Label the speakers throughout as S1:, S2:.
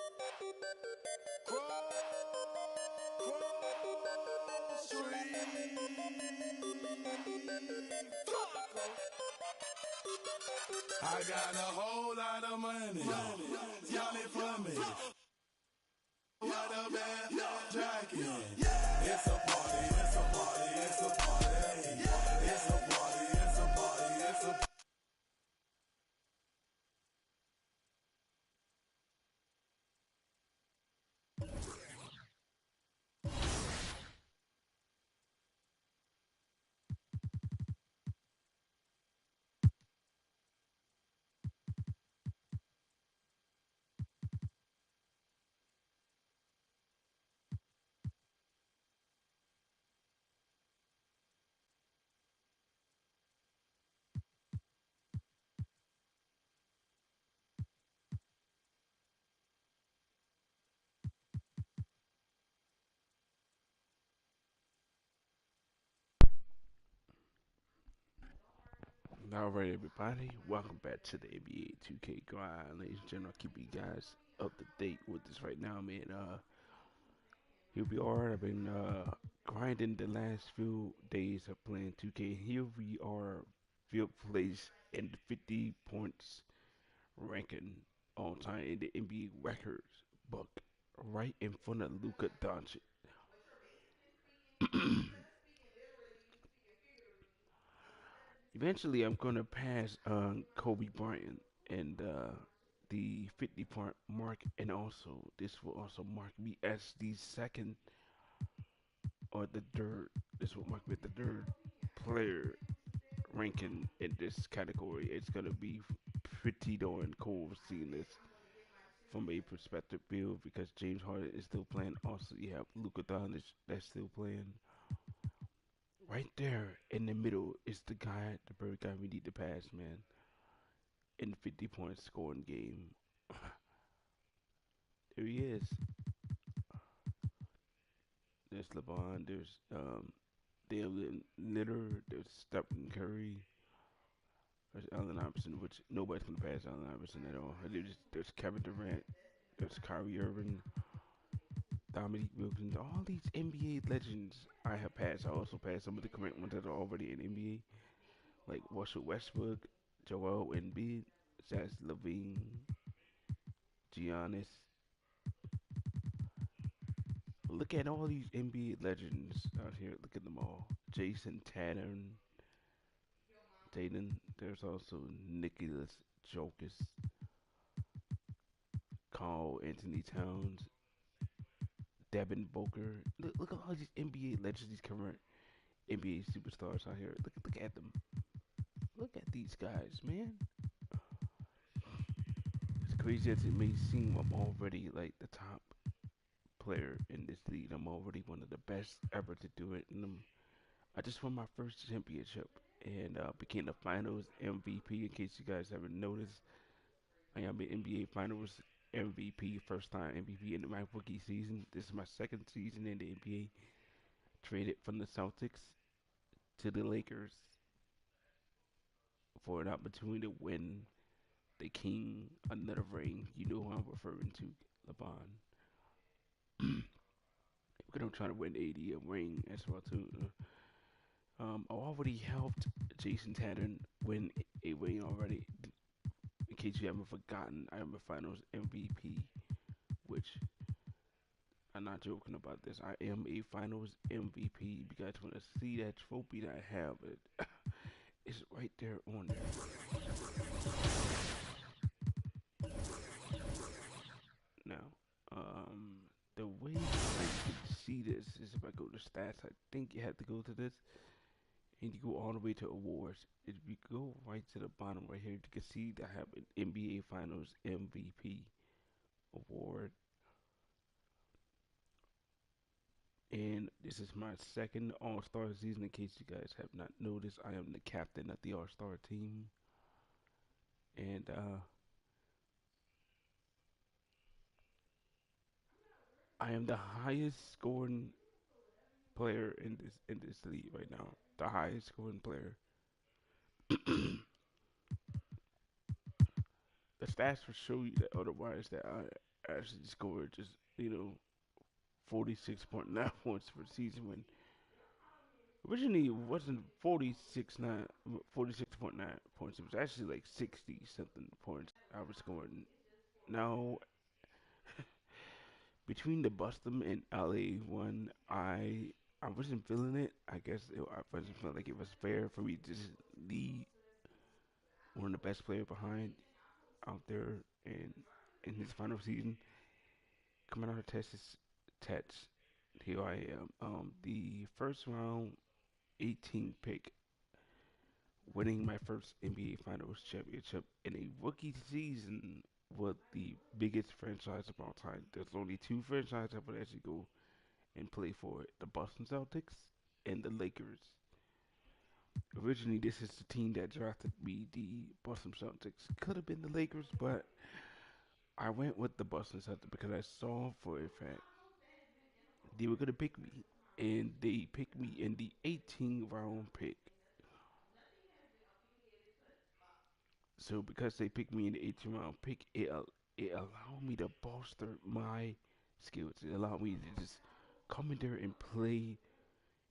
S1: I got a whole lot of money. Y'all it for me. What a bad jacket. It's a party, it's a party, it's a party. It's a party, it's a party, it's a
S2: Alright, everybody, welcome back to the NBA 2K grind. Ladies and gentlemen, I'll keep you guys up to date with this right now, man. Here we are. I've been grinding the last few days of playing 2K. Here we are, fifth place in the 50 points ranking all time in the NBA records book, right in front of Luka Doncic. Eventually, I'm gonna pass Kobe Bryant and the 50 point mark, and also this will also mark me as the second or the third. This will mark me the third player ranking in this category. It's gonna be pretty darn cool seeing this from a perspective view because James Harden is still playing. Also, you have Luka Doncic that's still playing. Right there in the middle is the guy, the very guy we need to pass, man. In 50 point scoring game. There he is. There's LeBron. There's Damian Lillard. There's Stephen Curry. There's Allen Iverson, which nobody's gonna pass Allen Iverson at all. There's Kevin Durant. There's Kyrie Irving. Dominique Wilkins. All these NBA legends I have passed. I also passed some of the current ones that are already in NBA, like Russell Westbrook, Joel Embiid, Zach Levine, Giannis. Look at all these NBA legends out here. Look at them all. Jason Tatum, Tatum. There's also Nicholas Jokic, Carl Anthony Towns, Devin Booker. Look at all these NBA legends, these current NBA superstars out here. Look at them. Look at these guys, man. It's crazy as it may seem. I'm already like the top player in this league. I'm already one of the best ever to do it, and I just won my first championship and became the Finals MVP. In case you guys haven't noticed, I am the NBA Finals MVP, first time MVP in my rookie season. This is my second season in the NBA. Traded from the Celtics to the Lakers for an opportunity to win the King another ring. You know who I'm referring to, LeBron. We're gonna try to win AD a ring as well too. I already helped Jason Tatum win a ring already. In case you haven't forgotten, I am a Finals MVP, which I'm not joking about this. I am a Finals MVP. If you guys want to see that trophy that I have, it's right there on there. Now, the way I can see this is if I go to stats. I think you have to go to this, and you go all the way to awards. If you go right to the bottom right here, you can see that I have an NBA Finals MVP award. And this is my second All Star season. In case you guys have not noticed, I am the captain of the All Star team. And I am the highest scoring player in this league right now. The highest scoring player. The stats will show you that otherwise that actually scored just 46.9 points for the season when originally it wasn't 46.9 points. It was actually like 60 something points I was scoring. Now between the Boston and LA one, I wasn't feeling it. I wasn't feeling like it was fair for me to just lead one of the best player behind out there in his final season coming out of Texas Tech. Here I am, the first round 18 pick, winning my first NBA Finals championship in a rookie season with the biggest franchise of all time. There's only two franchises that would actually go and play for it: the Boston Celtics and the Lakers. Originally, this is the team that drafted me. The Boston Celtics could have been the Lakers, but I went with the Boston Celtics because I saw for a fact they were gonna pick me, and they picked me in the 18th round pick. So because they picked me in the 18th round pick, it allowed me to bolster my skills. It allowed me to just come in there and play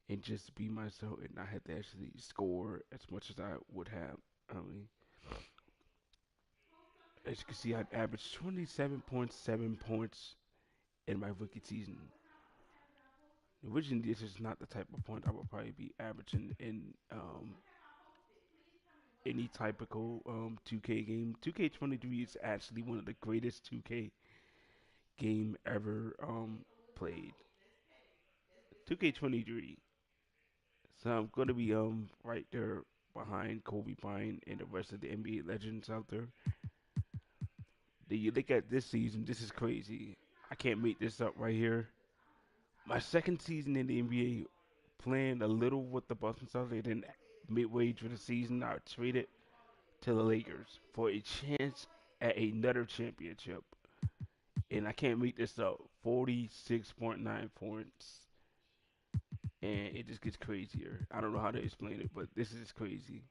S2: and just be myself and not have to actually score as much as I would have. I mean, as you can see, I averaged 27.7 points in my rookie season. Originally, this is not the type of point I would probably be averaging in any typical 2K game. 2K23 is actually one of the greatest 2K game ever played. 2K23. So I'm gonna be right there behind Kobe Bryant and the rest of the NBA legends out there. Then you look at this season, this is crazy. I can't make this up right here. My second season in the NBA, playing a little with the Boston Celtics, then midway through the season, I traded to the Lakers for a chance at another championship. And I can't make this up. 46.9 points. And it just gets crazier. I don't know how to explain it, but this is crazy.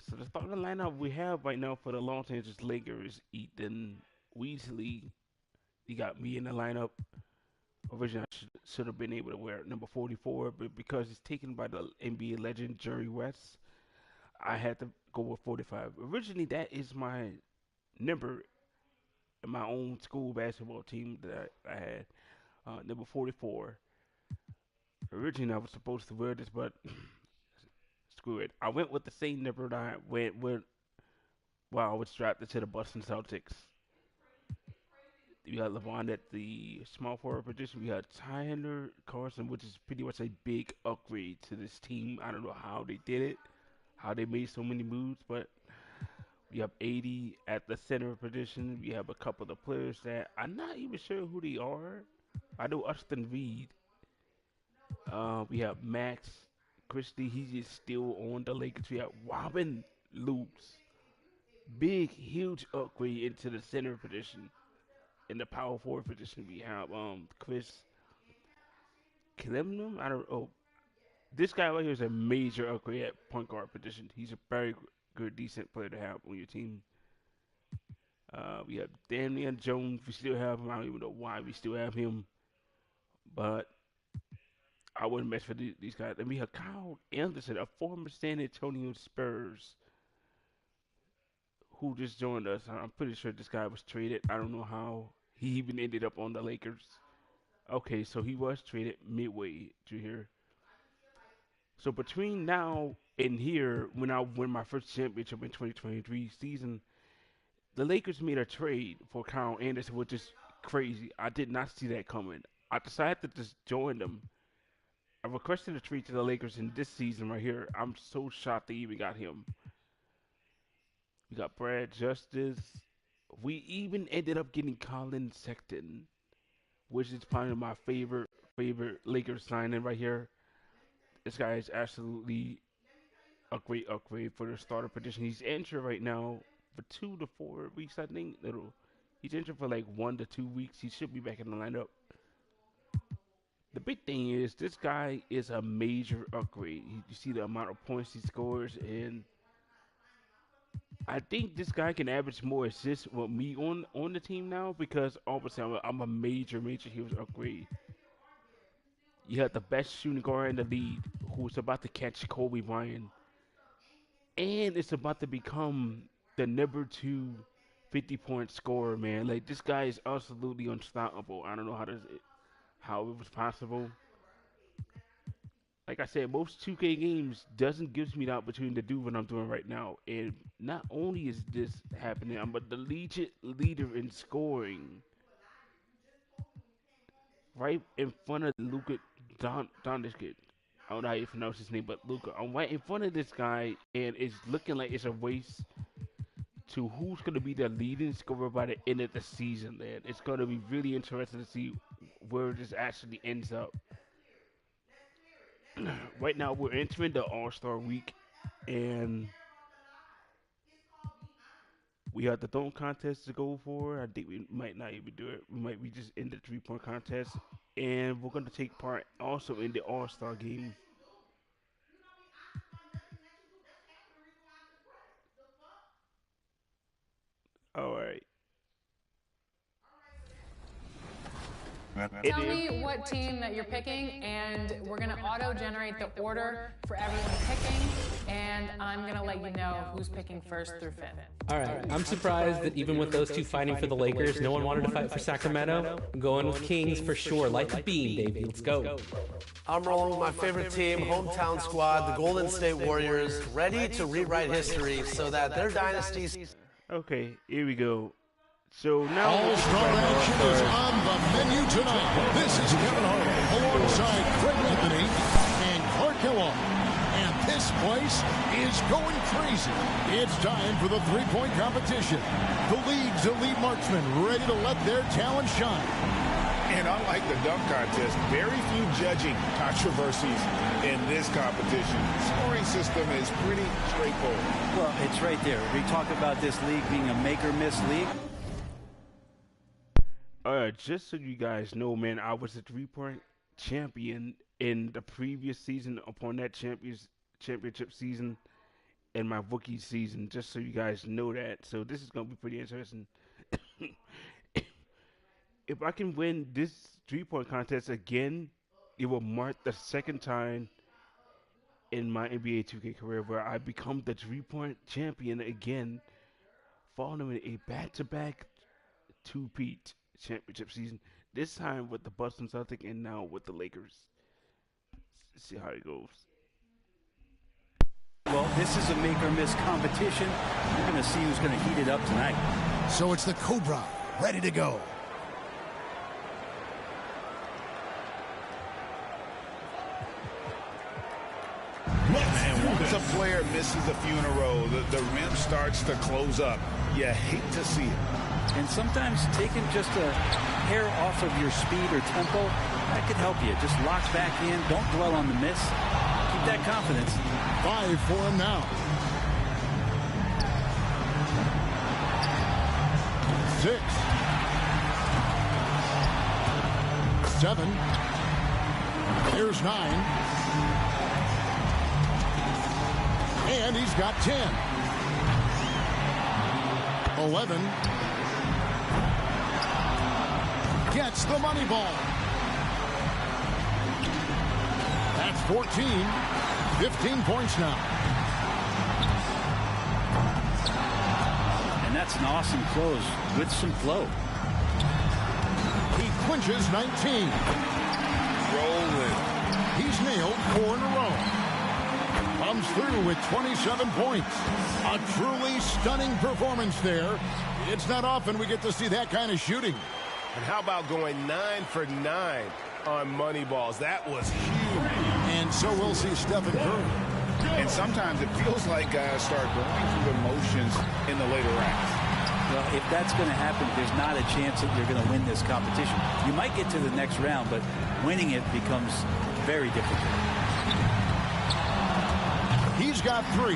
S2: So the starting lineup we have right now for the Los Angeles Lakers: Ethan Weasley. You got me in the lineup. Originally, I should have been able to wear number 44, but because it's taken by the NBA legend Jerry West, I had to go with 45. Originally, that is my number in my own school basketball team that I had. Number 44. Originally, I was supposed to wear this, but screw it. I went with the same number that I went with while I was drafted to the Boston Celtics. We got LeBron at the small forward position. We got Tyler Carson, which is pretty much a big upgrade to this team. I don't know how they did it, how they made so many moves, but we have 80 at the center position. We have a couple of players that I'm not even sure who they are. I know Austin Reed. We have Max Christie. He's just still on the Lakers. We have Robin Loops. Big, huge upgrade into the center position. In the power forward position, we have Chris Clemson. I don't know. This guy right here is a major upgrade at point guard position. He's a very good, decent player to have on your team. We have Damian Jones. We still have him. I don't even know why we still have him, but I wouldn't mess with these guys. And we have Kyle Anderson, a former San Antonio Spurs, who just joined us. I'm pretty sure this guy was traded. I don't know how he even ended up on the Lakers. Okay, so he was traded midway through here. So between now and here, when I win my first championship in 2023 season, the Lakers made a trade for Kyle Anderson, which is crazy. I did not see that coming. I decided to just join them. I requested a trade to the Lakers in this season right here. I'm so shocked they even got him. We got Brad Justice. We even ended up getting Colin Sexton, which is probably my favorite Lakers signing right here. This guy is absolutely a great upgrade for the starter position. He's injured right now for 2 to 4 weeks, I think. He's injured for like 1 to 2 weeks. He should be back in the lineup. The big thing is this guy is a major upgrade. You see the amount of points he scores, and I think this guy can average more assists with me on the team now because obviously I'm a major huge upgrade. You have the best shooting guard in the league who's about to catch Kobe Bryant, and it's about to become the number two 50-point scorer, man. Like this guy is absolutely unstoppable. I don't know how it was possible. Like I said, most 2K games doesn't gives me the opportunity to do what I'm doing right now. And not only is this happening, I'm the legit leader in scoring right in front of Luka Doncic. I don't know how you pronounce his name, but Luka. I'm right in front of this guy, and it's looking like it's a race to who's going to be the leading scorer by the end of the season, man. It's going to be really interesting to see where this actually ends up. Right now, we're entering the All-Star week, and we have the dunk contest to go for. I think we might not even do it. We might be just in the 3-point contest, and we're going to take part also in the All-Star game. All right.
S3: Tell me what team that you're picking, and we're going to auto-generate the order for everyone picking, and I'm going to let you know who's picking first through fifth.
S4: All right, I'm surprised that even with those two fighting for the Lakers, no one wanted to fight for Sacramento. I'm going with Kings for sure. Light the beam, baby. Let's go.
S5: I'm rolling with my favorite team, hometown squad, the Golden State Warriors, ready to rewrite history so that their dynasties...
S2: Okay, here we go. So now
S6: All-Star action is on the menu tonight. This is Kevin Harlan alongside Craig Anthony and Clark Kellogg. And this place is going crazy. It's time for the three-point competition. The league's elite marksmen ready to let their talent shine.
S7: And unlike the dunk contest, very few judging controversies in this competition. The scoring system is pretty straightforward.
S8: Well, it's right there. We talk about this league being a make-or-miss league.
S2: Just so you guys know, man, I was a 3-point champion in the previous season upon that championship season and my rookie season, just so you guys know that. So this is going to be pretty interesting. If I can win this 3-point contest again, it will mark the second time in my NBA 2K career where I become the 3-point champion again, following a back-to-back two-peat championship season. This time with the Boston Celtics and now with the Lakers. Let's see how it goes.
S8: Well, this is a make-or-miss competition. We're going to see who's going to heat it up tonight.
S6: So it's the Cobra ready to go.
S7: And once a player misses a few in a row, the rim starts to close up. You hate to see it.
S8: And sometimes taking just a hair off of your speed or tempo, that could help you. Just lock back in. Don't dwell on the miss. Keep that confidence.
S6: 5 for him now. 6. 7. Here's 9. And he's got 10. 11. Gets the money ball. That's 14. 15 points now.
S8: And that's an awesome close with some flow.
S6: He clinches 19.
S7: Rolling.
S6: He's nailed 4 in a row. Comes through with 27 points. A truly stunning performance there. It's not often we get to see that kind of shooting.
S9: And how about going 9 for 9 on money balls? That was huge.
S6: And so we'll see Stephen Curry.
S7: And sometimes it feels like guys start going through the motions in the later rounds.
S8: Well, if that's going to happen, there's not a chance that you're going to win this competition. You might get to the next round, but winning it becomes very difficult.
S6: He's got 3.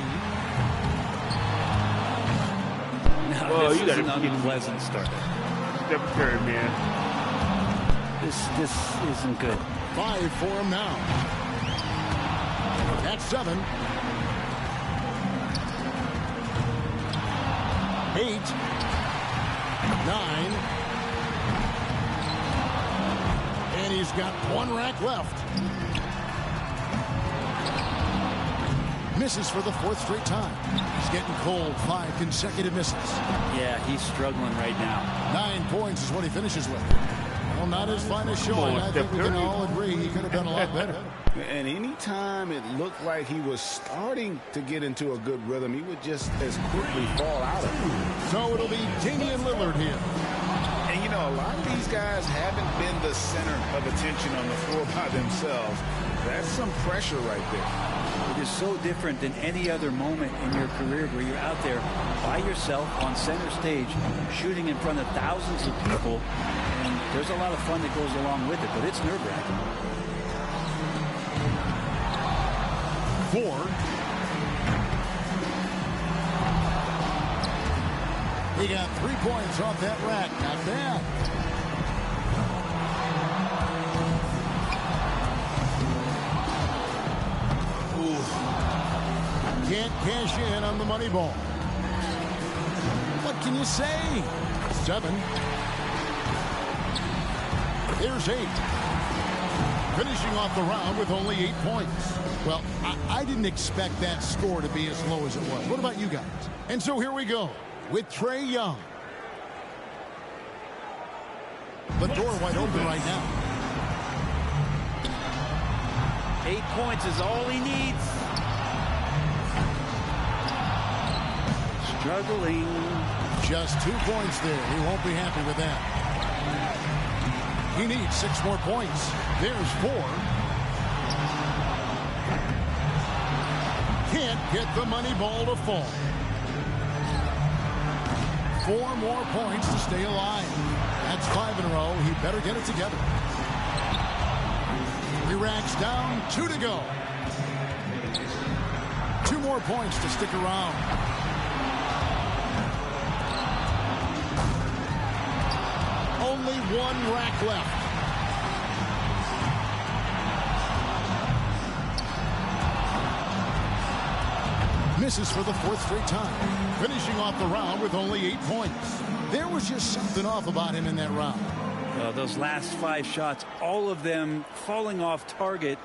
S8: Now,
S2: Well,
S8: this
S2: you
S8: is
S2: gotta
S8: an
S2: be-
S8: unpleasant start.
S2: Stephen Curry, man.
S8: This isn't good.
S6: 5 for him now. That's 7. 8, 9, and he's got 1 rack left. Misses for the 4th straight time. He's getting cold. 5 consecutive misses.
S8: Yeah, he's struggling right now.
S6: 9 points is what he finishes with. Well, not his finest showing. I think we can all agree he could have done a lot better.
S7: And anytime it looked like he was starting to get into a good rhythm, he would just as quickly fall out of it.
S6: So it'll be Damian Lillard here.
S7: And, you know, a lot of these guys haven't been the center of attention on the floor by themselves. That's some pressure right there.
S8: It is so different than any other moment in your career where you're out there by yourself on center stage, shooting in front of thousands of people. And there's a lot of fun that goes along with it, but it's nerve-wracking.
S6: 4. He got 3 points off that rack. Not bad. Can't cash in on the money ball. What can you say? 7. There's 8. Finishing off the round with only 8 points. Well, I didn't expect that score to be as low as it was. What about you guys? And so here we go with Trae Young. The door wide open right now.
S8: 8 points is all he needs. Struggling.
S6: Just 2 points there. He won't be happy with that. He needs 6 more points. There's 4. Can't get the money ball to fall. 4 more points to stay alive. That's 5 in a row. He better get it together. 3 racks down, 2 to go. 2 more points to stick around. Only 1 rack left. Misses for the 4th straight time. Finishing off the round with only 8 points. There was just something off about him in that round.
S8: Those last 5 shots, all of them falling off target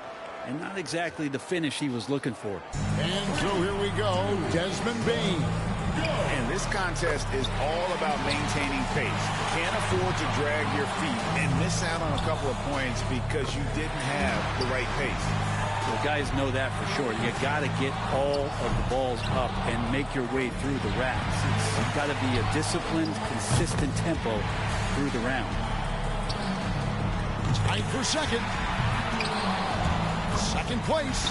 S8: and not exactly the finish he was looking for.
S6: And so here we go, Desmond Bane.
S7: And this contest is all about maintaining pace. Can't afford to drag your feet and miss out on a couple of points because you didn't have the right pace.
S8: The guys know that for sure. You got to get all of the balls up and make your way through the racks. It's got to be a disciplined, consistent tempo through the round.
S6: Tied for second. Second place.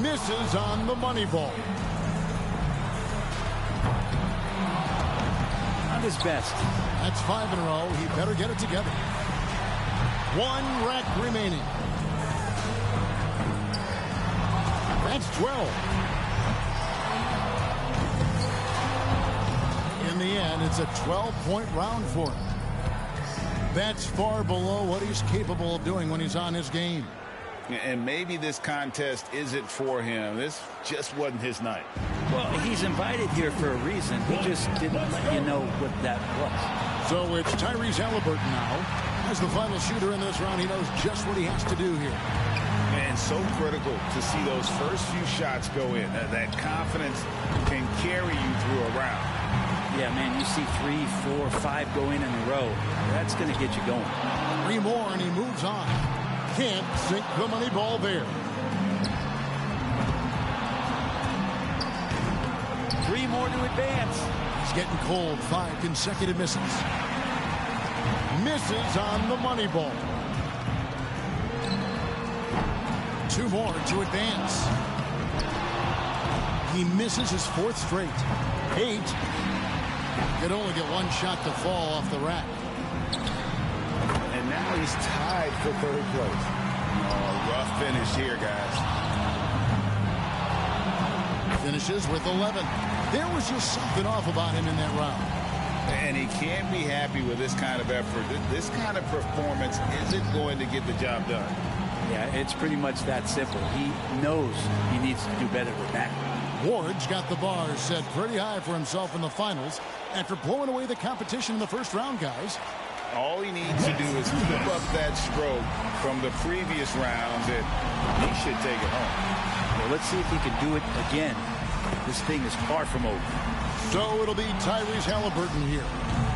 S6: Misses on the money ball.
S8: Not his best.
S6: That's 5 in a row. He better get it together. 1 rack remaining. That's 12. In the end, it's a 12-point round for him. That's far below what he's capable of doing when he's on his game.
S7: And maybe this contest isn't for him. This just wasn't his night.
S8: Well, he's invited here for a reason. He just didn't let you know what that was.
S6: So it's Tyrese Halliburton now. As the final shooter in this round, he knows just what he has to do here.
S7: And so critical to see those first few shots go in. That confidence can carry you through a round.
S8: Yeah, man, you see 3, 4, 5 go in a row. That's going to get you going.
S6: 3 more, and he moves on. Can't sink the money ball there.
S8: 3 more to advance.
S6: He's getting cold. 5 consecutive misses. Misses on the money ball. 2 more to advance. He misses his 4th straight. 8. Could only get 1 shot to fall off the rack.
S7: And now he's tied for 3rd place. Oh, rough finish here, guys.
S6: Finishes with 11. There was just something off about him in that round.
S7: And he can't be happy with this kind of effort. This kind of performance isn't going to get the job done.
S8: Yeah, it's pretty much that simple. He knows he needs to do better than that.
S6: Ward's got the bars set pretty high for himself in the finals after blowing away the competition in the first round, guys.
S7: All he needs to do is keep up that stroke from the previous rounds, and he should take it home.
S8: Well, let's see if he can do it again. This thing is far from over.
S6: So it'll be Tyrese Halliburton here.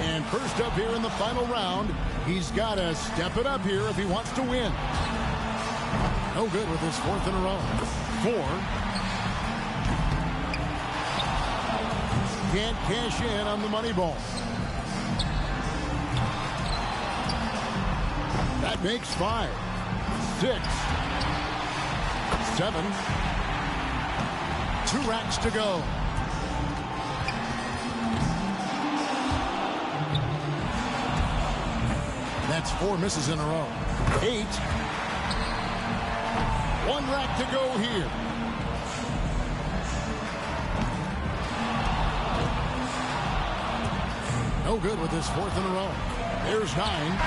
S6: And first up here in the final round, he's got to step it up here if he wants to win. No good with his fourth in a row. 4. Can't cash in on the money ball. That makes 5, 6, 7. 2 racks to go. That's 4 misses in a row. 8. 1 rack to go here. No good with his fourth in a row. There's 9. 9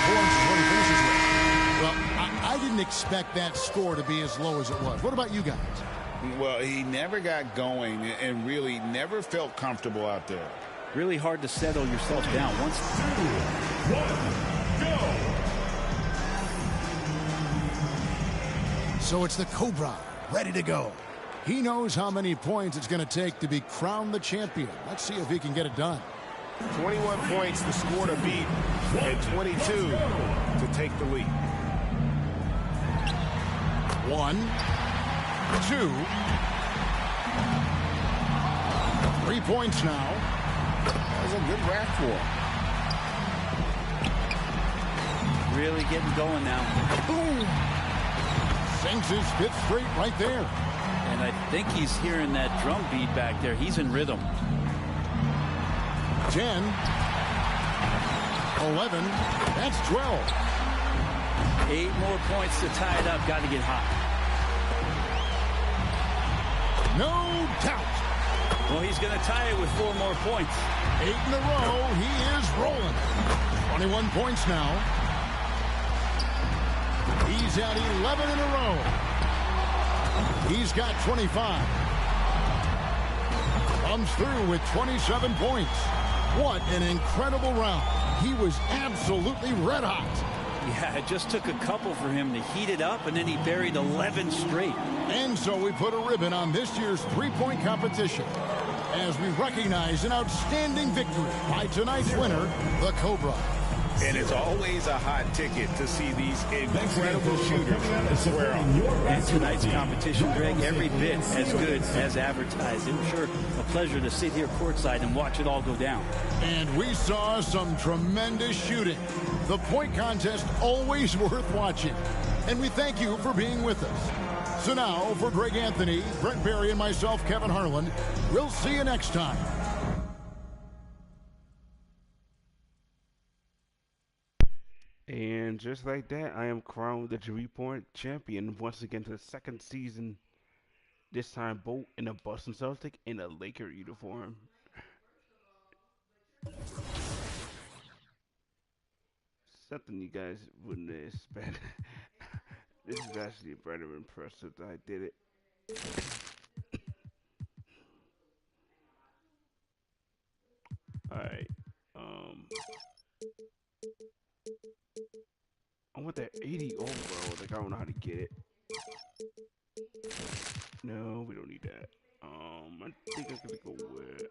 S6: points is what he finishes with. Well, I didn't expect that score to be as low as it was. What about you guys?
S7: Well, he never got going and really never felt comfortable out there.
S8: Really hard to settle yourself down.
S1: 2, 1, go.
S6: So it's the Cobra, ready to go. He knows how many points it's going to take to be crowned the champion. Let's see if he can get it done.
S9: 21 points the score to beat, and 22 to take the lead.
S6: 1, 2. 3 points now.
S7: That was a good rack for him.
S8: Really getting going now.
S6: Boom! Sinks his 5th straight right there.
S8: And I think he's hearing that drum beat back there. He's in rhythm.
S6: 10, 11, that's 12.
S8: 8 more points to tie it up. Got to get hot.
S6: No doubt.
S8: Well, he's going to tie it with 4 more points.
S6: 8 in a row. He is rolling. 21 points now. He's at 11 in a row. He's got 25. Comes through with 27 points. What an incredible round. He was absolutely red hot.
S8: Yeah, it just took a couple for him to heat it up, and then he buried 11 straight.
S6: And so we put a ribbon on this year's three-point competition as we recognize an outstanding victory by tonight's winner, the Cobra.
S7: And it's always a hot ticket to see these incredible shooters square off.
S8: And tonight's competition, Greg, every bit as good as advertised. It was sure a pleasure to sit here courtside and watch it all go down.
S6: And we saw some tremendous shooting. The point contest always worth watching. And we thank you for being with us. So now, for Greg Anthony, Brent Barry, and myself, Kevin Harlan, we'll see you next time.
S2: And just like that, I am crowned the 3-point champion once again to the 2nd season. This time, both in a Boston Celtic in a Laker uniform. Something you guys wouldn't expect. This is actually rather impressive that I did it. Alright. I want that 80 overall. Like, I don't know how to get it. No, we don't need that. I think I'm gonna go with.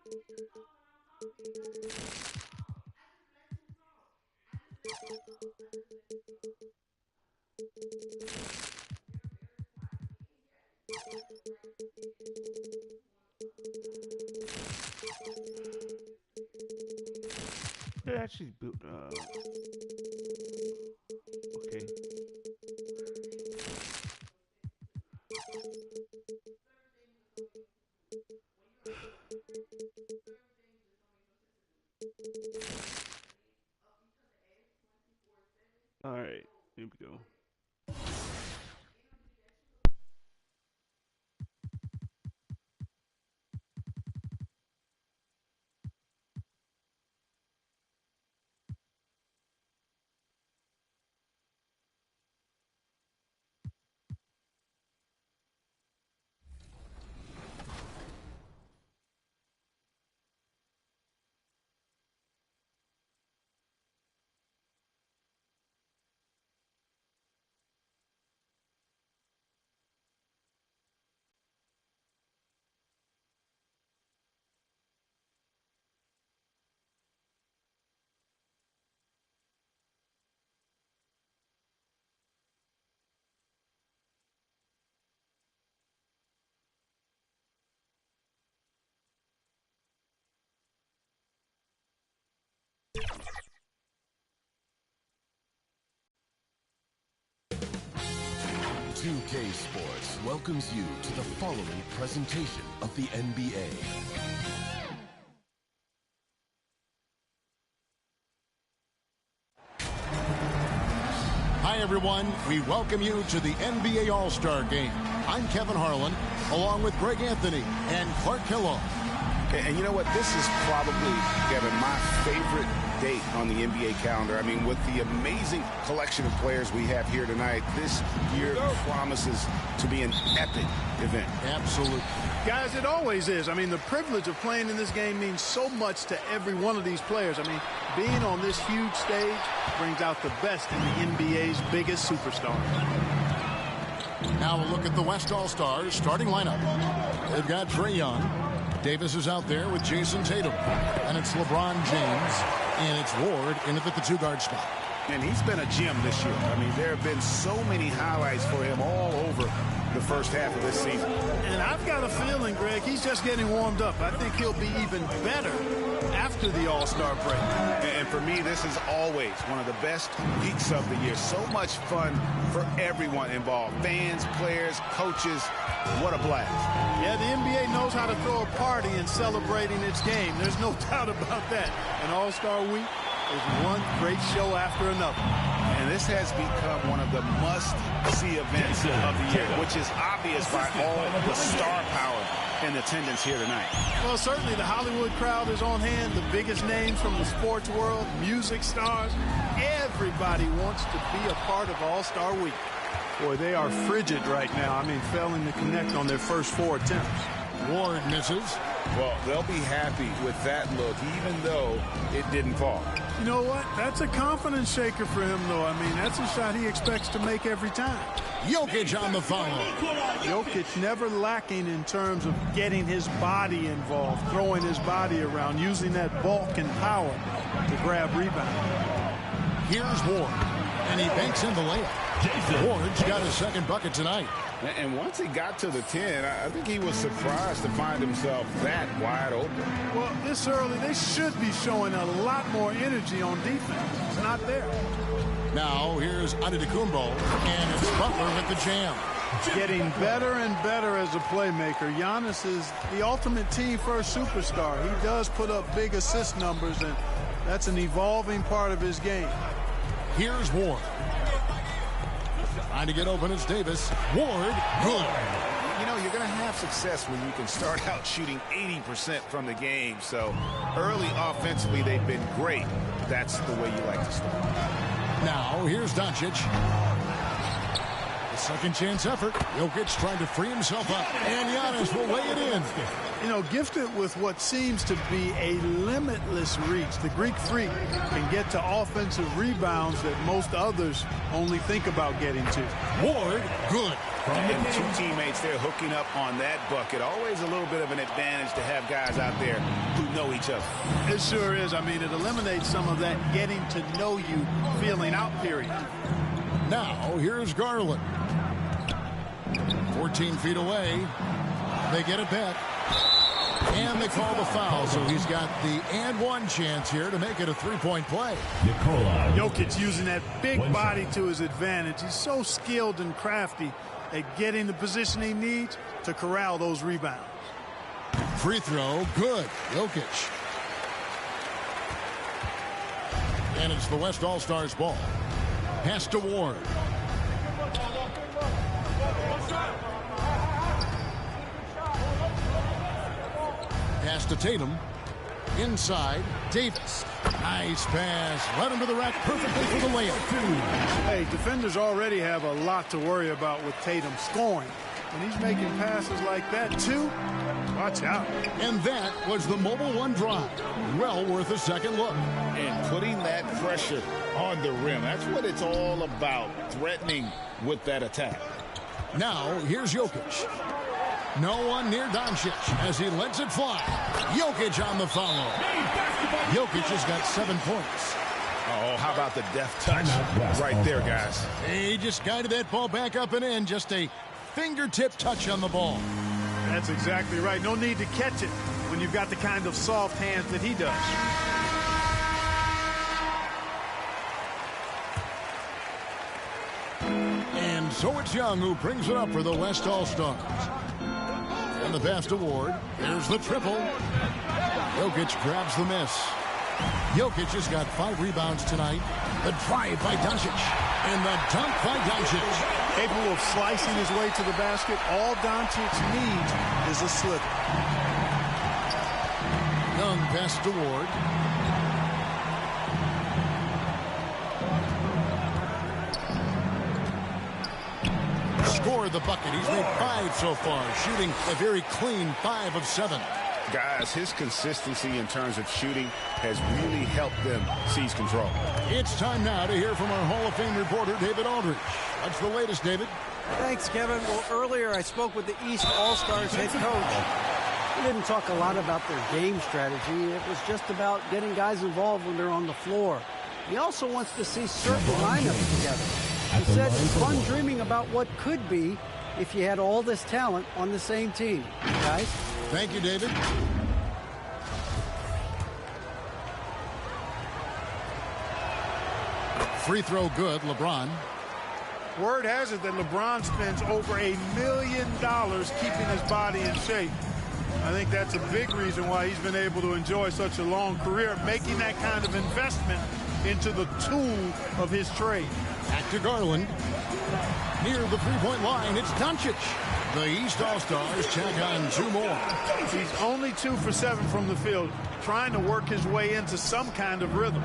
S2: They actually built. Okay. All right, here we go.
S10: 2K Sports welcomes you to the following presentation of the NBA.
S6: Hi, everyone. We welcome you to the NBA All-Star Game. I'm Kevin Harlan, along with Greg Anthony and Clark Kellogg.
S7: And you know what? This is probably, Kevin, my favorite date on the NBA calendar. I mean, with the amazing collection of players we have here tonight, this year promises to be an epic event.
S6: Absolutely.
S11: Guys, it always is. I mean, the privilege of playing in this game means so much to every one of these players. I mean, being on this huge stage brings out the best in the NBA's biggest superstars.
S6: Now a look at the West All-Stars starting lineup. They've got Trae Young. Davis is out there with Jason Tatum. And it's LeBron James. And it's Ward in at the 2-guard spot.
S7: And he's been a gem this year. I mean, there have been so many highlights for him all over the first half of this season.
S11: And I've got a feeling, Greg, he's just getting warmed up. I think he'll be even better after the All-Star break.
S7: And for me, this is always one of the best weeks of the year. So much fun for everyone involved. Fans, players, coaches. What a blast.
S11: Yeah, the NBA knows how to throw a party in celebrating its game. There's no doubt about that. An All-Star week is one great show after another.
S7: And this has become one of the must-see events of the year, which is obvious by all the star power in attendance here tonight.
S11: Well, certainly the Hollywood crowd is on hand, the biggest names from the sports world, music stars. Everybody wants to be a part of All-Star Week. Boy, they are frigid right now. I mean, failing to connect on their first 4 attempts.
S6: Ward misses.
S7: Well, they'll be happy with that look, even though it didn't fall.
S11: You know what? That's a confidence shaker for him, though. I mean, that's a shot he expects to make every time.
S6: Jokic on the follow.
S11: Jokic never lacking in terms of getting his body involved, throwing his body around, using that bulk and power to grab rebound.
S6: Here's Ward, and he banks in the layup. Ward's got his second bucket tonight.
S7: And once he got to the 10, I think he was surprised to find himself that wide open.
S11: Well, this early, they should be showing a lot more energy on defense. It's not there.
S6: Now, here's Antetokounmpo, and it's Butler with the jam.
S11: Getting better and better as a playmaker. Giannis is the ultimate team-first superstar. He does put up big assist numbers, and that's an evolving part of his game.
S6: Here's Ward. Trying to get open is Davis. Ward, good.
S7: You know, you're going to have success when you can start out shooting 80% from the game. So early offensively, they've been great. That's the way you like to start.
S6: Now, here's Doncic. The second chance effort. Jokic trying to free himself up. And Giannis will lay it in.
S11: You know, gifted with what seems to be a limitless reach. The Greek Freak can get to offensive rebounds that most others only think about getting to.
S6: Ward, good.
S7: And 2 teammates there hooking up on that bucket. Always a little bit of an advantage to have guys out there who know each other.
S11: It sure is. I mean, it eliminates some of that getting to know you feeling out period.
S6: Now, here's Garland. 14 feet away. They get it back. And they call the foul, so he's got the and one chance here to make it a 3-point play.
S11: Jokic using that big body to his advantage. He's so skilled and crafty at getting the position he needs to corral those rebounds.
S6: Free throw, good. Jokic. And it's the West All-Stars ball. Pass to Ward. Pass to Tatum. Inside, Davis. Nice pass. Right into the rack perfectly for the layup.
S11: Hey, defenders already have a lot to worry about with Tatum scoring. When he's making passes like that, too, watch out.
S6: And that was the Mobile One drive. Well worth a second look.
S7: And putting that pressure on the rim. That's what it's all about, threatening with that attack.
S6: Now, here's Jokic. No one near Doncic as he lets it fly. Jokic on the follow. Jokic has got 7 points.
S7: Oh, how about the deft touch right there, guys?
S6: He just guided that ball back up and in. Just a fingertip touch on the ball.
S11: That's exactly right. No need to catch it when you've got the kind of soft hands that he does.
S6: And And so it's Young who brings it up for the West All-Stars. And the best award, here's the triple. Jokic grabs the miss. Jokic has got 5 rebounds tonight. The drive by Doncic. And the dunk by Doncic.
S11: Capable of slicing his way to the basket. All Doncic needs is a slip.
S6: Young best award. Scored the bucket. He's made 5 so far, shooting a very clean 5 of 7.
S7: Guys, his consistency in terms of shooting has really helped them seize control.
S6: It's time now to hear from our Hall of Fame reporter, David Aldridge. What's the latest, David?
S12: Thanks, Kevin. Well, earlier I spoke with the East All-Stars head coach. He didn't talk a lot about their game strategy. It was just about getting guys involved when they're on the floor. He also wants to see certain lineups together. He said it's fun dreaming about what could be if you had all this talent on the same team. Guys?
S6: Thank you, David. Free throw good, LeBron.
S11: Word has it that LeBron spends over $1 million keeping his body in shape. I think that's a big reason why he's been able to enjoy such a long career, making that kind of investment into the tool of his trade.
S6: Back to Garland. Near the three-point line, it's Doncic. The East All-Stars check on 2 more.
S11: He's only 2 for 7 from the field, trying to work his way into some kind of rhythm.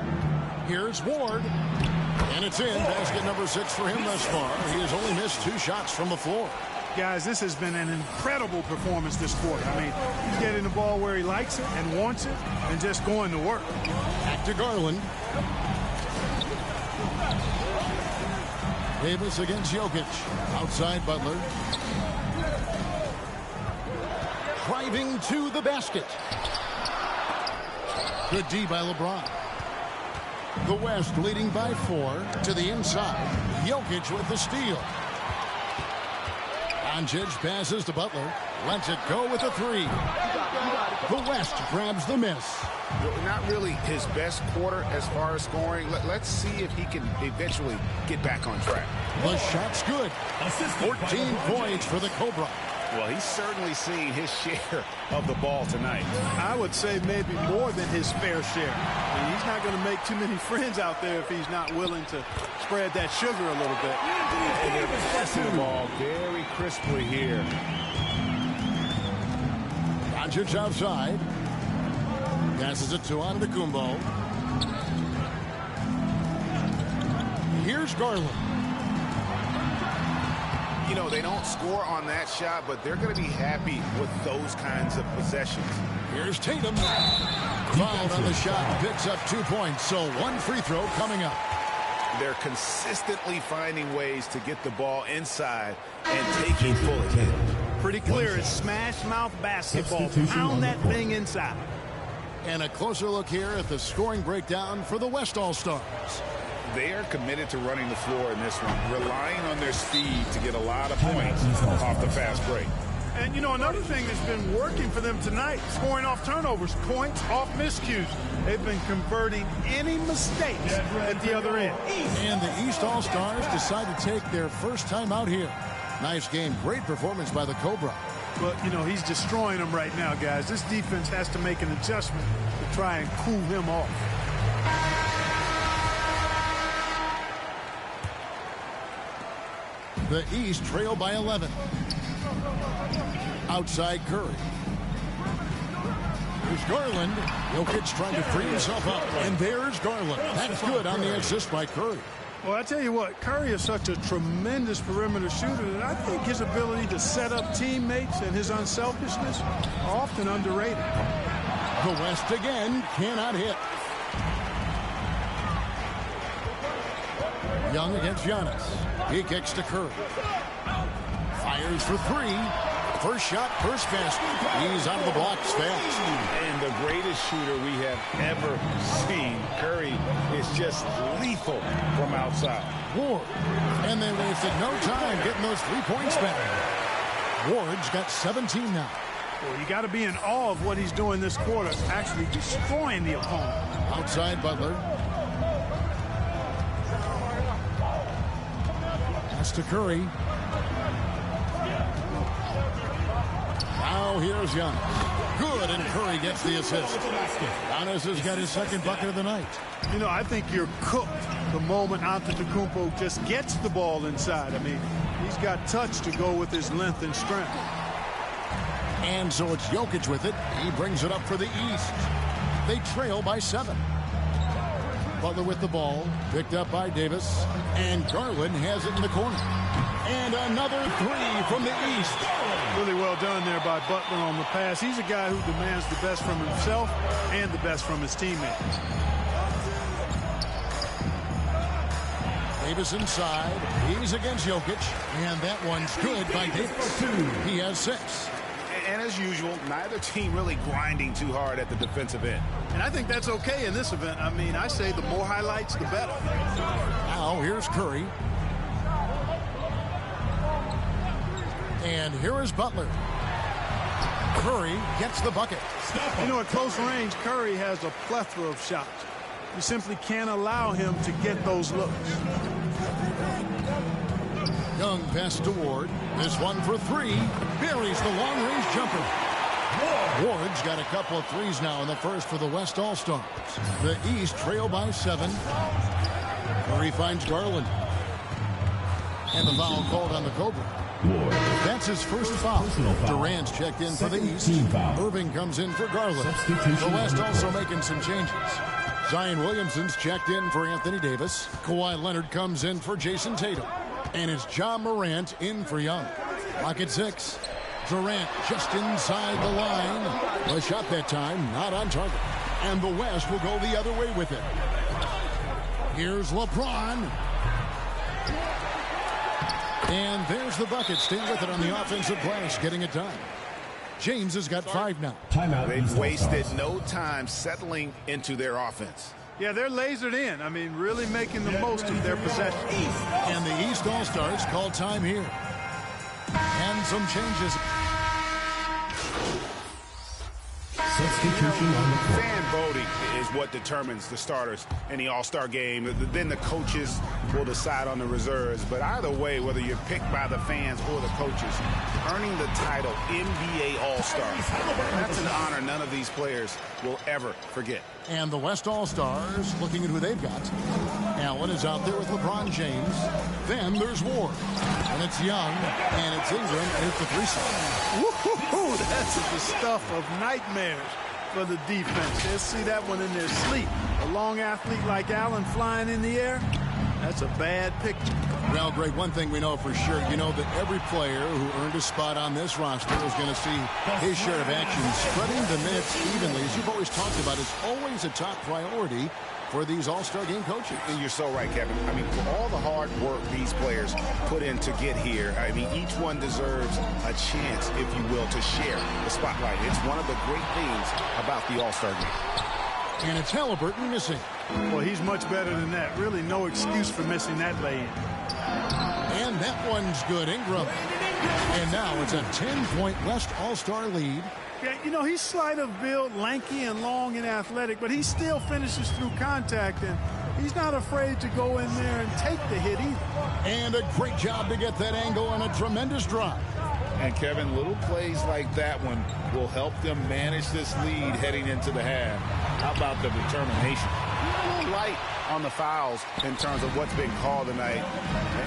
S6: Here's Ward. And it's in. Basket number 6 for him thus far. He has only missed 2 shots from the floor.
S11: Guys, this has been an incredible performance this quarter. I mean, he's getting the ball where he likes it and wants it and just going to work.
S6: Back to Garland. Davis against Jokic. Outside Butler. Driving to the basket. Good D by LeBron. The West leading by 4 to the inside. Jokic with the steal. Doncic passes to Butler. Lets it go with a 3. The West grabs the miss.
S7: Not really his best quarter as far as scoring. Let's see if he can eventually get back on track.
S6: The shot's good. 14 points for the Cobra.
S7: Well, he's certainly seen his share of the ball tonight.
S11: I would say maybe more than his fair share. I mean, he's not going to make too many friends out there if he's not willing to spread that sugar a little bit.
S7: And they're passing the ball very crisply here.
S6: Doncic outside. Passes it to Antetokounmpo. Here's Garland.
S7: You know, they don't score on that shot, but they're going to be happy with those kinds of possessions.
S6: Here's Tatum. Fouled on the shot, picks up 2 points, so 1 free throw coming up.
S7: They're consistently finding ways to get the ball inside and take it fully.
S11: Pretty clear, it's smash mouth basketball. Pound that thing inside.
S6: And a closer look here at the scoring breakdown for the West All-Stars.
S7: They are committed to running the floor in this one, relying on their speed to get a lot of points off the fast break.
S11: And, you know, another thing that's been working for them tonight, scoring off turnovers, points off miscues. They've been converting any mistakes at the other end.
S6: And the East All-Stars decide to take their first time out here. Nice game. Great performance by the Cobra.
S11: But, you know, he's destroying them right now, guys. This defense has to make an adjustment to try and cool him off.
S6: The East trail by 11. Outside Curry. Here's Garland. Jokic trying to free himself up. And there's Garland. That's good on the assist by Curry.
S11: Well, I tell you what, Curry is such a tremendous perimeter shooter that I think his ability to set up teammates and his unselfishness are often underrated.
S6: The West again cannot hit. Young against Giannis. He kicks to Curry. Fires for 3. First shot, first basket. He's out of the blocks fast.
S7: And the greatest shooter we have ever seen. Curry is just lethal from outside.
S6: Ward. And they wasted no time getting those 3 points back. Ward's got 17 now.
S11: Well, you got to be in awe of what he's doing this quarter, actually destroying the opponent.
S6: Outside Butler. Pass to Curry. Now here's Giannis. Good, and Curry gets the assist. Giannis has got his second bucket of the night.
S11: You know, I think you're cooked the moment Antetokounmpo just gets the ball inside. I mean, he's got touch to go with his length and strength.
S6: And so it's Jokic with it. He brings it up for the East. They trail by 7. Butler with the ball, picked up by Davis, and Garland has it in the corner. And another 3 from the East.
S11: Really well done there by Butler on the pass. He's a guy who demands the best from himself and the best from his teammates.
S6: Davis inside. He's against Jokic. And that one's good by Davis. He has 6.
S7: And as usual, neither team really grinding too hard at the defensive end.
S11: And I think that's okay in this event. I mean, I say the more highlights, the better.
S6: Now here's Curry. And here is Butler. Curry gets the bucket.
S11: You know, at close range, Curry has a plethora of shots. You simply can't allow him to get those looks.
S6: Young pass to Ward. This one for 3. Buries the long-range jumper. Ward's got a couple of threes now in the first for the West All-Stars. The East trail by 7. Curry finds Garland. And the foul called on the Cobra. That's his first foul. Durant's checked in for the East. Irving comes in for Garland. The West also making some changes. Zion Williamson's checked in for Anthony Davis. Kawhi Leonard comes in for Jason Tatum. And it's John Morant in for Young. Clock at 6. Durant just inside the line. A shot that time, not on target. And the West will go the other way with it. Here's LeBron. And there's the bucket. Staying with it on the offensive glass, getting it done. James has got 5 now.
S7: They've wasted no time settling into their offense.
S11: Yeah, they're lasered in. I mean, really making the most of their possession.
S6: And the East All-Stars call time here. And some changes.
S10: Substitution on the court.
S7: Fan voting is what determines the starters in the All-Star game. Then the coaches will decide on the reserves. But either way, whether you're picked by the fans or the coaches, earning the title NBA All-Star, that's an honor none of these players will ever forget.
S6: And the West All-Stars looking at who they've got. Allen is out there with LeBron James. Then there's Ward. And it's Young. And it's Ingram. And it's the 3-6.
S11: Woo-hoo-hoo! That's the stuff of nightmares for the defense. They'll see that one in their sleep. A long athlete like Allen flying in the air, that's a bad picture.
S6: Well, Greg, one thing we know for sure, you know that every player who earned a spot on this roster is going to see his share of action. Spreading the minutes evenly, as you've always talked about, is always a top priority for these All-Star game coaches.
S7: And you're so right, Kevin. I mean, for all the hard work these players put in to get here, I mean, each one deserves a chance, if you will, to share the spotlight. It's one of the great things about the All-Star game.
S6: And it's Halliburton missing.
S11: Well, he's much better than that. Really no excuse for missing that lay-in.
S6: And that one's good. Ingram. And now it's a 10-point West All-Star lead.
S11: Yeah, you know, he's slight of build, lanky and long and athletic, but he still finishes through contact, and he's not afraid to go in there and take the hit either.
S6: And a great job to get that angle on a tremendous drive.
S13: And, Kevin, little plays like that one will help them manage this lead heading into the half. How about the determination?
S7: A little light on the fouls in terms of what's been called tonight,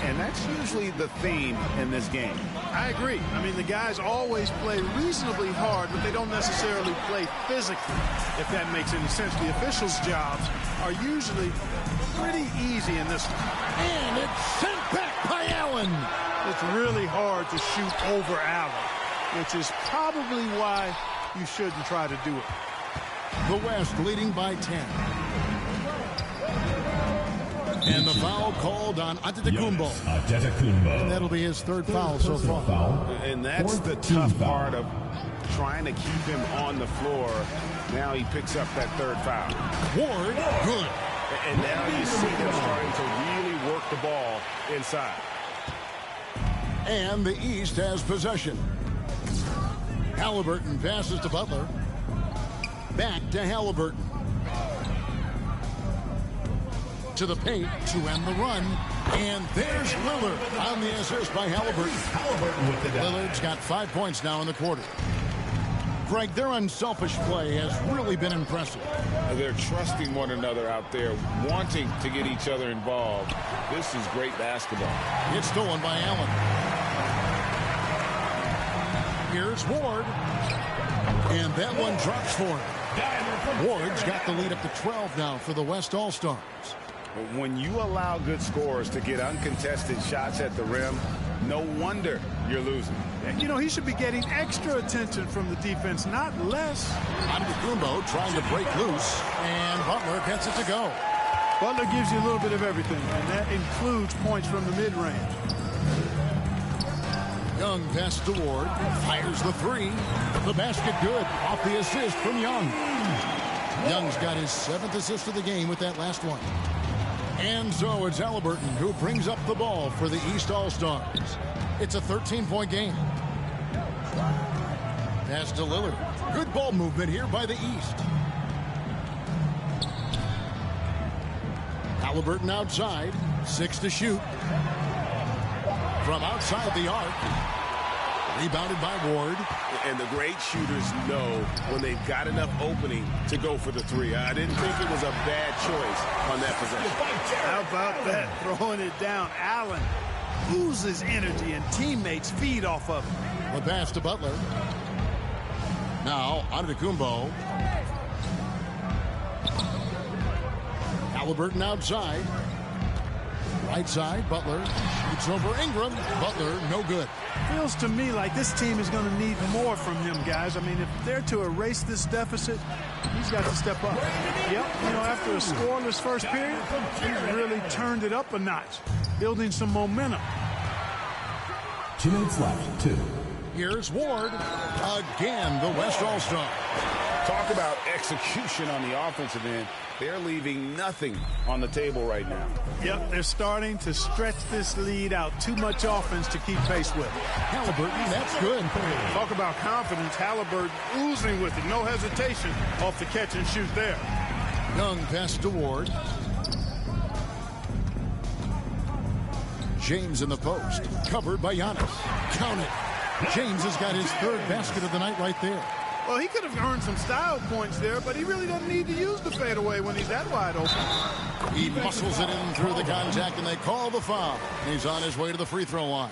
S7: and that's usually the theme in this game.
S11: I agree. I mean, the guys always play reasonably hard, but they don't necessarily play physically, if that makes any sense. The officials' jobs are usually pretty easy in this one.
S6: And it's sent back by Allen.
S11: It's really hard to shoot over Allen, which is probably why you shouldn't try to do it.
S6: The West leading by 10. And the foul called on Antetokounmpo. And that'll be his third foul so far.
S7: And that's the tough part of trying to keep him on the floor. Now he picks up that third foul.
S6: Ward, good.
S7: And now you see them starting to really work the ball inside.
S6: And the East has possession. Halliburton passes to Butler. Back to Halliburton. To the paint to end the run. And there's Lillard on the assist by Halliburton. Lillard's got 5 points now in the quarter. Greg, their unselfish play has really been impressive.
S13: They're trusting one another out there, wanting to get each other involved. This is great basketball.
S6: It's stolen by Allen. Here's Ward. And that one drops for him. Ward's got the lead up to 12 now for the West All-Stars.
S7: When you allow good scorers to get uncontested shots at the rim, no wonder you're losing.
S11: You know, he should be getting extra attention from the defense, not less.
S6: Antetokounmpo trying to break loose, and Butler gets it to go.
S11: Butler gives you a little bit of everything, and that includes points from the mid-range.
S6: Young passes to Ward, fires the three. The basket good, off the assist from Young. Young's got his 7th assist of the game with that last one. And so it's Halliburton who brings up the ball for the East All-Stars. It's a 13-point game. Pass to Lillard. Good ball movement here by the East. Halliburton outside. 6 to shoot. From outside the arc. Rebounded by Ward.
S7: And the great shooters know when they've got enough opening to go for the three. I didn't think it was a bad choice on that possession.
S11: How about that? Throwing it down. Allen oozes energy and teammates feed off of him.
S6: The pass to Butler. Now, Antetokounmpo. Halliburton outside. Right side, Butler. Shoots over Ingram. Butler, no good.
S11: Feels to me like this team is going to need more from him, guys. I mean, if they're to erase this deficit, he's got to step up. Yep, you know, after a scoreless first period, he's really turned it up a notch, building some momentum.
S10: 2 minutes left, 2.
S6: Here's Ward. Again, the West All-Star.
S7: Talk about execution on the offensive end. They're leaving nothing on the table right now.
S11: Yep, they're starting to stretch this lead out. Too much offense to keep pace with.
S6: Halliburton, that's good.
S11: Talk about confidence. Halliburton oozing with it. No hesitation off the catch and shoot there.
S6: Young pass to Ward. James in the post. Covered by Giannis. Count it. James has got his 3rd basket of the night right there.
S11: Well, he could have earned some style points there, but he really doesn't need to use the fadeaway when he's that wide open.
S6: He muscles it in through the contact, and they call the foul. He's on his way to the free throw line.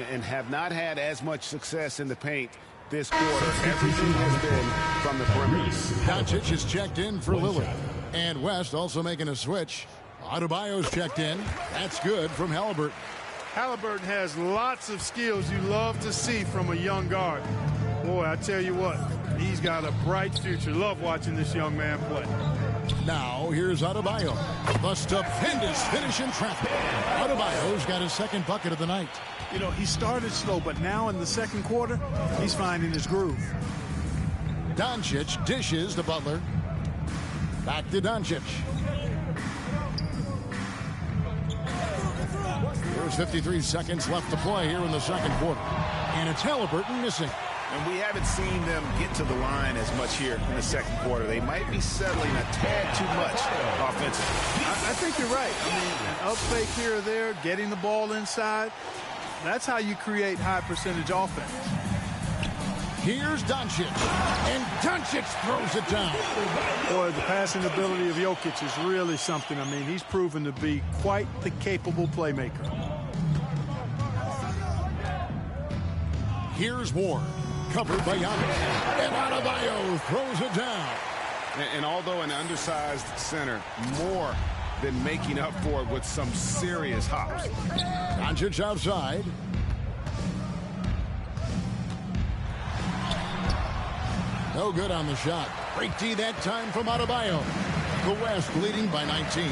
S7: And have not had as much success in the paint this quarter. Everything has been from the perimeter.
S6: Doncic is checked in for Lillard. And West also making a switch. Adebayo's checked in. That's good from Halliburton.
S11: Halliburton has lots of skills you love to see from a young guard. Boy, I tell you what, he's got a bright future. Love watching this young man play.
S6: Now, here's Adebayo. The stupendous finish in traffic. Adebayo's got his 2nd bucket of the night.
S11: You know, he started slow, but now in the 2nd quarter, he's finding his groove.
S6: Doncic dishes to Butler. Back to Doncic. There's 53 seconds left to play here in the 2nd quarter. And it's Halliburton missing.
S7: And we haven't seen them get to the line as much here in the 2nd quarter. They might be settling a tad too much offensively.
S11: I think you're right. I mean, an up fake here or there, getting the ball inside, that's how you create high percentage offense.
S6: Here's Doncic. And Doncic throws it down.
S11: Boy, the passing ability of Jokic is really something. I mean, he's proven to be quite the capable playmaker.
S6: Here's Ward. Covered by Giannis. And Adebayo throws it down.
S7: And although an undersized center, more than making up for it with some serious hops.
S6: Doncic outside. No good on the shot. Break D that time from Adebayo. The West leading by 19.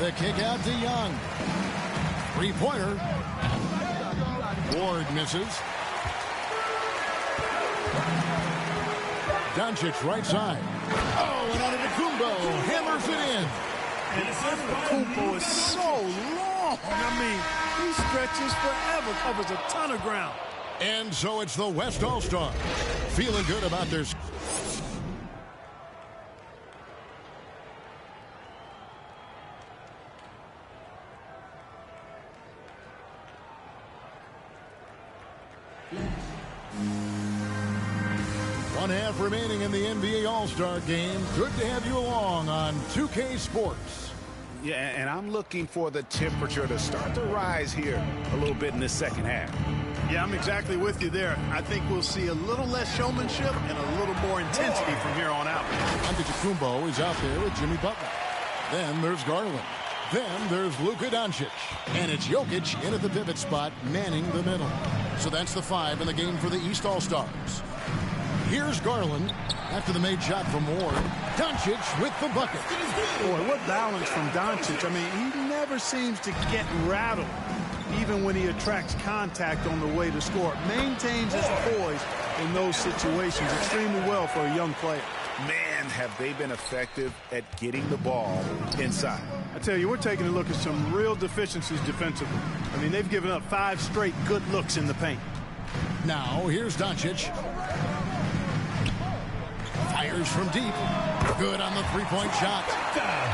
S6: The kick out to Young. 3-pointer. Ward misses. Doncic right side. Oh, and Antetokounmpo hammers it in.
S11: And Antetokounmpo is so long. I mean, he stretches forever, covers a ton of ground.
S6: And so it's the West All-Stars feeling good about their... left remaining in the NBA All-Star game. Good to have you along on 2K Sports.
S7: Yeah, and I'm looking for the temperature to start to rise here a little bit in the second half.
S11: Yeah, I'm exactly with you there. I think we'll see a little less showmanship and a little more intensity from here on out.
S6: Antetokounmpo is out there with Jimmy Butler. Then there's Garland. Then there's Luka Doncic. And it's Jokic in at the pivot spot, manning the middle. So that's the 5 in the game for the East All-Stars. Here's Garland after the made shot from Ward. Doncic with the bucket.
S11: Boy, what balance from Doncic. I mean, he never seems to get rattled, even when he attracts contact on the way to score. Maintains his poise in those situations extremely well for a young player.
S7: Man, have they been effective at getting the ball inside.
S11: I tell you, we're taking a look at some real deficiencies defensively. I mean, they've given up 5 straight good looks in the paint.
S6: Now, here's Doncic. Fires from deep. Good on the three-point shot.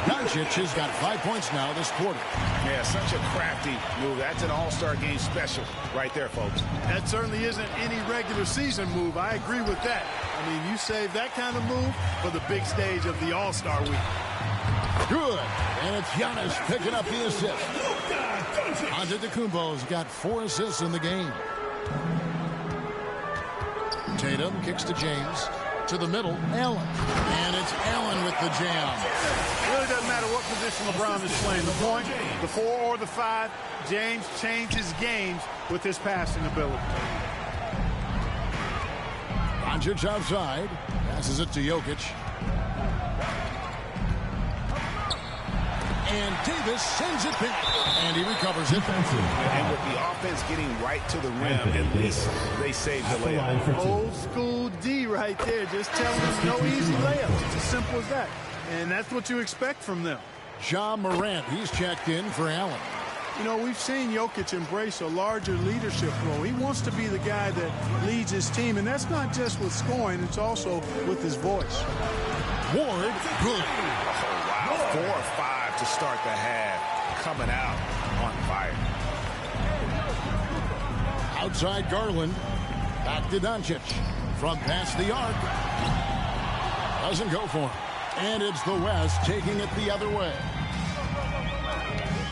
S6: Doncic has got 5 points now this quarter.
S7: Yeah, such a crafty move. That's an all-star game special right there, folks.
S11: That certainly isn't any regular season move. I agree with that. I mean, you save that kind of move for the big stage of the All-Star week.
S6: Good. And it's Giannis picking up the assist. Antetokounmpo's got 4 assists in the game. Tatum kicks to James. To the middle, Allen. And it's Allen with the jam.
S11: It really doesn't matter what position LeBron is playing. The point, the 4 or the 5, James changes games with his passing ability.
S6: Doncic outside. Passes it to Jokic. And Davis sends it back. And he recovers it.
S7: And with the offense getting right to the rim, at least they saved the layup.
S11: Old school D right there. Just telling us no easy layups. It's as simple as that. And that's what you expect from them.
S6: Ja Morant, he's checked in for Allen.
S11: You know, we've seen Jokic embrace a larger leadership role. He wants to be the guy that leads his team, and that's not just with scoring, it's also with his voice.
S6: Ward, good.
S7: Oh, wow, 4 or 5 to start the half, coming out on fire.
S6: Outside Garland, back to Doncic. From past the arc. Doesn't go for him. And it's the West taking it the other way.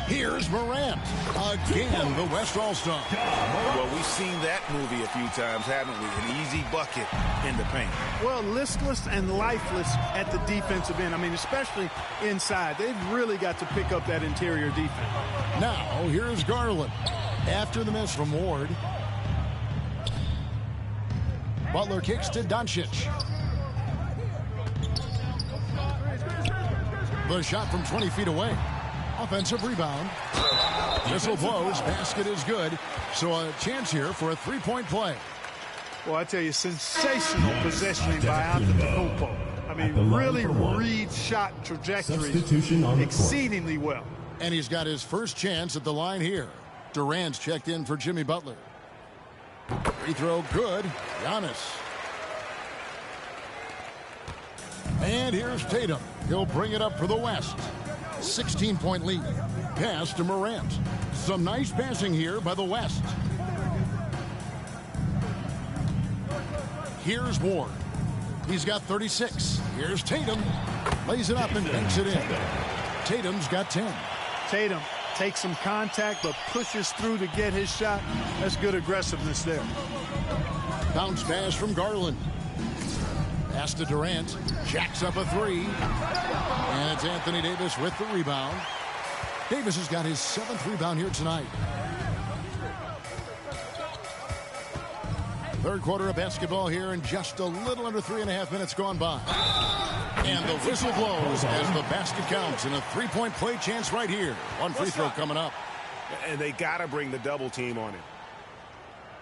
S6: Here's Morant. Again, the West All-Star.
S7: Well, we've seen that movie a few times, haven't we? An easy bucket in the paint.
S11: Well, listless and lifeless at the defensive end. I mean, especially inside. They've really got to pick up that interior defense.
S6: Now, here's Garland. After the miss from Ward. Butler kicks to Doncic. The shot from 20 feet away. Offensive rebound. Whistle blows. Basket is good. So a chance here for a three-point play.
S11: Well, I tell you, sensational positioning by Antetokounmpo. I mean, really reads shot trajectories exceedingly well.
S6: And he's got his first chance at the line here. Durant's checked in for Jimmy Butler. Free throw good. Giannis. And here's Tatum. He'll bring it up for the West. 16-point lead. Pass to Morant. Some nice passing here by the West. Here's Ward. He's got 36. Here's Tatum. Lays it up and banks it in. Tatum's got 10.
S11: Tatum takes some contact but pushes through to get his shot. That's good aggressiveness there.
S6: Bounce pass from Garland. Pass to Durant. Jacks up a three. And it's Anthony Davis with the rebound. Davis has got his 7th rebound here tonight. Third quarter of basketball here, and just a little under 3.5 minutes gone by. And the whistle blows as the basket counts, and a three-point play chance right here. One free throw coming up.
S7: And they got to bring the double team on it.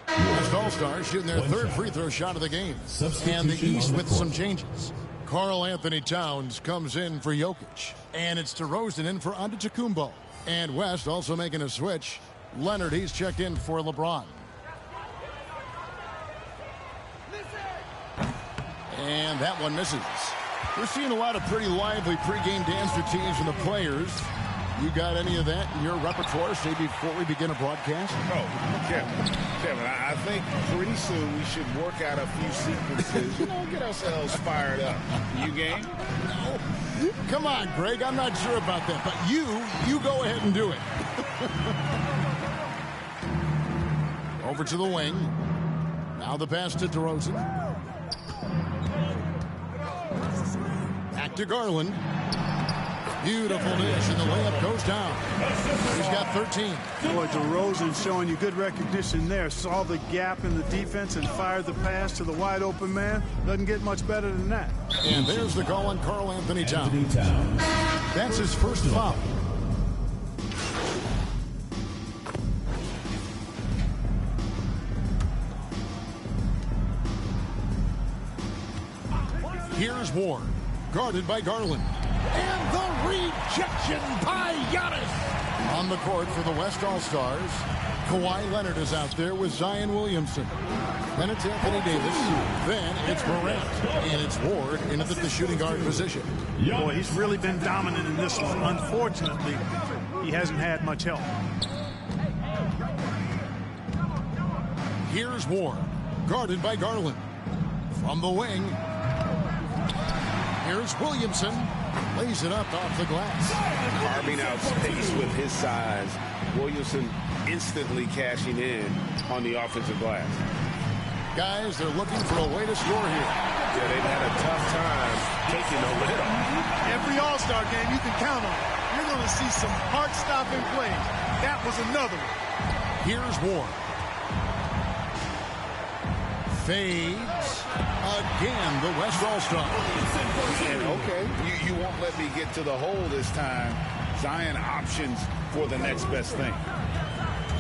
S6: West All-Stars shooting their 3rd free throw shot of the game. And the East with some changes. Karl Anthony Towns comes in for Jokic. And it's DeRozan in for Antetokounmpo. And West also making a switch. Leonard, he's checked in for LeBron. And that one misses. We're seeing a lot of pretty lively pregame dance routines from the players. You got any of that in your repertoire, say, before we begin a broadcast?
S7: Oh, Kevin, I think pretty soon we should work out a few sequences, get ourselves fired up. You game?
S6: No. Come on, Greg, I'm not sure about that, but you go ahead and do it. Over to the wing. Now the pass to DeRozan. Back to Garland. Beautiful dish, and the layup goes down. He's got 13.
S11: Boy, DeRozan showing you good recognition there. Saw the gap in the defense and fired the pass to the wide open man. Doesn't get much better than that.
S6: And there's the call on Karl Anthony Towns. That's his first foul. Here's Ward, guarded by Garland. And the rejection by Giannis. On the court for the West All-Stars, Kawhi Leonard is out there with Zion Williamson. Then it's Anthony Davis. Then it's Morant. And it's Ward in at the shooting guard position.
S11: Boy, he's really been dominant in this one. Unfortunately, he hasn't had much help.
S6: Here's Ward, guarded by Garland. From the wing, here's Williamson. Lays it up off the glass.
S7: Carving out space with his size. Williamson instantly cashing in on the offensive glass.
S6: Guys, they're looking for a way to score here.
S9: Yeah, they've had a tough time taking the lid off.
S11: Every All-Star game you can count on. You're going to see some heart-stopping plays. That was another one.
S6: Here's Ward. Fades. Again, the West All-Star.
S7: And okay, you won't let me get to the hole this time. Zion options for the next best thing.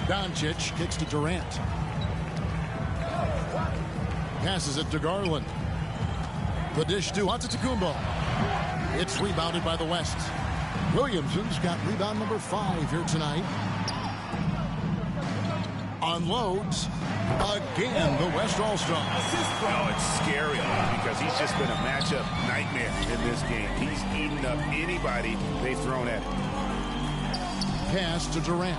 S6: Doncic kicks to Durant. Passes it to Garland. The dish to Antetokounmpo. It's rebounded by the West. Williamson's got rebound number 5 here tonight. Unloads. Again, the West All-Star.
S7: Oh, it's scary because he's just been a matchup nightmare in this game. He's eaten up anybody they've thrown at him.
S6: Pass to Durant.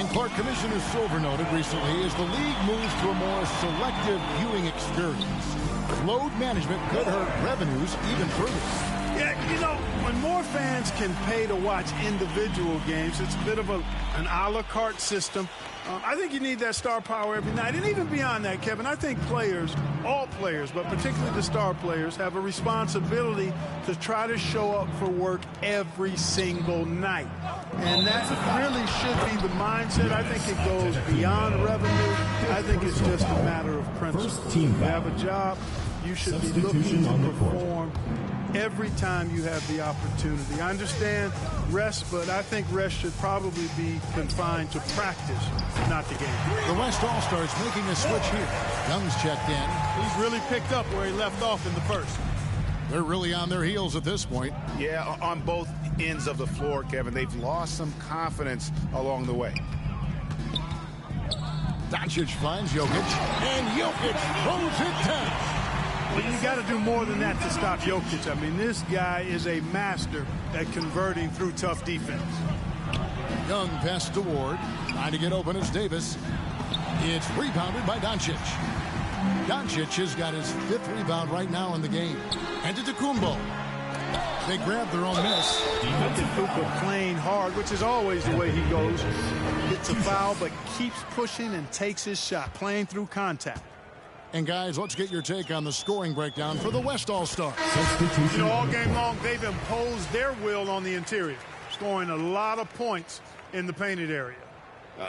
S6: And Clark, Commissioner Silver noted recently, as the league moves to a more selective viewing experience, load management could hurt revenues even further.
S11: Yeah, when more fans can pay to watch individual games, it's a bit of an a la carte system. I think you need that star power every night. And even beyond that, Kevin, I think players, all players, but particularly the star players, have a responsibility to try to show up for work every single night. And that really should be the mindset. I think it goes beyond revenue. I think it's just a matter of principle. You have a job, you should be looking to perform every time you have the opportunity. I understand rest, but I think rest should probably be confined to practice, not the game.
S6: The West All-Stars making a switch here. Young's checked in.
S11: He's really picked up where he left off in the first.
S6: They're really on their heels at this point.
S7: Yeah, on both ends of the floor, Kevin. They've lost some confidence along the way.
S6: Doncic finds Jokic, and Jokic throws it down.
S11: But you got to do more than that to stop Jokic. I mean, this guy is a master at converting through tough defense.
S6: Young pass to Ward. Trying to get open is Davis. It's rebounded by Doncic. Doncic has got his 5th rebound right now in the game. And to Antetokounmpo. They grab their own miss.
S11: Antetokounmpo playing hard, which is always the way he goes. Gets a foul, but keeps pushing and takes his shot, playing through contact.
S6: And guys, let's get your take on the scoring breakdown for the West All-Stars.
S11: All game long, they've imposed their will on the interior, scoring a lot of points in the painted area.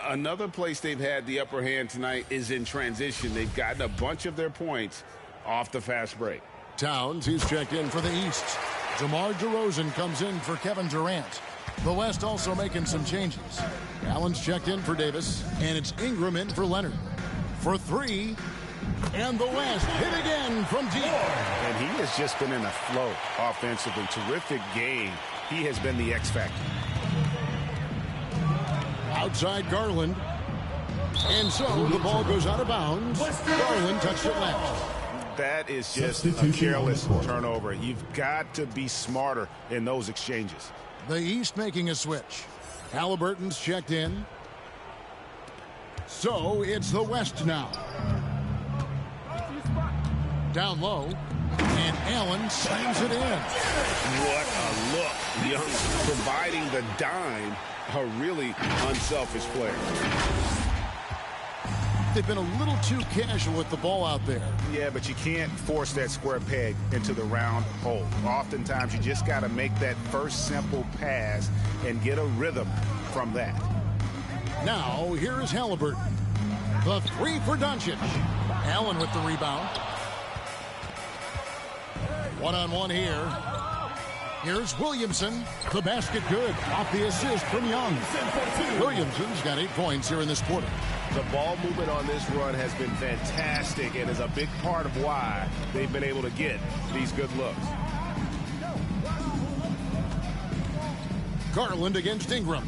S7: Another place they've had the upper hand tonight is in transition. They've gotten a bunch of their points off the fast break.
S6: Towns, he's checked in for the East. DeMar DeRozan comes in for Kevin Durant. The West also making some changes. Allen's checked in for Davis, and it's Ingram in for Leonard. For 3, and the West hit again from deep.
S7: And he has just been in a flow offensively. Terrific game. He has been the X factor.
S6: Outside Garland. And so the ball goes out of bounds. Garland touched it left.
S7: That is just a careless turnover. You've got to be smarter in those exchanges.
S6: The East making a switch. Halliburton's checked in. So it's the West now. Down low. And Allen slams it in.
S7: What a look. Young providing the dime. A really unselfish player.
S6: They've been a little too casual with the ball out there.
S7: Yeah, but you can't force that square peg into the round hole. Oftentimes, you just got to make that first simple pass and get a rhythm from that.
S6: Now, here is Halliburton. The three for Doncic. Allen with the rebound. One-on-one here. Here's Williamson. The basket good. Off the assist from Young. Williamson's got 8 points here in this quarter.
S9: The ball movement on this run has been fantastic and is a big part of why they've been able to get these good looks.
S6: Garland against Ingram.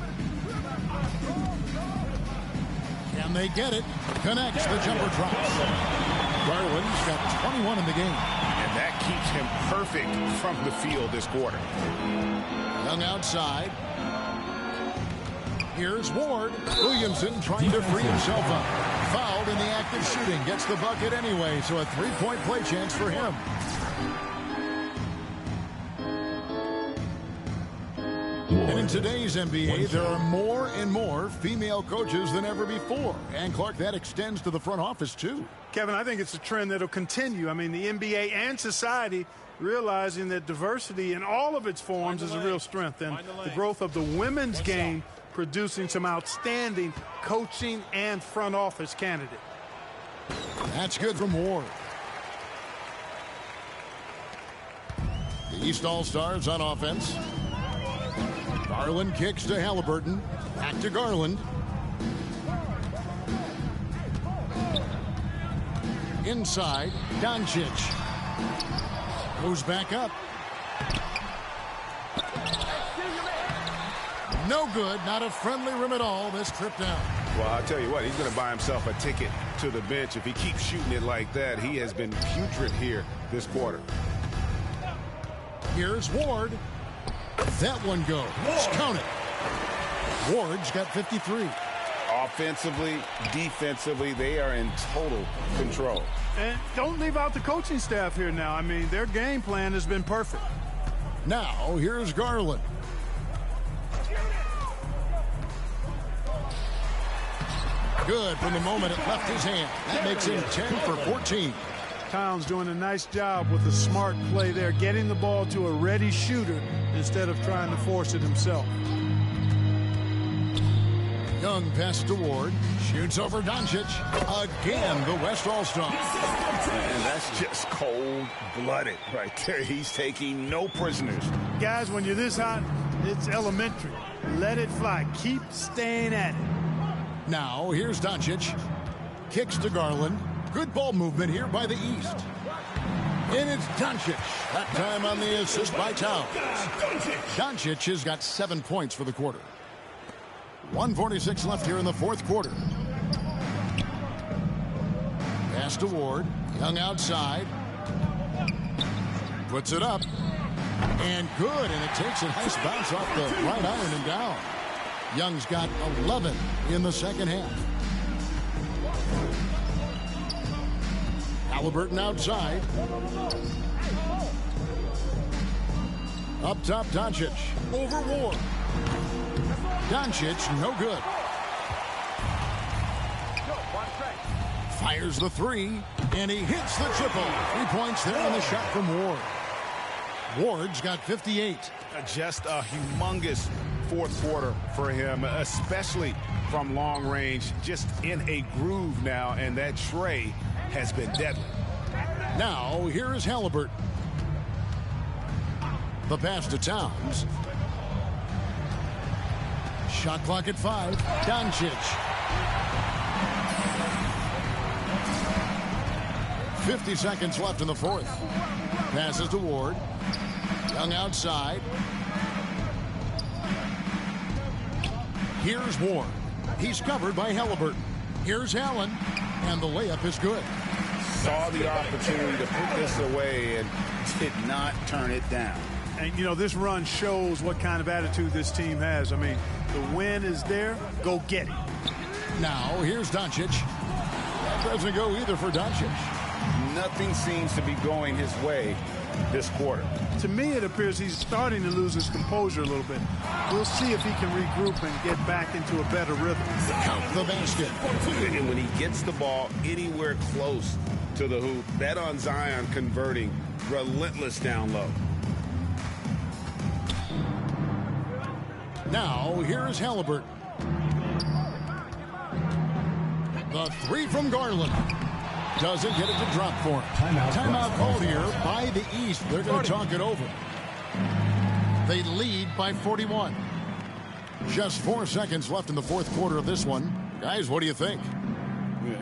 S6: Can they get it? Connects, the jumper drops. Garland's got 21 in the game.
S7: And that keeps him perfect from the field this quarter.
S6: Young outside. Here's Ward. Williamson trying to free himself up. Fouled in the act of shooting. Gets the bucket anyway, so a 3-point play chance for him. And in today's NBA, there are more and more female coaches than ever before. And, Clark, that extends to the front office, too.
S11: Kevin, I think it's a trend that will continue. I mean, the NBA and society realizing that diversity in all of its forms is a real strength. And the growth of the women's game producing some outstanding coaching and front office candidates.
S6: That's good from Ward. The East All-Stars on offense. Garland kicks to Halliburton. Back to Garland. Inside, Doncic. Goes back up. No good, not a friendly rim at all this trip down.
S7: Well, I'll tell you what, he's going to buy himself a ticket to the bench. If he keeps shooting it like that, he has been putrid here this quarter.
S6: Here's Ward. That one goes. Count it. Ward's got 53.
S7: Offensively, defensively, they are in total control.
S11: And don't leave out the coaching staff here now. I mean, their game plan has been perfect.
S6: Now, here's Garland. Good from the moment it left his hand. That makes him 10 for 14.
S11: Towns doing a nice job with a smart play there, getting the ball to a ready shooter instead of trying to force it himself.
S6: Young pass to Ward. Shoots over Doncic. Again, the West All-Star.
S7: And that's just cold-blooded right there. He's taking no prisoners.
S11: Guys, when you're this hot, it's elementary. Let it fly. Keep staying at it.
S6: Now, here's Doncic. Kicks to Garland. Good ball movement here by the East. And it's Doncic. That time on the assist by Towns. Doncic has got 7 points for the quarter. 1:46 left here in the fourth quarter. Pass to Ward. Young outside. Puts it up. And good. And it takes a nice bounce off the right iron and down. Young's got 11 in the second half. Halliburton outside. Up top, Doncic. Over Ward. Doncic, no good. Fires the three, and he hits the triple. 3 points there on the shot from Ward. Ward's got 58.
S7: Just a humongous fourth quarter for him, especially from long range. Just in a groove now, and that tray has been deadly.
S6: Now, here is Halliburton. The pass to Towns. Shot clock at 5. Doncic. 50 seconds left in the fourth. Passes to Ward. Young outside. Here's Ward. He's covered by Halliburton. Here's Allen. And the layup is good.
S7: saw the opportunity to put this away and did not turn it down.
S11: And, you know, this run shows what kind of attitude this team has. I mean, the win is there. Go get it.
S6: Now, here's Doncic. That doesn't go either for Doncic.
S7: Nothing seems to be going his way this quarter.
S11: To me, it appears he's starting to lose his composure a little bit. We'll see if he can regroup and get back into a better rhythm.
S6: Count the basket.
S7: And when he gets the ball anywhere close to the hoop, bet on Zion converting, relentless down low.
S6: Now, here's Halliburton. The three from Garland. Doesn't get it to drop for him. Timeout called here by the East. They're going to talk it over. They lead by 41. Just 4 seconds left in the fourth quarter of this one. Guys, what do you think?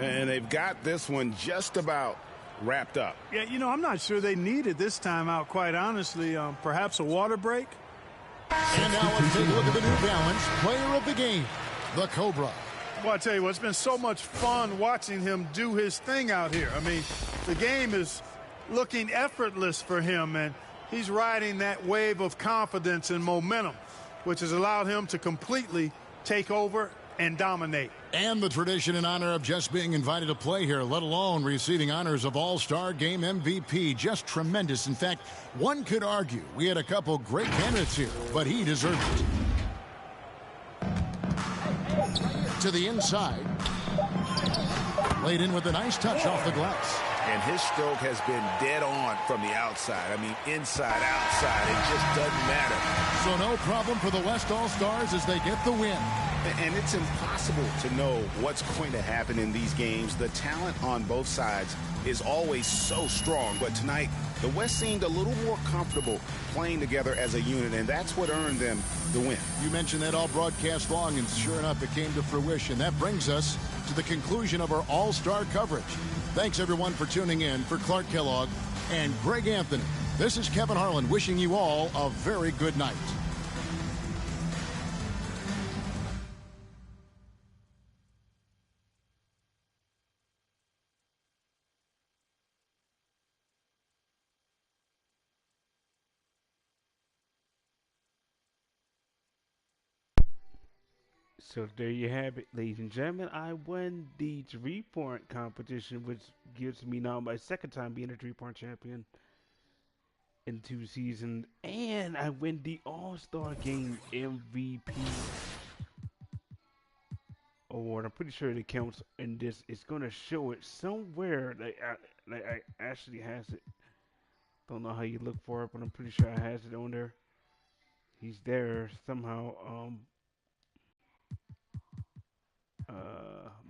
S7: And they've got this one just about wrapped up.
S11: Yeah, you know, I'm not sure they needed this timeout, quite honestly. Perhaps a water break?
S6: And now let's take a look at the New Balance player of the game, the Cobra.
S11: Well, I tell you what, it's been so much fun watching him do his thing out here. I mean, the game is looking effortless for him, and he's riding that wave of confidence and momentum, which has allowed him to completely take over and dominate.
S6: And the tradition and honor of just being invited to play here, let alone receiving honors of All-Star Game MVP. Just tremendous. In fact, one could argue we had a couple great candidates here, but he deserved it. To the inside. Laid in with a nice touch off the glass.
S7: And his stroke has been dead on from the outside. I mean, inside, outside, it just doesn't matter.
S6: So no problem for the West All-Stars as they get the win.
S7: And it's impossible to know what's going to happen in these games. The talent on both sides is always so strong. But tonight, the West seemed a little more comfortable playing together as a unit, and that's what earned them the win.
S6: You mentioned that all broadcast long, and sure enough, it came to fruition. That brings us to the conclusion of our All-Star coverage. Thanks, everyone, for tuning in. For Clark Kellogg and Greg Anthony, this is Kevin Harlan wishing you all a very good night.
S2: So there you have it, ladies and gentlemen. I won the three-point competition, which gives me now my second time being a three-point champion in 2 seasons. And I win the All-Star Game MVP award. I'm pretty sure it counts in this. It's going to show it somewhere. I actually has it. Don't know how you look for it, but I'm pretty sure I has it on there. He's there somehow.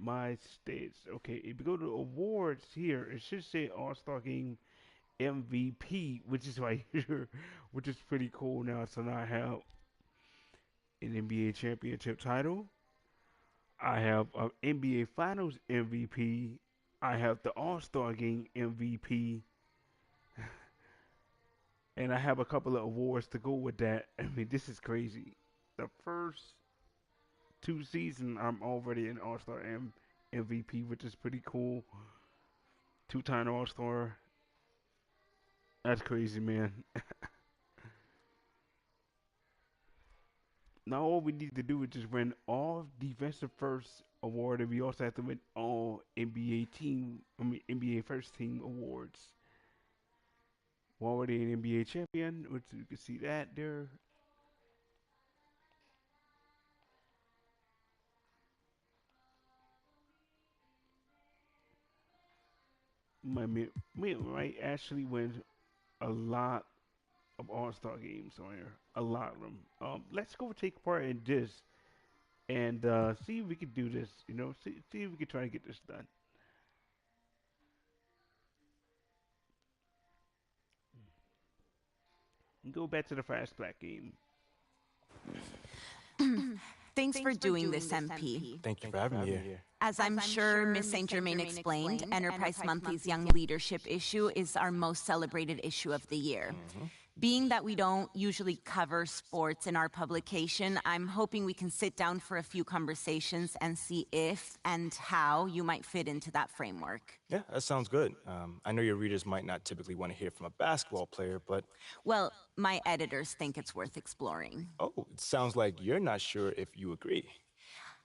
S2: My states. Okay, if you go to awards here, it should say All-Star Game MVP, which is right here, which is pretty cool now. So now I have an NBA championship title. I have an NBA Finals MVP. I have the All-Star Game MVP. And I have a couple of awards to go with that. I mean, this is crazy. The first 2 seasons, I'm already an All-Star MVP, which is pretty cool. 2-time All-Star. That's crazy, man. Now all we need to do is just win all Defensive First Award, and we also have to win all NBA First Team awards. We're already an NBA champion, which you can see that there. Might actually win a lot of All-Star games on here. A lot of them. Let's go take part in this and see if we can do this. You know, see if we can try to get this done. And go back to the fast black game.
S14: Thanks for doing this, MP.
S15: Thank you for having me here.
S14: As I'm sure Miss St. Germain explained, Enterprise Monthly's Young Leadership issue is our most celebrated issue of the year. Being that we don't usually cover sports in our publication, I'm hoping we can sit down for a few conversations and see if and how you might fit into that framework.
S15: Yeah, that sounds good. I know your readers might not typically want to hear from a basketball player, but...
S14: Well, my editors think it's worth exploring.
S15: Oh, it sounds like you're not sure if you agree.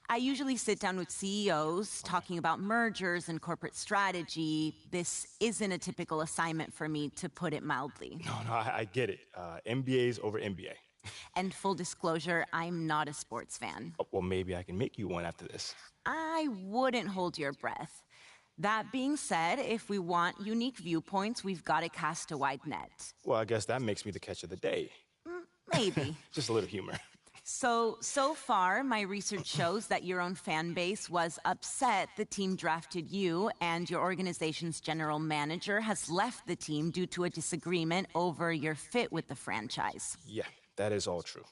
S14: I usually sit down with CEOs talking about mergers and corporate strategy. This isn't a typical assignment for me, to put it mildly.
S15: No, I get it. MBA's over MBA.
S14: And full disclosure, I'm not a sports fan.
S15: Oh, well, maybe I can make you one after this.
S14: I wouldn't hold your breath. That being said, if we want unique viewpoints, we've got to cast a wide net.
S15: Well, I guess that makes me the catch of the day.
S14: Maybe.
S15: Just a little humor.
S14: So far, my research shows that your own fan base was upset the team drafted you, and your organization's general manager has left the team due to a disagreement over your fit with the franchise.
S15: Yeah, that is all true.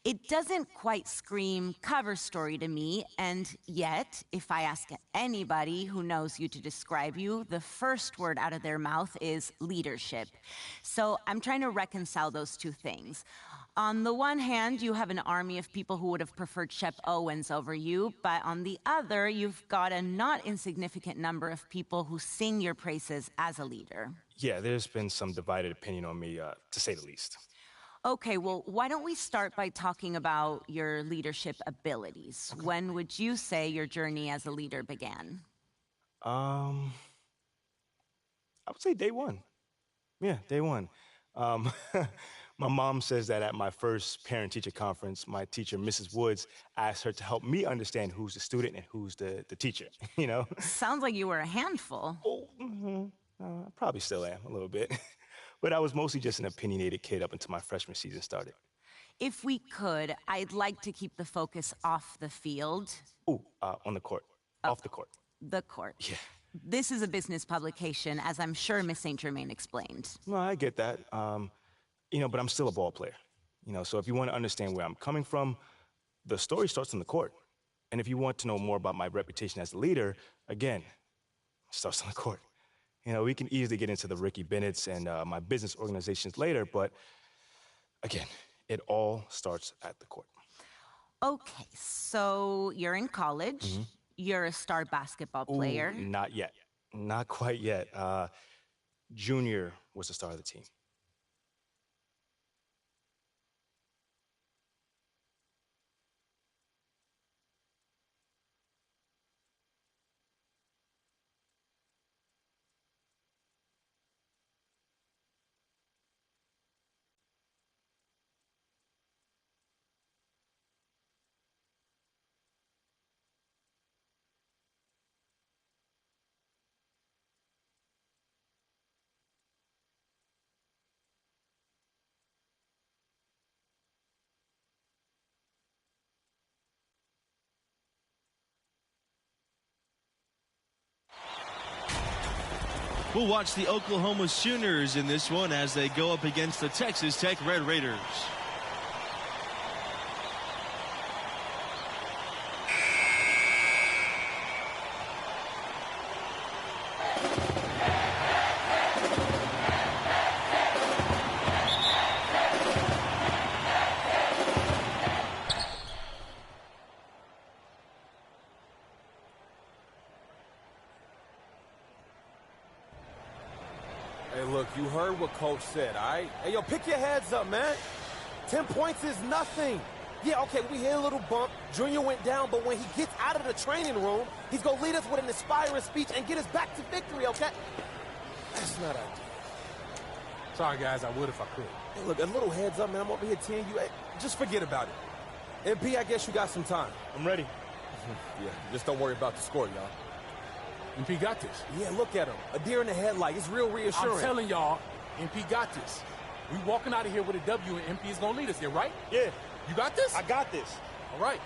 S14: It doesn't quite scream cover story to me, and yet, if I ask anybody who knows you to describe you, the first word out of their mouth is leadership. So I'm trying to reconcile those two things. On the one hand, you have an army of people who would have preferred Shep Owens over you, but on the other, you've got a not insignificant number of people who sing your praises as a leader.
S15: Yeah, there's been some divided opinion on me, to say the least.
S14: Okay, well, why don't we start by talking about your leadership abilities? Okay. When would you say your journey as a leader began?
S15: I would say day one. Yeah, day one. My mom says that at my first parent-teacher conference, my teacher, Mrs. Woods, asked her to help me understand who's the student and who's the teacher, you know?
S14: Sounds like you were a handful.
S15: Oh, I probably still am, a little bit. But I was mostly just an opinionated kid up until my freshman season started.
S14: If we could, I'd like to keep the focus off the field.
S15: Ooh, on the court. Oh, off the court.
S14: The court.
S15: Yeah.
S14: This is a business publication, as I'm sure Miss St. Germain explained.
S15: No, I get that. You know, but I'm still a ball player. You know, so if you want to understand where I'm coming from, the story starts on the court. And if you want to know more about my reputation as a leader, again, it starts on the court. You know, we can easily get into the Ricky Bennett's and my business organizations later, but again, it all starts at the court.
S14: Okay, so you're in college. Mm-hmm. You're a star basketball player.
S15: Ooh, not yet. Not quite yet. Junior was the star of the team.
S16: We'll watch the Oklahoma Sooners in this one as they go up against the Texas Tech Red Raiders.
S17: Hey, look, you heard what Coach said, all right? Hey, yo, pick your heads up, man. 10 points is nothing. Yeah, okay, we hit a little bump. Junior went down, but when he gets out of the training room, he's going to lead us with an inspiring speech and get us back to victory, okay? That's not ideal.
S18: Sorry, guys, I would if I could.
S17: Hey, look, a little heads up, man. I'm over here teeing you. Hey, just forget about it. MP, I guess you got some time.
S15: I'm ready.
S17: Yeah, just don't worry about the score, y'all.
S18: MP got this.
S17: Yeah, look at him. A deer in the headlight. It's real reassuring.
S18: I'm telling y'all, MP got this. We walking out of here with a W, and MP is going to lead us here, right?
S15: Yeah.
S18: You got this?
S15: I got this.
S18: All right.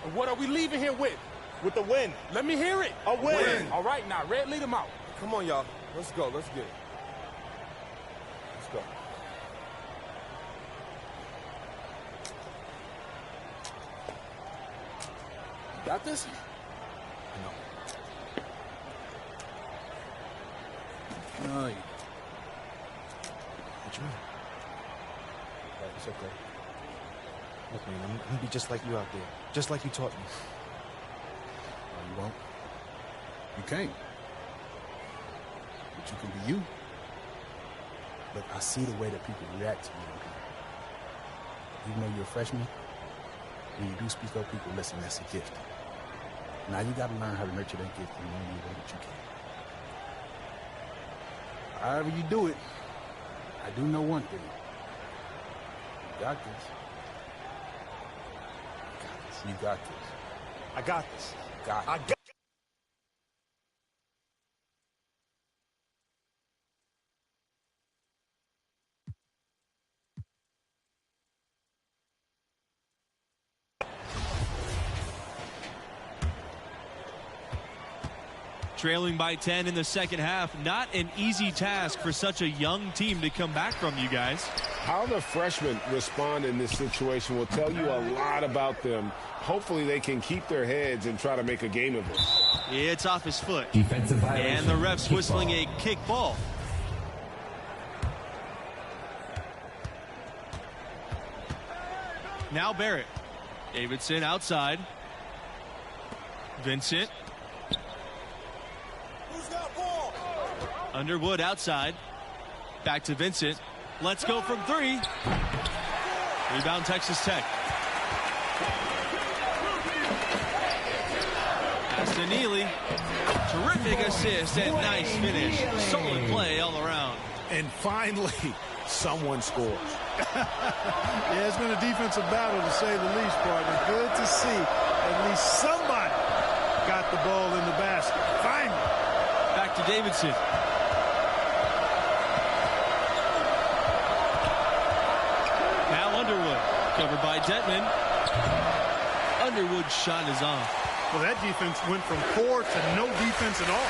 S18: And what are we leaving here with?
S15: With the win.
S18: Let me hear it.
S15: A win.
S18: All right, now, Red, lead them out.
S17: Come on, y'all. Let's go. Let's get it. Let's go.
S18: You got this?
S17: No.
S18: No, you...
S17: What you mean?
S15: It's okay. Look, man, I'm going to be just like you out there. Just like you taught me.
S19: No, you won't. You can't. But you can be you. Look, I see the way that people react to you. Even though you're a freshman, when you do speak up, people listen, that's a gift. Now you got to learn how to nurture that gift in the only way that you can. However you do it, I do know one thing. You got this. You got this.
S15: I got this.
S19: Got it.
S15: I got
S16: Trailing by 10 in the second half. Not an easy task for such a young team to come back from, you guys.
S9: How the freshmen respond in this situation will tell you a lot about them. Hopefully they can keep their heads and try to make a game of it.
S16: It's off his foot.
S20: Defensive violation.
S16: And the ref's whistling a kick ball. Now Barrett. Davidson outside. Vincent. Underwood outside. Back to Vincent. Let's go from three. Rebound Texas Tech. Pass to Neely. Terrific assist and nice finish. Solid play all around.
S9: And finally, someone scores.
S11: Yeah, it's been a defensive battle to say the least, partner. Good to see at least somebody got the ball in the basket. Finally.
S16: Back to Davidson. Now Underwood. Covered by Detman. Underwood's shot is off.
S11: Well, that defense went from poor to no defense at all.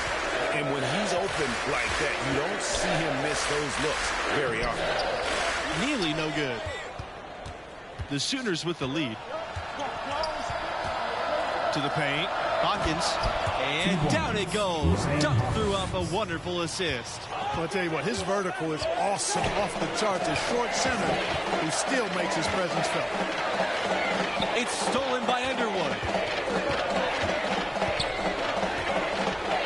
S9: And when he's open like that, you don't see him miss those looks very often.
S16: Neely no good. The Sooners with the lead. To the paint. Hawkins. And down it goes. Duck threw up a wonderful assist.
S11: Well, I'll tell you what, his vertical is awesome, off the charts. A short center who still makes his presence felt.
S16: It's stolen by Underwood.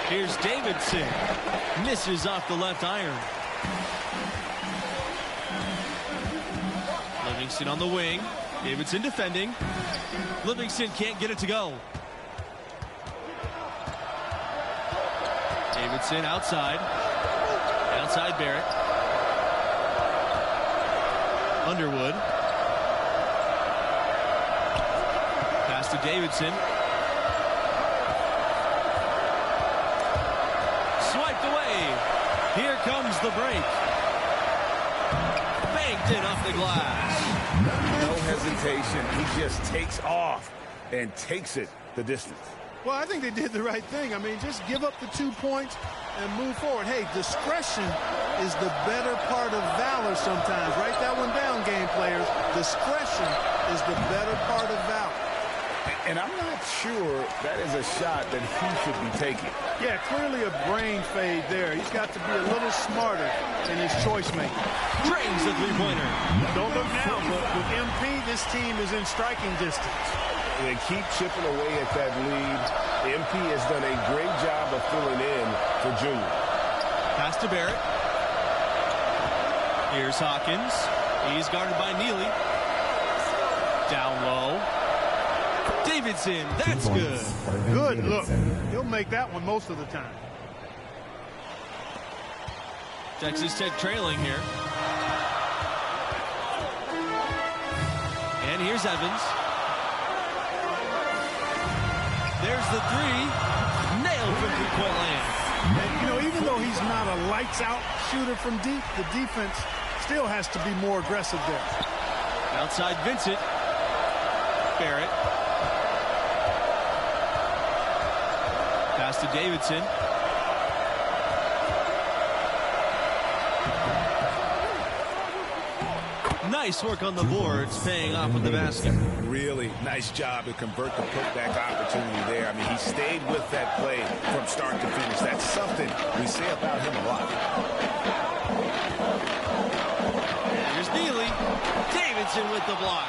S16: Here's Davidson. Misses off the left iron. Livingston on the wing. Davidson defending. Livingston can't get it to go. Davidson outside. Outside Barrett. Underwood. Pass to Davidson. Swiped away. Here comes the break. Banked in off the glass.
S9: No hesitation. He just takes off and takes it the distance.
S11: Well, I think they did the right thing. I mean, just give up the 2 points and move forward. Hey, discretion is the better part of valor sometimes. Write that one down, game players. Discretion is the better part of valor.
S9: And I'm not sure that is a shot that he should be taking.
S11: Yeah, clearly a brain fade there. He's got to be a little smarter in his choice making.
S16: Drains the three-pointer.
S11: Don't look now, but with MP, this team is in striking distance.
S9: They keep chipping away at that lead. MP has done a great job of filling in for Junior.
S16: Pass to Barrett. Here's Hawkins. He's guarded by Neely. Down low. Davidson, that's good.
S11: Good look. He'll make that one most of the time.
S16: Texas Tech trailing here. And here's Evans. There's the three. Nailed from three-point land.
S11: And, you know, even though he's not a lights-out shooter from deep, the defense still has to be more aggressive there.
S16: Outside Vincent. Barrett. Pass to Davidson. Nice work on the boards, paying off with the basket.
S9: Really nice job to convert the putback opportunity there. I mean, he stayed with that play from start to finish. That's something we say about him a lot.
S16: Here's Neely. Davidson with the block.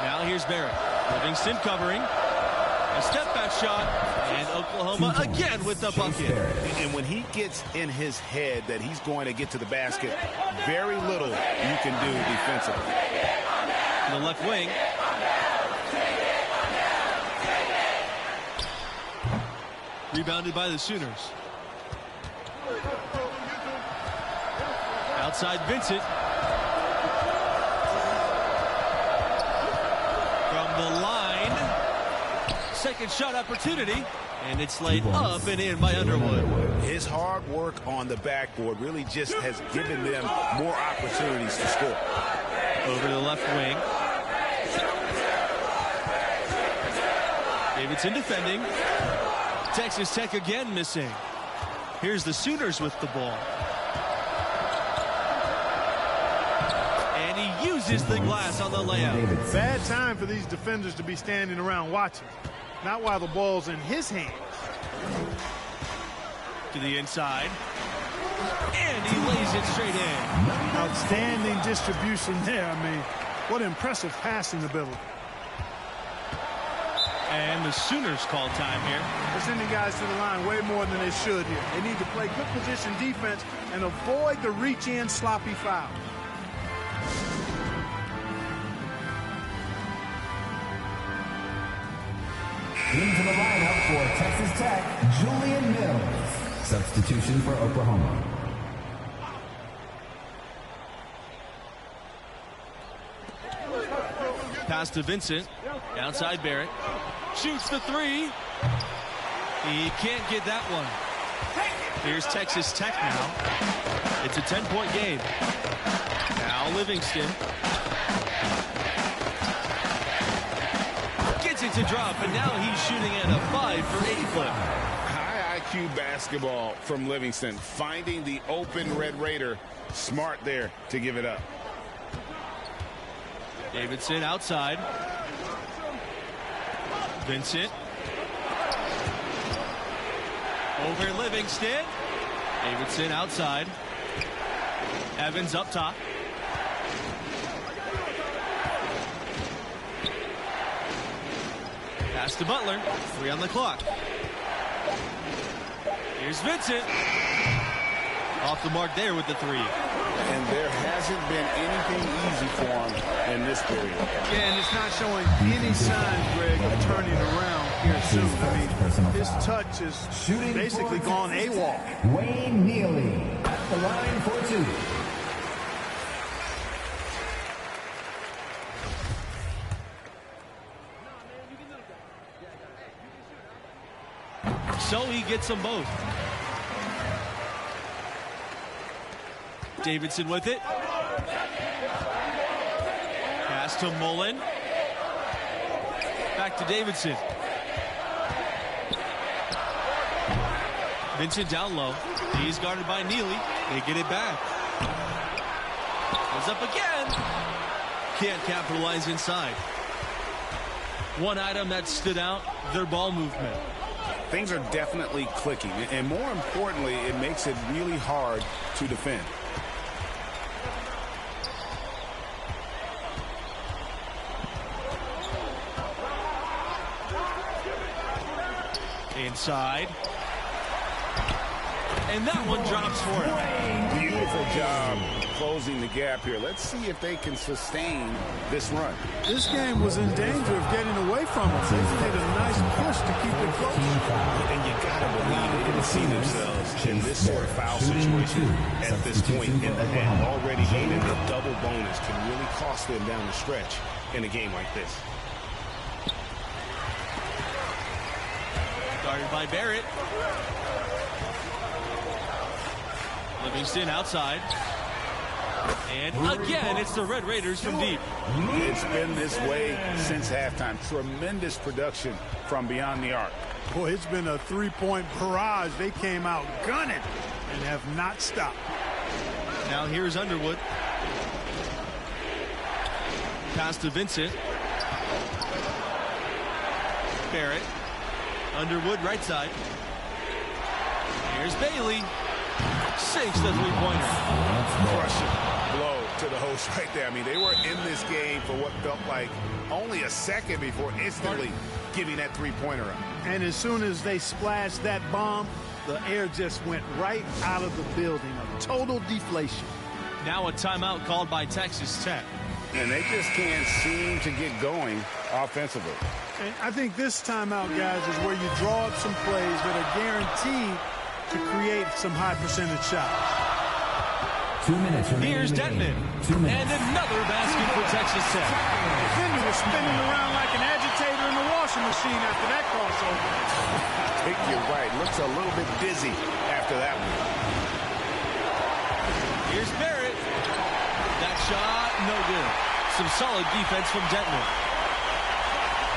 S16: Now here's Barrett. Livingston covering. A step-back shot. And Oklahoma again with the bucket.
S9: And when he gets in his head that he's going to get to the basket, very little you can do defensively.
S16: The left wing. Rebounded by the Sooners. Outside Vincent. From the line. Second shot opportunity. And it's laid up and in by Underwood.
S9: His hard work on the backboard really just has given them more opportunities to score.
S16: Over to the left wing. Davidson defending. Texas Tech again missing. Here's the Sooners with the ball. And he uses the glass on the layup.
S11: Bad time for these defenders to be standing around watching. Not while the ball's in his hands.
S16: To the inside. And he lays it straight in.
S11: Outstanding distribution there. I mean, what impressive passing ability.
S16: And the Sooners call time here.
S11: They're sending guys to the line way more than they should here. They need to play good position defense and avoid the reach-in sloppy foul.
S20: Into the lineup for Texas Tech, Julian Mills. Substitution for Oklahoma.
S16: Pass to Vincent. Outside Barrett. Shoots the three. He can't get that one. Here's Texas Tech now. It's a 10-point game. Now Livingston. Gets it to drop, and now he's shooting at a 5-for-8 clip.
S9: High IQ basketball from Livingston. Finding the open Red Raider. Smart there to give it up.
S16: Davidson outside. Vincent. Over Livingston. Davidson outside. Evans up top. Pass to Butler. 3 on the clock. Here's Vincent. Off the mark there with the 3.
S9: And there hasn't been anything easy for him in this period.
S11: Yeah, and it's not showing any signs, Greg, of turning around here soon. I mean, his touch is basically gone AWOL.
S20: Wayne Neely at the line for 2.
S16: So he gets them both. Davidson with it. Pass to Mullen. Back to Davidson. Vincent down low. He's guarded by Neely. They get it back. Goes up again. Can't capitalize inside. One item that stood out, their ball movement.
S9: Things are definitely clicking. And more importantly, it makes it really hard to defend.
S16: Inside. And that one drops for him.
S9: Beautiful job closing the gap here. Let's see if they can sustain this run.
S11: This game was in danger of getting away from us. They made a nice push to keep it close.
S9: And you gotta believe they didn't see themselves in this sort of foul situation at this point in the half. Already gaining the double bonus can really cost them down the stretch in a game like this.
S16: Guarded by Barrett. Livingston outside. And again, it's the Red Raiders from deep.
S9: It's been this way since halftime. Tremendous production from beyond the arc.
S11: Boy, it's been a three-point barrage. They came out gunning and have not stopped.
S16: Now here's Underwood. Pass to Vincent. Barrett. Underwood right side. Here's Bailey. Sinks the three-pointer.
S7: Crushing blow to the host right there. I mean, they were in this game for what felt like only a second before instantly giving that three-pointer up.
S11: And as soon as they splashed that bomb, the air just went right out of the building. A total deflation.
S16: Now a timeout called by Texas Tech.
S7: And they just can't seem to get going offensively.
S11: And I think this timeout, guys, is where you draw up some plays that are guaranteed to create some high percentage shots.
S20: 2 minutes remaining.
S16: Here's Detman.
S20: 2 minutes.
S16: And another basket for Texas Tech.
S11: Defender was spinning around like an agitator in the washing machine after that crossover.
S7: I think you're right. Looks a little bit dizzy after that one.
S16: Here's Barrett. That shot, no good. Some solid defense from Detman.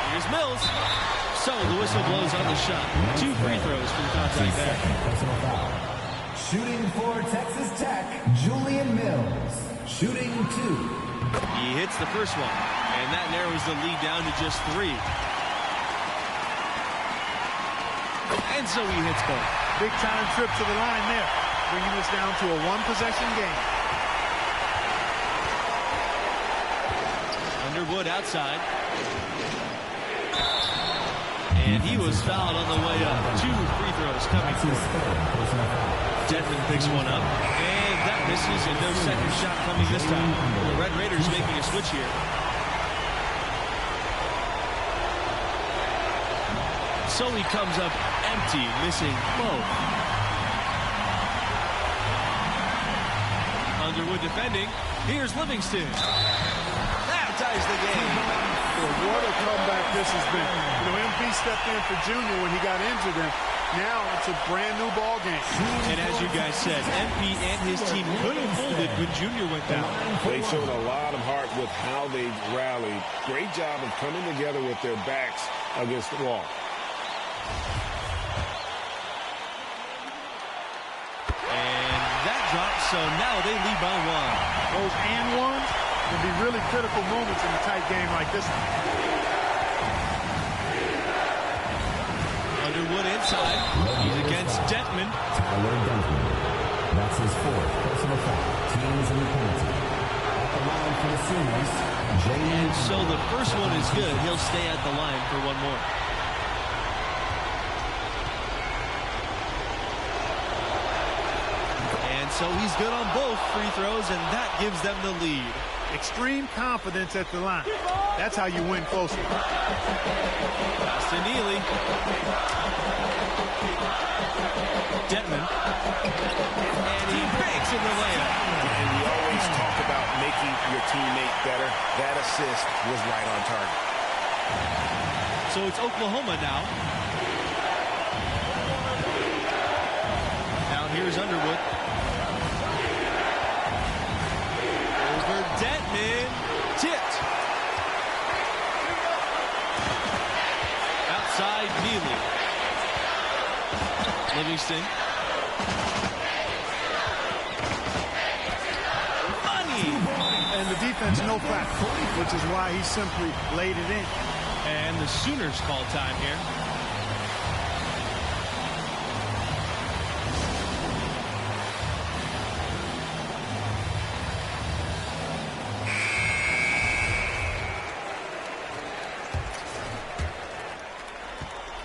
S16: Here's Mills. So the whistle blows on the shot. 2 free throws from contact there.
S20: Personal foul. Shooting for Texas Tech, Julian Mills. Shooting 2.
S16: He hits the first one, and that narrows the lead down to just 3. And so he hits both.
S11: Big time trip to the line there, bringing us down to a one-possession game.
S16: Underwood outside. And he was fouled on the way up. 2 free throws coming for him. Detman picks one up. And that misses, and no second shot coming this time. The Red Raiders making a switch here. So he comes up empty, missing both. Underwood defending. Here's Livingston. That ties the game.
S11: What a comeback this has been. You know, MP stepped in for Junior when he got injured, and now it's a brand new ball game.
S16: And as you guys said, MP and his team could have folded when Junior went down.
S9: They showed a lot of heart with how they rallied. Great job of coming together with their backs against the wall.
S16: And that drops, so now they lead by 1.
S11: Those and ones can be really critical moments in a tight game like this one.
S16: Underwood inside. He's against Detman.
S20: Tyler Detman. That's his 4th personal foul. Teams in the penalty. At the line for the Sooners,
S16: And so the first one is good. He'll stay at the line for one more. And so he's good on both free throws, and that gives them the lead.
S11: Extreme confidence at the line. That's how you win closer.
S16: Pass to Neely. Detman. And he banks in the layup.
S7: And we always talk about making your teammate better. That assist was right on target.
S16: So it's Oklahoma now. Now here's Underwood. Over Detman. Tipped. Outside Neely. Livingston. Money.
S11: And the defense no factor, which is why he simply laid it in.
S16: And the Sooners call time here.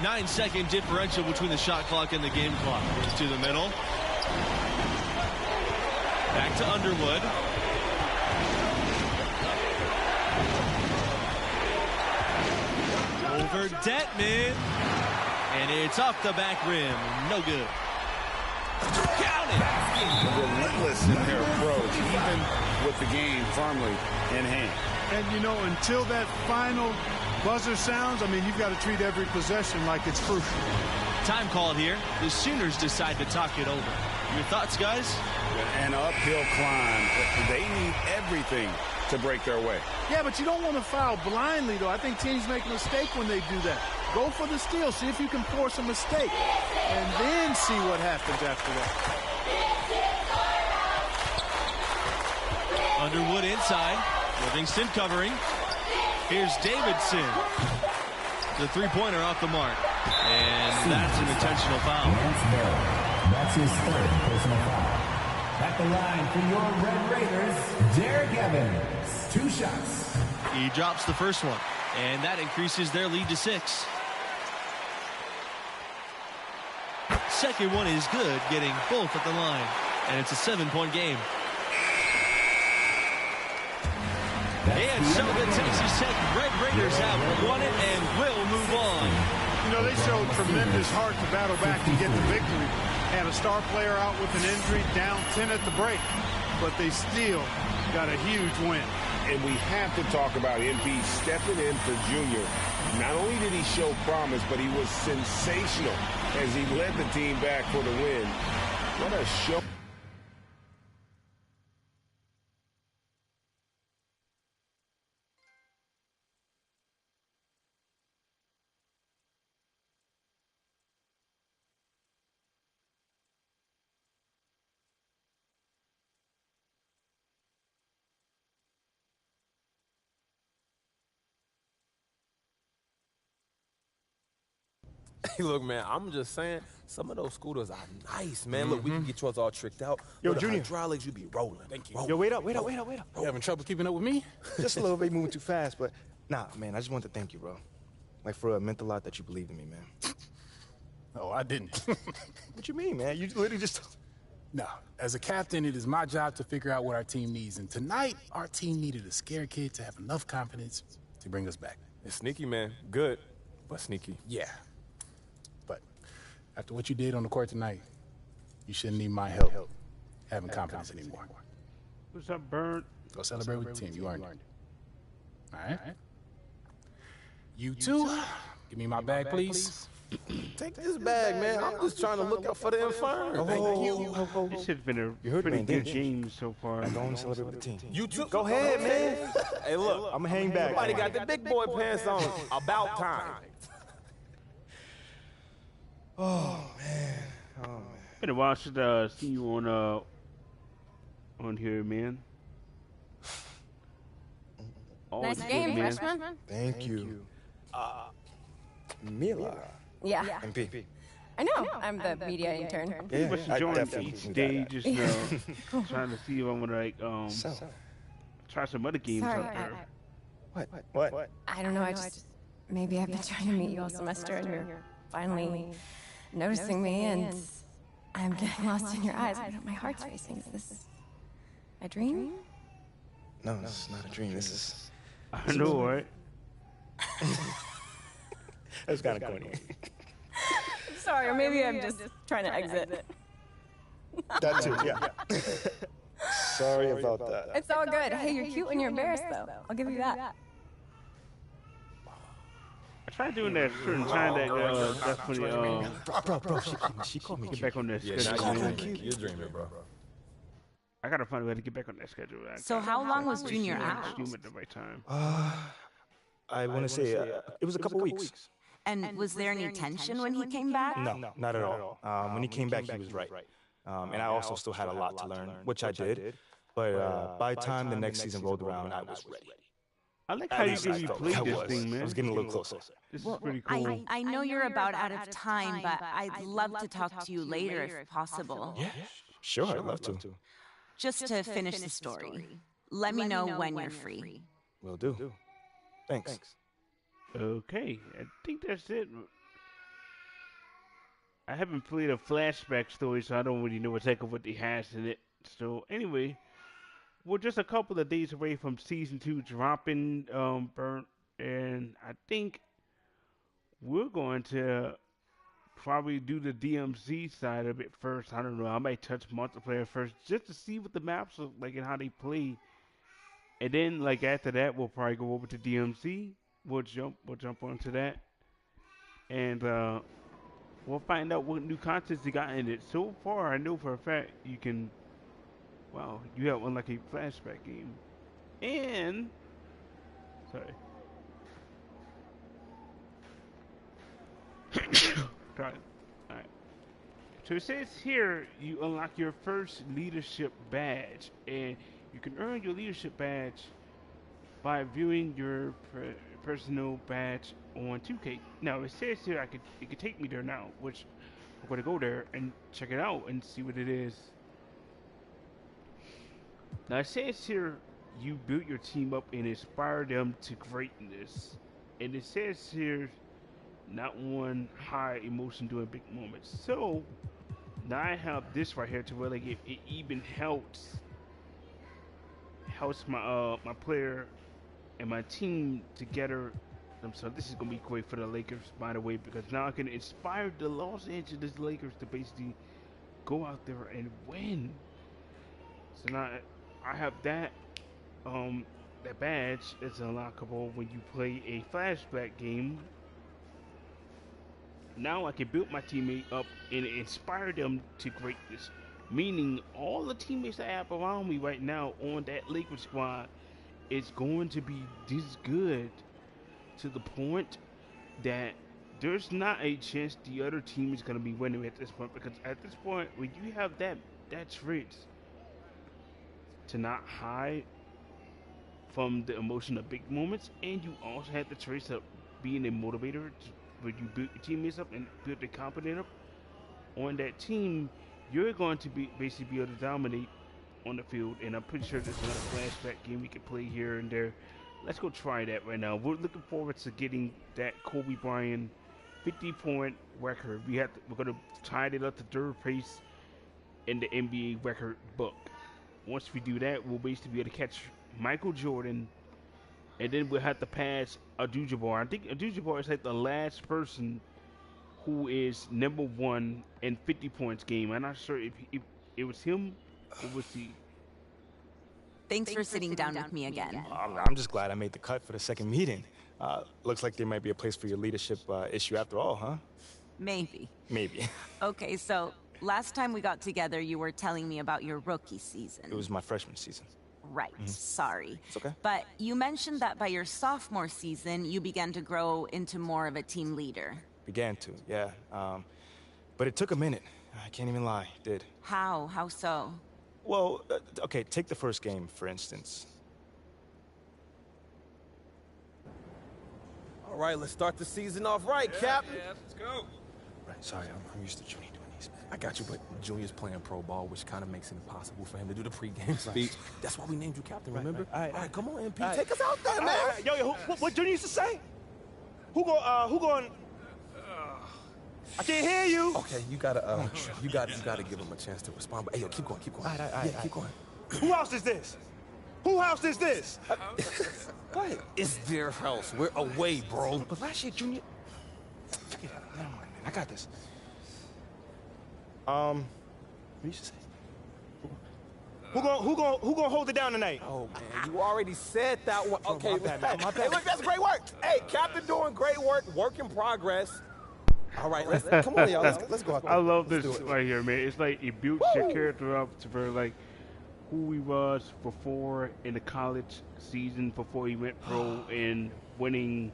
S16: Nine-second differential between the shot clock and the game clock. To the middle. Back to Underwood. Over Detman. And it's off the back rim. No good. Count it.
S7: Relentless in their approach, even with the game firmly in hand.
S11: And, you know, until that final buzzer sounds, I mean, you've got to treat every possession like it's crucial.
S16: Time called here. The Sooners decide to talk it over. Your thoughts, guys?
S7: An uphill climb. They need everything to break their way.
S11: Yeah, but you don't want to foul blindly, though. I think teams make a mistake when they do that. Go for the steal. See if you can force a mistake. And then see what happens after that.
S16: Underwood inside. Livingston covering. Here's Davidson. The three-pointer off the mark. And that's an intentional foul.
S20: That's That's his third personal foul. At the line for your Red Raiders, Derek Evans. 2 shots.
S16: He drops the first one, and that increases their lead to 6. Second one is good, getting both at the line, and it's a 7-point game. And so the Texas Tech Red Raiders have won it and will move on.
S11: You know, they showed tremendous heart to battle back to get the victory. Had a star player out with an injury, down 10 at the break, but they still got a huge win.
S7: And we have to talk about MP stepping in for Junior. Not only did he show promise, but he was sensational as he led the team back for the win. What a show.
S17: Hey, look, man, I'm just saying, some of those scooters are nice, man. Look, we can get yours all tricked out.
S15: Yo,
S17: With the
S15: Junior.
S17: hydraulics, you be rolling. Thank you.
S15: Yo, wait up.
S18: You having trouble keeping up with me?
S15: Just a little bit moving too fast, but nah, man, I just want to thank you, bro. Like, for real, it meant a lot that you believed in me, man.
S18: Oh, I didn't.
S15: What you mean, man? You literally just...
S18: No, as a captain, it is my job to figure out what our team needs. And tonight, our team needed a scared kid to have enough confidence to bring us back.
S17: It's sneaky, man. Good, but sneaky.
S18: Yeah. But after what you did on the court tonight, you shouldn't need my help having confidence anymore.
S2: What's up, Bird?
S18: Go celebrate with the team. You earned it. All right? You too. Give me my bag, please.
S17: Take this bag, man. I'm just trying to look out for the infirm.
S18: Thank you.
S2: This has been a
S15: You heard
S2: pretty
S15: me,
S2: good
S15: didn't you?
S2: game so far.
S15: I'm going to celebrate with the team.
S17: You too.
S15: Go ahead, man.
S17: Hey, look.
S15: I'm going to hang back.
S17: Somebody got the big boy pants on. About time.
S15: Oh, man.
S2: Been a while since see you on here, man.
S21: Nice
S2: Always
S21: game,
S2: good, man.
S21: freshman.
S15: Thank you. Mila.
S21: Yeah.
S15: MP.
S21: I know. I'm the media intern.
S15: Yeah,
S2: Must
S15: I
S2: have joined
S15: definitely
S2: each
S15: knew
S2: day
S15: that.
S2: just trying to see if I'm gonna like try some other games
S21: Sorry,
S2: out there.
S15: What?
S21: I don't know. I just maybe I've been trying to meet you all semester, and you're finally noticing me, and I'm getting lost in your eyes. My heart's racing. Is this a dream?
S15: No, this is not a dream. This is...
S2: I know, right?
S15: That's kind of corny.
S21: Sorry, or maybe I'm just trying to exit.
S15: That too, yeah. Sorry about that.
S21: It's all good. Hey, you're cute when you're embarrassed, though. I'll give you that.
S2: I tried doing that certain time that definitely
S15: Bro, she called me
S2: get
S15: cute.
S2: back on that
S17: Yeah,
S2: schedule.
S17: now
S2: Man.
S17: you're dreaming, bro.
S2: I gotta find a way to get back on that schedule.
S14: So how long was Junior out?
S2: Stream at the right time.
S15: I want to say it was a couple weeks.
S14: And was there any tension when he came back?
S15: No, not at all. When he came back, he was right. And I also still had a lot to learn, which I did. But by the time the next season rolled around, I was ready.
S2: I like how you played this thing, man.
S15: I was getting a little closer.
S2: This is pretty cool.
S14: I know you're about out of time, but I'd love to talk to you later if possible.
S15: Yeah, sure, I'd love to.
S14: Just to finish the story. Let me know when you're free.
S15: Will do. Thanks.
S2: Okay, I think that's it. I haven't played a flashback story, so I don't really know exactly what he has in it. So anyway, we're just a couple of days away from season 2 dropping, Burnt, and I think we're going to probably do the DMZ side of it first. I don't know. I might touch multiplayer first just to see what the maps look like and how they play. And then, like, after that, we'll probably go over to DMZ. We'll jump onto that. And we'll find out what new contents they got in it. So far, I know for a fact you can... Wow, you have one like a flashback game. And... Sorry. Got it. Alright. So it says here, you unlock your first leadership badge. And you can earn your leadership badge by viewing your personal badge on 2K. Now it says here it could take me there now, which I'm going to go there and check it out and see what it is. Now, it says here you built your team up and inspired them to greatness. And it says here, not one high emotion during big moments. So, now I have this right here to where like it even helps my player and my team together. So this is gonna be great for the Lakers, by the way, because now I can inspire the Los Angeles Lakers to basically go out there and win. So now I have that that badge is unlockable when you play a flashback game. Now I can build my teammate up and inspire them to greatness. Meaning all the teammates that I have around me right now on that Lakers squad is going to be this good to the point that there's not a chance the other team is going to be winning at this point. Because at this point, when you have that trait to not hide from the emotion of big moments, and you also have the traits of being a motivator where you build your teammates up and build the confidence up on that team, you're going to be basically be able to dominate on the field. And I'm pretty sure there's another flashback game we can play here and there. Let's go try that right now. We're looking forward to getting that Kobe Bryant 50-point record. We're going to tie it up to third place in the NBA record book. Once we do that, we'll basically be able to catch Michael Jordan, and then we'll have to pass Abdul-Jabbar. I think Abdul-Jabbar is like the last person who is number one in 50 points game. I'm not sure if it was him or was he.
S14: Thanks for sitting down with me again.
S15: I'm just glad I made the cut for the second meeting. Looks like there might be a place for your leadership issue after all, huh?
S14: Maybe.
S15: Maybe.
S14: Okay, so last time we got together, you were telling me about your rookie season.
S15: It was my freshman season.
S14: Right, sorry.
S15: It's okay.
S14: But you mentioned that by your sophomore season, you began to grow into more of a team leader.
S15: Began to, yeah. But it took a minute. I can't even lie, it did.
S14: How? How so?
S15: Well, okay, take the first game, for instance.
S17: All right, let's start the season off right, Captain.
S3: Yeah, let's go.
S19: Right, sorry, I'm used to Junior doing these, man. I got you, but Junior's playing pro ball, which kind of makes it impossible for him to do the pregame speech. That's why we named you captain, remember?
S15: All right,
S17: come on, MP, take us out there, man.
S15: Yo, what Junior used to say? Who going? I can't hear you.
S19: Okay, you gotta give him a chance to respond. But hey, yo, keep going.
S15: All right.
S19: Keep going.
S15: Who house is this? Who house is this?
S19: Go ahead. It's their house. We're away, bro.
S15: But last year, Junior. Forget it. Never mind, man. I got this. What you say? Who gonna hold it down tonight?
S17: Oh man, you already said that one. Okay,
S15: my bad.
S17: Hey, look, that's great work. Hey, Captain doing great work in progress. All right, come on, y'all. Let's go out there.
S2: I love this right here, man. It's like it builds your character up to where like who he was before in the college season, before he went pro and winning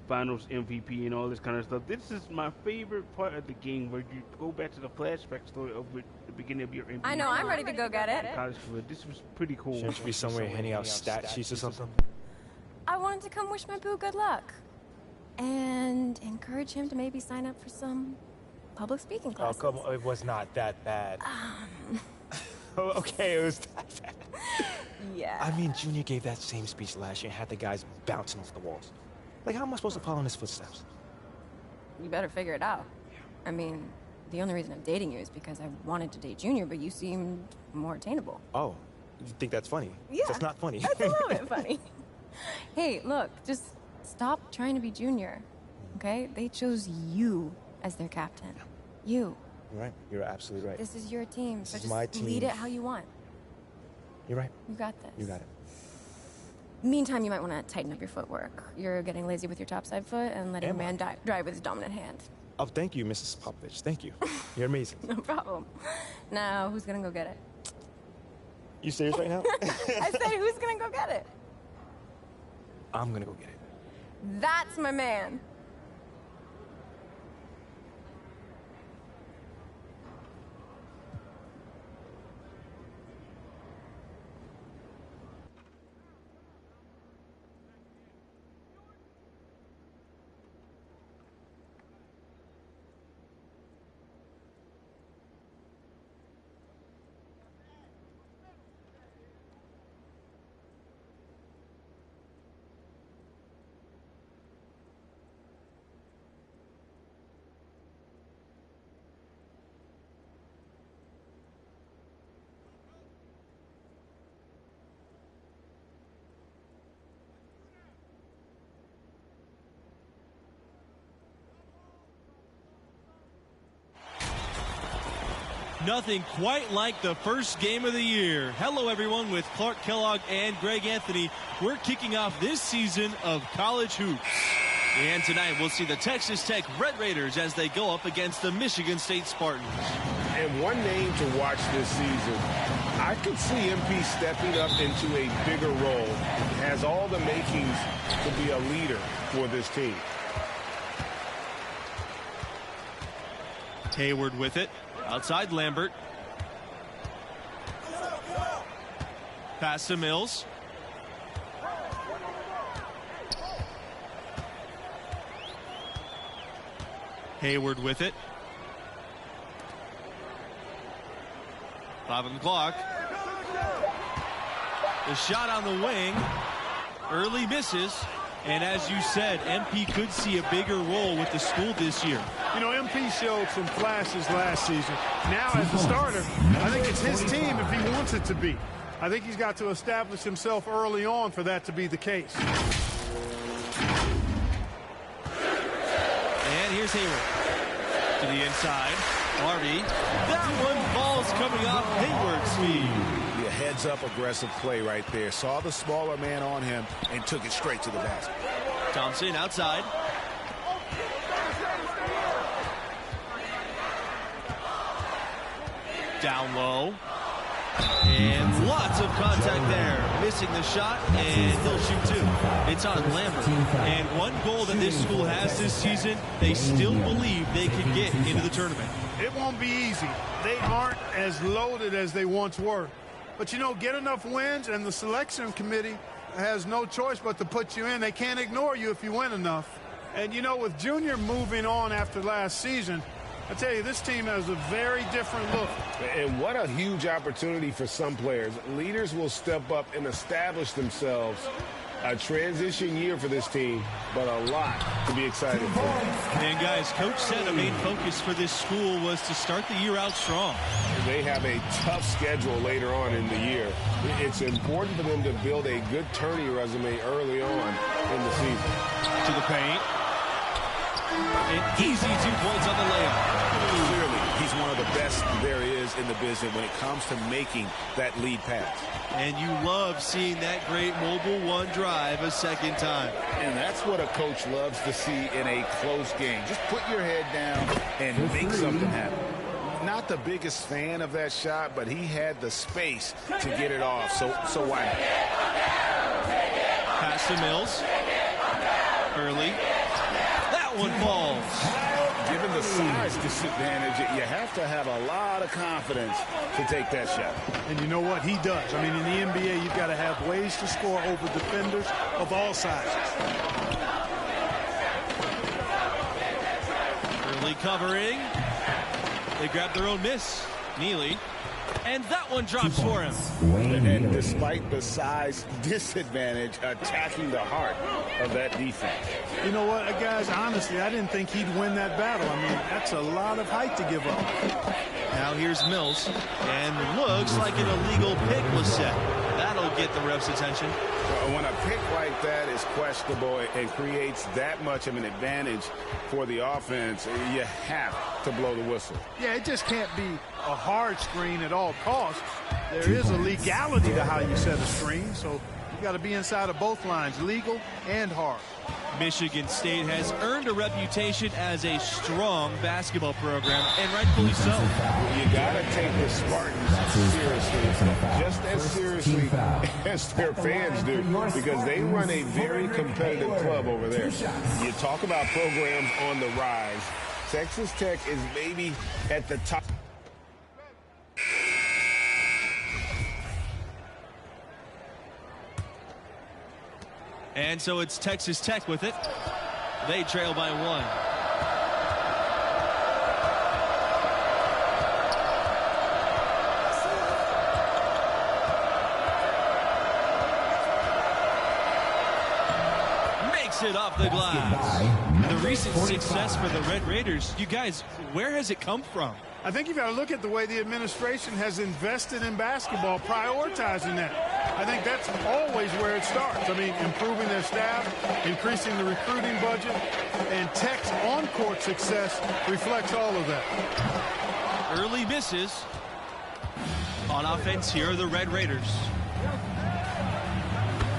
S2: finals MVP and all this kind of stuff. This is my favorite part of the game where you go back to the flashback story of the beginning of your NBA.
S21: I know, I'm ready to go get it.
S2: College career. This was pretty cool.
S15: Shouldn't you be somewhere handing out stat sheets or something?
S21: I wanted to come wish my boo good luck. And encourage him to maybe sign up for some public speaking classes.
S15: Oh, come on. It was not that bad. Okay, it was that bad.
S21: Yeah.
S15: I mean, Junior gave that same speech last year and had the guys bouncing off the walls. Like, how am I supposed to follow in his footsteps?
S21: You better figure it out. I mean, the only reason I'm dating you is because I wanted to date Junior, but you seemed more attainable.
S15: Oh, you think that's funny?
S21: Yeah.
S15: That's not funny.
S21: That's a little bit funny. Hey, look, just stop trying to be Junior, okay? They chose you as their captain. You.
S15: You're right. You're absolutely right.
S21: This is your team, so
S15: This is
S21: just
S15: my team.
S21: lead it how you want.
S15: You're right.
S21: You got this.
S15: You got it.
S21: Meantime, you might want to tighten up your footwork. You're getting lazy with your topside foot and letting a man drive with his dominant hand.
S15: Oh, thank you, Mrs. Popovich. Thank you. You're amazing.
S21: No problem. Now, who's gonna go get it?
S15: You serious right now?
S21: I said, who's gonna go get it?
S15: I'm gonna go get it.
S21: That's my man.
S16: Nothing quite like the first game of the year. Hello, everyone, with Clark Kellogg and Greg Anthony. We're kicking off this season of college hoops. And tonight we'll see the Texas Tech Red Raiders as they go up against the Michigan State Spartans.
S9: And one name to watch this season, I could see MP stepping up into a bigger role. Has all the makings to be a leader for this team.
S16: Hayward with it. Outside Lambert. Pass to Mills. Hayward with it. 5 on the clock. The shot on the wing. Early misses. And as you said, MP could see a bigger role with the school this year.
S11: You know, MP showed some flashes last season. Now, as a starter, I think it's his team if he wants it to be. I think he's got to establish himself early on for that to be the case.
S16: And here's Hayward to the inside. Harvey. That one falls coming off Hayward's feet.
S7: Yeah, heads-up aggressive play right there. Saw the smaller man on him and took it straight to the basket.
S16: Thompson outside. Down low. And lots of contact there. Missing the shot, and he'll shoot two. It's on Lambert. And one goal that this school has this season, they still believe they can get into the tournament.
S11: It won't be easy. They aren't as loaded as they once were. But, you know, get enough wins, and the selection committee has no choice but to put you in. They can't ignore you if you win enough. And, you know, with Junior moving on after last season, I tell you, this team has a very different look.
S9: And what a huge opportunity for some players. Leaders will step up and establish themselves. A transition year for this team, but a lot to be excited for.
S16: And guys, Coach said a main focus for this school was to start the year out strong.
S9: They have a tough schedule later on in the year. It's important for them to build a good tourney resume early on in the season.
S16: To the paint. An easy 2 points on the layup.
S7: Clearly, he's one of the best there is in the business when it comes to making that lead pass.
S16: And you love seeing that great mobile one drive a second time.
S13: And that's what a coach loves to see in a close game. Just put your head down and make something happen.
S7: Not the biggest fan of that shot, but he had the space to get it off, so why not?
S16: Pass to Mills. Early. That one falls.
S13: Given the size disadvantage, you have to have a lot of confidence to take that shot.
S11: And you know what? He does. I mean, in the NBA, you've got to have ways to score over defenders of all sizes.
S16: Early covering. They grab their own miss. Neely. And that one drops for him.
S9: And despite the size disadvantage, attacking the heart of that defense.
S11: You know what, guys, honestly, I didn't think he'd win that battle. I mean, that's a lot of height to give up.
S16: Now here's Mills. And looks like an illegal pick was set. That'll get the ref's attention.
S9: When a pick like that is questionable and creates that much of an advantage for the offense, you have to blow the whistle.
S11: Yeah, it just can't be a hard screen at all costs. There is a legality to how you set a screen, so you got to be inside of both lines, legal and hard.
S16: Michigan State has earned a reputation as a strong basketball program, and rightfully so.
S9: You got to take the Spartans seriously, just as seriously as their fans do, because they run a very competitive club over there. You talk about programs on the rise. Texas Tech is maybe at the top.
S16: And so it's Texas Tech with it. They trail by 1. Makes it off the glass. The recent success for the Red Raiders, you guys, where has it come from?
S11: I think you've got to look at the way the administration has invested in basketball, prioritizing that. I think that's always where it starts. I mean, improving their staff, increasing the recruiting budget, and Tech's on-court success reflects all of that.
S16: early misses. On offense here are the Red Raiders.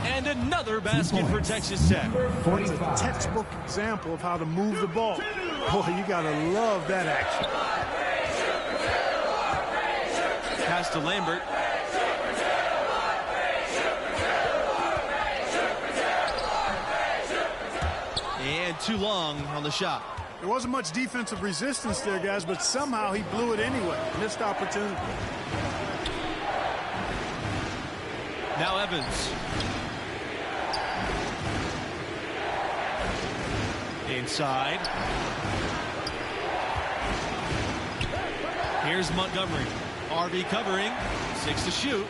S16: And another basket for Texas Tech.
S11: It's a textbook example of how to move the ball. Boy, you got to love that action.
S16: Pass to Lambert. And too long on the shot.
S11: There wasn't much defensive resistance there, guys, but somehow he blew it anyway. Missed opportunity.
S16: Now Evans. Inside. Here's Montgomery. RB covering. 6 to shoot.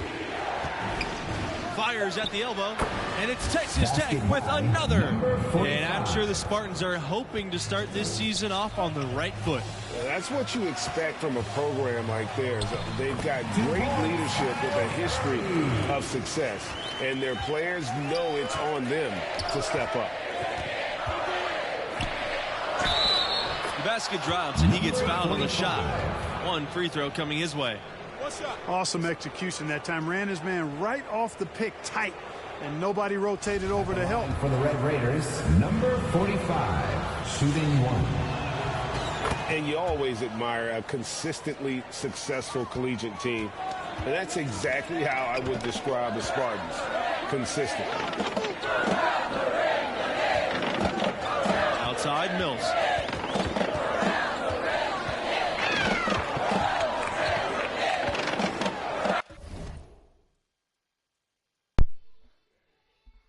S16: Fires at the elbow. And it's Texas Tech with another. And I'm sure the Spartans are hoping to start this season off on the right foot.
S9: That's what you expect from a program like theirs. They've got great leadership with a history of success. And their players know it's on them to step up.
S16: The basket drops and he gets fouled on the shot. One free throw coming his way.
S11: Awesome execution that time. Ran his man right off the pick tight, and nobody rotated over to help.
S20: For the Red Raiders, number 45, shooting 1.
S9: And you always admire a consistently successful collegiate team. And that's exactly how I would describe the Spartans. Consistent.
S16: Outside Mills.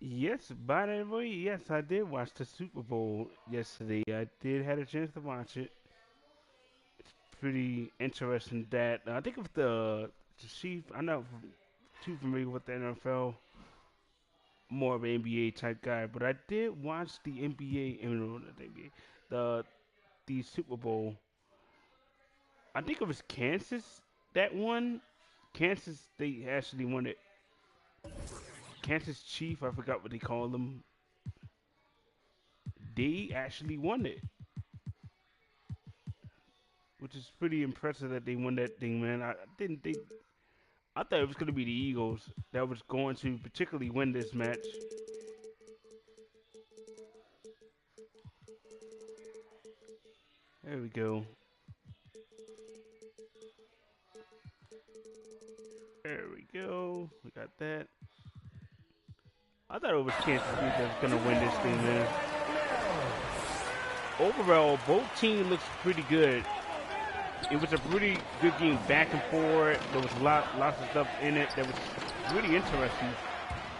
S2: Yes, by the way, yes, I did watch the Super Bowl yesterday. I did have a chance to watch it. It's pretty interesting that I think of the Chief. I'm not too familiar with the NFL, more of an NBA type guy, but I did watch the NBA, not the NBA, the Super Bowl. I think it was Kansas that won. Kansas, they actually won it. Kansas Chief, I forgot what they call them. They actually won it, which is pretty impressive that they won that thing, man. I thought it was going to be the Eagles that was going to particularly win this match. There we go. There we go. We got that. I thought it was Kansas City that was going to win this thing, man. Overall, both teams looks pretty good. It was a pretty good game back and forth. There was lots of stuff in it that was really interesting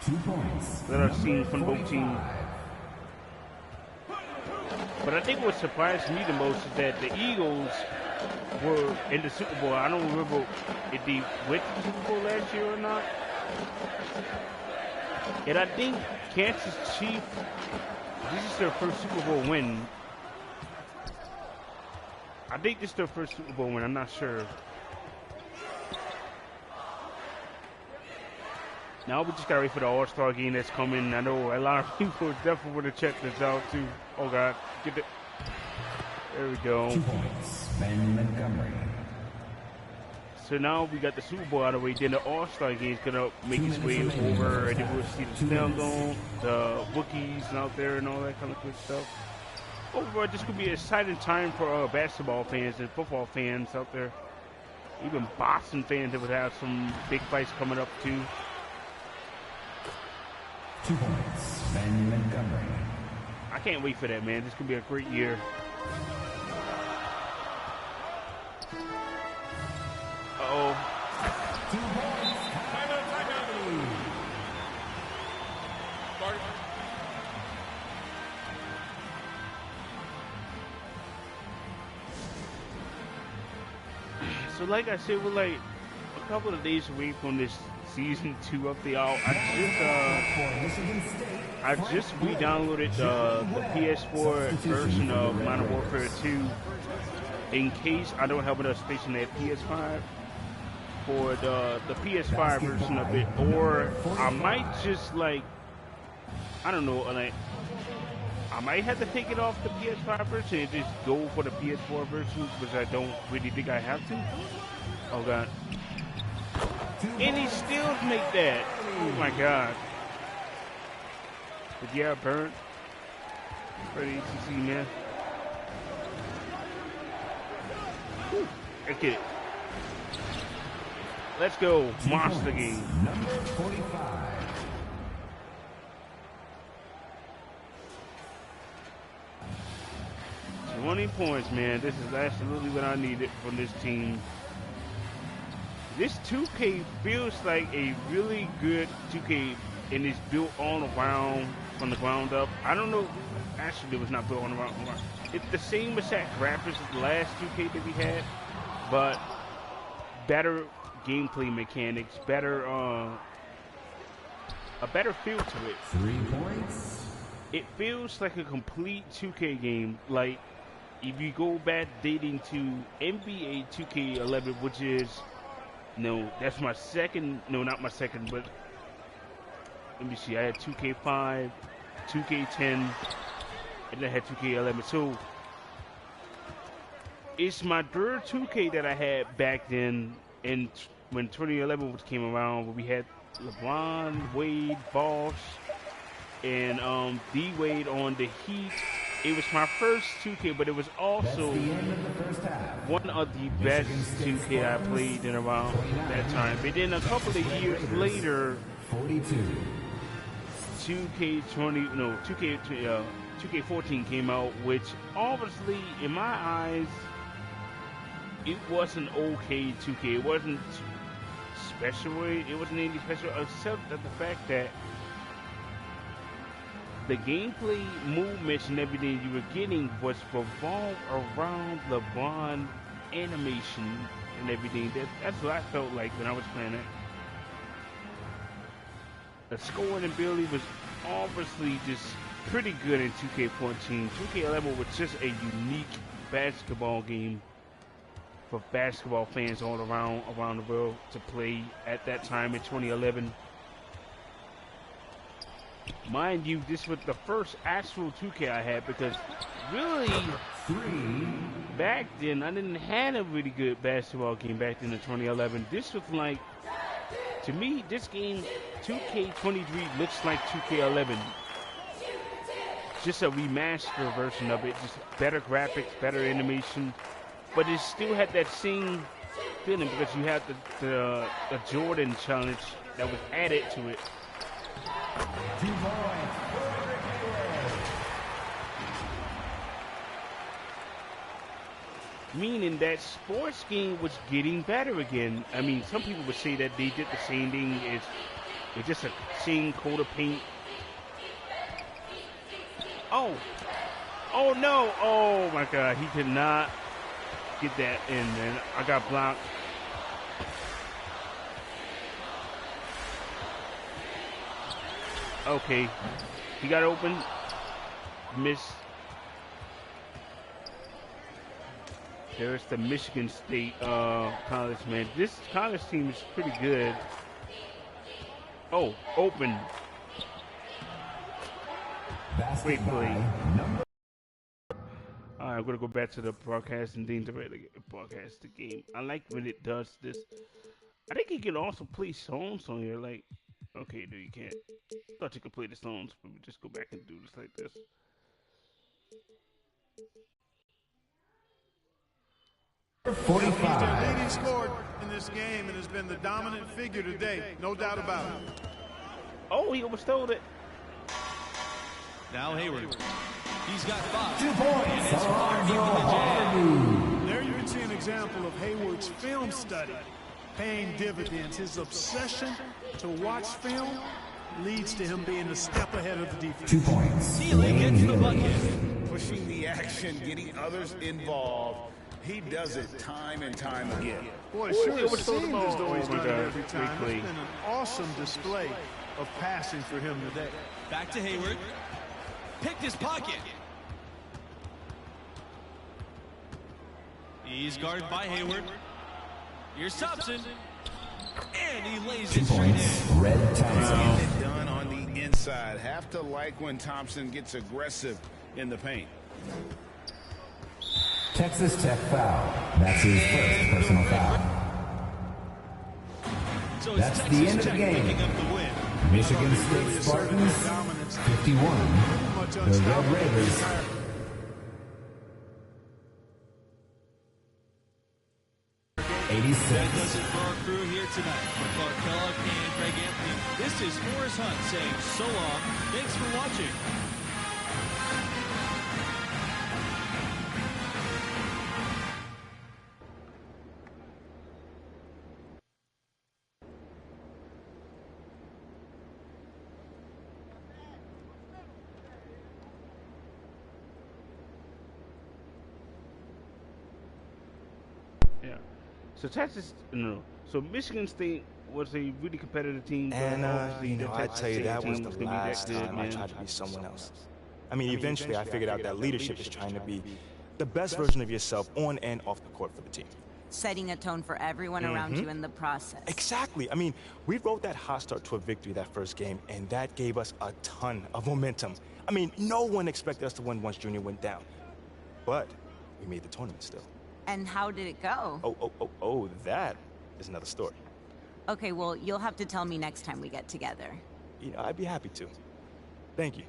S20: 2 points
S2: that I've seen from both teams. But I think what surprised me the most is that the Eagles were in the Super Bowl. I don't remember if they went to the Super Bowl last year or not. And I think Kansas Chief, this is their first Super Bowl win. I think this is their first Super Bowl win. I'm not sure. Now we just gotta wait for the All-Star game that's coming. I know a lot of people definitely want to check this out too. Oh God, get it. There we go.
S20: 2 points, Ben Montgomery.
S2: So now we got the Super Bowl out of the way. Then the All-Star game is gonna make its way over, and then we'll see the Snellgone, the bookies out there, and all that kind of good stuff. Overall, this could be an exciting time for basketball fans and football fans out there. Even Boston fans that would have some big fights coming up too.
S20: 2 points, Ben Montgomery.
S2: I can't wait for that, man. This could be a great year. Uh-oh.
S20: 2 points,
S2: So like I said, we're like a couple of days away from this season 2 update out. I just re-downloaded the PS4 version of Modern Warfare 2 in case I don't have enough space in that PS5 for the PS5 version of it, or I might just like, I don't know, like I might have to take it off the PS5 version and just go for the PS4 version, which I don't really think I have to. Oh god. And he still make that. Oh my god. But yeah, burn. Pretty ACC, man. Let's get it. Let's go. Monster game.
S20: Number 45.
S2: 20 points, man. This is absolutely what I needed from this team. This 2K feels like a really good 2K, and it's built all around from the ground up. I don't know. Actually, it was not built on around. It's the same exact graphics as the last 2K that we had, but better gameplay mechanics, better a better feel to it.
S20: 3 points.
S2: It feels like a complete 2K game. Like if you go back dating to NBA 2K11, which is that's my second. No, not my second, but let me see. I had 2K5, 2K10, and then I had 2K11. So it's my third 2K that I had back then. And when 2011 came around, where we had LeBron, Wade, Bosh, and D Wade on the Heat. It was my first 2K, but it was also one of the best 2K I played in around that time. But then a couple of years later, 2K14 came out, which obviously, in my eyes, it was an okay 2K. It wasn't special. It wasn't anything special, except that the fact that the gameplay movements and everything you were getting was revolved around LeBron animation and everything. That's what I felt like when I was playing it. The scoring ability was obviously just pretty good in 2K14. 2K11 was just a unique basketball game for basketball fans all around the world to play at that time in 2011. Mind you, this was the first actual 2K I had, because really back then I didn't have a really good basketball game back then in 2011. This was like, to me, this game 2K23 looks like 2K11. Just a remastered version of it, just better graphics, better animation, but it still had that same feeling because you had the Jordan challenge that was added to it.
S20: 2 points.
S2: Meaning that sports game was getting better again. I mean, some people would say that they did the same thing as it's just a same coat of paint. Oh no! Oh my God! He did not get that in, man. I got blocked. Okay, he got open. Miss. There's the Michigan State college, man. This college team is pretty good. Oh, open. Great play. Alright, I'm gonna go back to the broadcasting thing to broadcast the game. I like when it does this. I think you can also play songs on here. Like, okay, no, you can't. I thought you could play the songs, but we just go back and do this like this.
S11: He's the leading scorer in this game and has been the dominant figure today, no doubt about it.
S2: Oh, he overstole it.
S16: Now Hayward. He's got 5.
S20: 2 points.
S11: There you can see an example of Hayward's film study paying dividends. His obsession to watch film leads to him being a step ahead of the defense.
S20: 2 points.
S16: Healy gets the bucket.
S13: Pushing the action, getting others involved. He does it time and time again.
S11: Boy, it sure seemed as though he's done it every time. It's been an awesome display of passing for him today.
S16: Back to Hayward. Picked his pocket. He's guarded by Hayward. Here's Thompson. And he lays
S20: 2
S16: it straight
S20: points.
S16: in.
S20: Red Thompson.
S13: Getting it done on the inside. Have to like when Thompson gets aggressive
S9: in the paint.
S20: Texas Tech foul. That's his first personal foul.
S16: So
S20: that's
S16: Texas
S20: the end of the
S16: Tech
S20: game.
S16: picking up the win.
S20: Michigan State Spartans 51. The Red Raiders 86.
S16: That does it for our crew here tonight. For Clark Kellogg and Craig Anthony, this is Morris Hunt saying so long. Thanks for watching.
S2: Yeah. So Texas, no. So Michigan State was a really competitive team.
S15: And,
S2: obviously the
S15: I
S2: Texas
S15: tell you,
S2: State
S15: that
S2: team
S15: was the
S2: gonna be that
S15: last
S2: good,
S15: time I
S2: man.
S15: tried to be someone else. I mean, eventually I figured out that leadership is trying to be the best version of yourself on and off the court for the team.
S14: Setting a tone for everyone around you in the process.
S15: Exactly. I mean, we rode that hot start to a victory that first game, and that gave us a ton of momentum. I mean, no one expected us to win once Junior went down. But we made the tournament still.
S14: And how did it go?
S15: Oh, that is another story.
S14: Okay, well, you'll have to tell me next time we get together.
S15: You know, I'd be happy to. Thank you.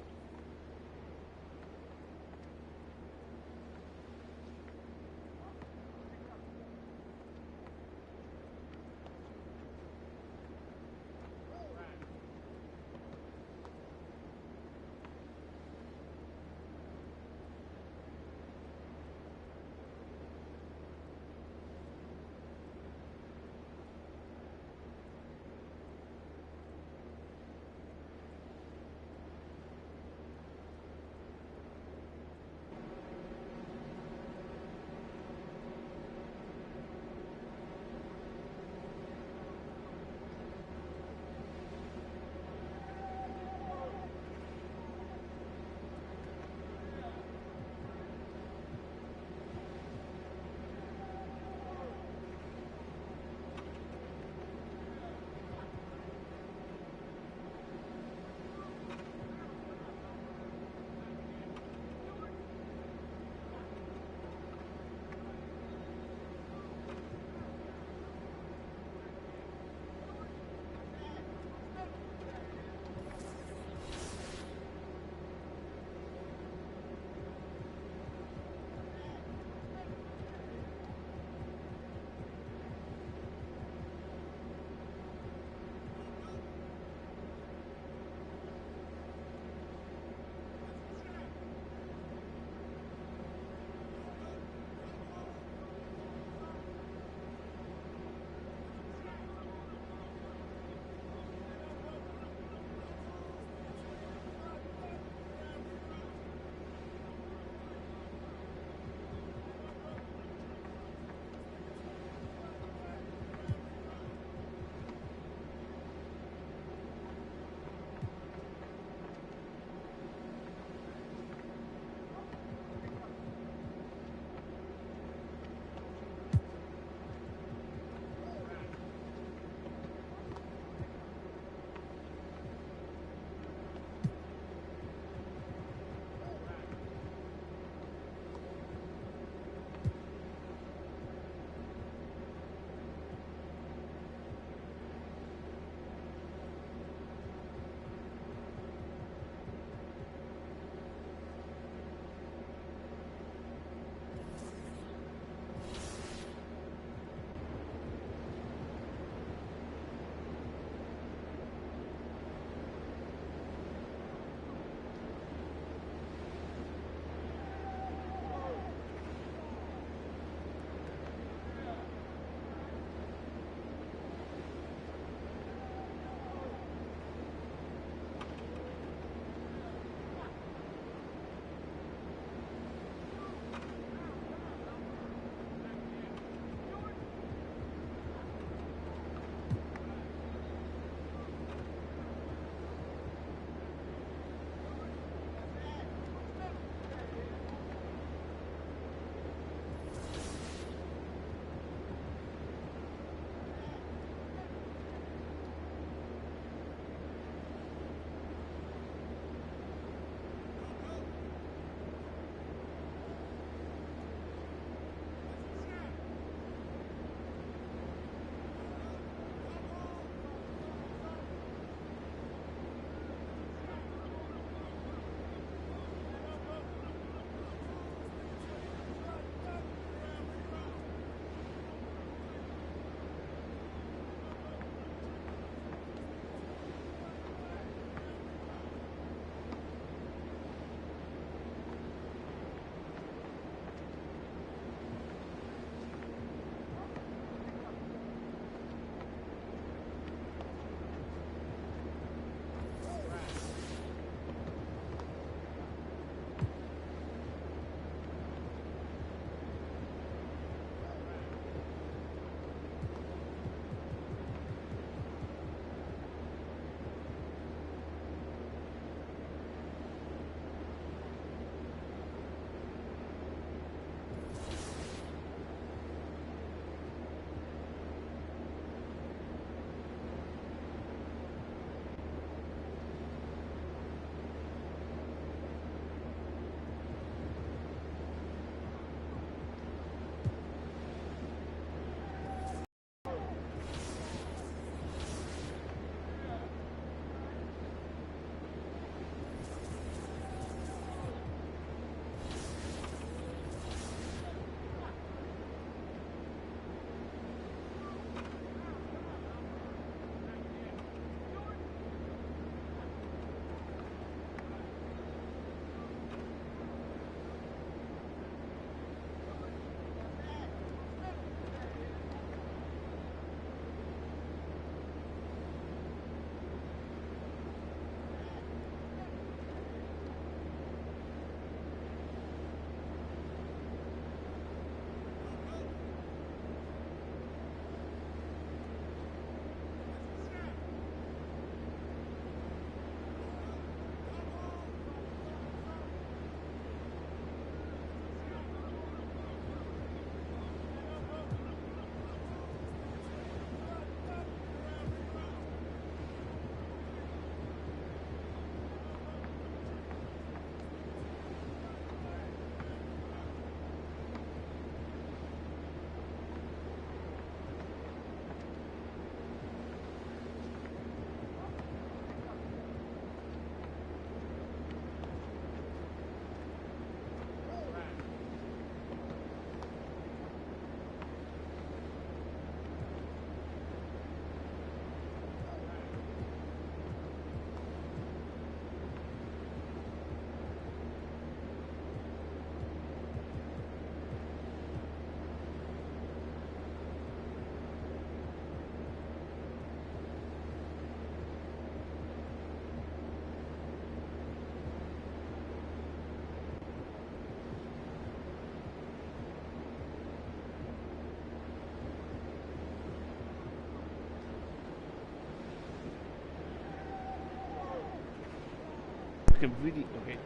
S2: can really, okay.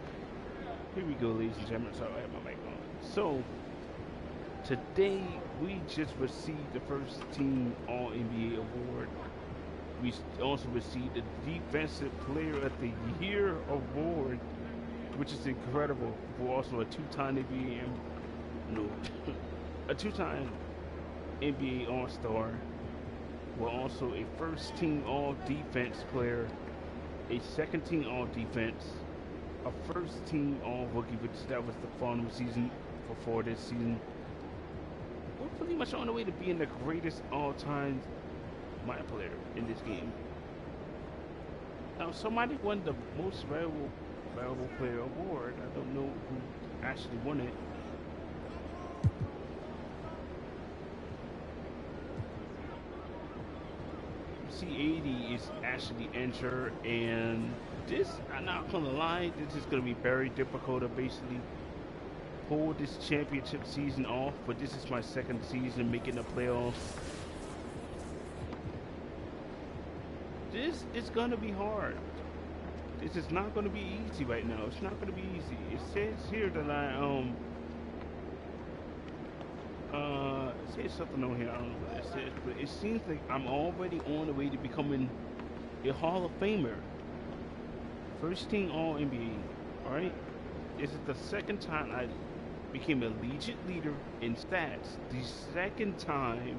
S2: Here we go, ladies and gentlemen. Sorry, I have my mic on. So, today we just received the first team All-NBA award. We also received the Defensive Player of the Year award, which is incredible. We're also a two-time a two-time NBA All-Star. We're also a first-team All-Defense player, a second-team All-Defense, a first-team All-Rookie, which that was the final season before this season. We're pretty much on the way to being the greatest all-time my player in this game. Now, somebody won the most valuable player award. I don't know who actually won it. C80 is actually injured, and this, I'm not gonna lie, this is gonna be very difficult to basically pull this championship season off, but this is my second season making the playoffs. This is gonna be hard. This is not gonna be easy right now. It's not gonna be easy. It says here that it says something on here. I don't know what that says, but it seems like I'm already on the way to becoming a Hall of Famer. First team All-NBA. All right. This is the second time I became a Legion leader in stats. The second time.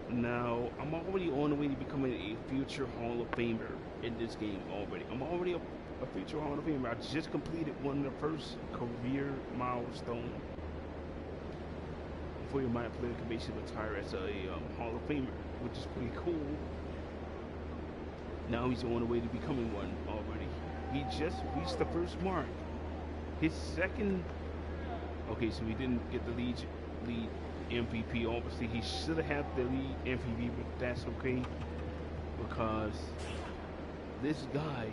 S2: Now, I'm already on the way to becoming a future Hall of Famer in this game already. I'm already a future Hall of Famer. I just completed one of the first career milestone before your mind player can basically retire as a Hall of Famer, which is pretty cool. Now he's on the way to becoming one already. He just reached the first mark. His second... Okay, so he didn't get the lead MVP. Obviously, he should have had the lead MVP, but that's okay because this guy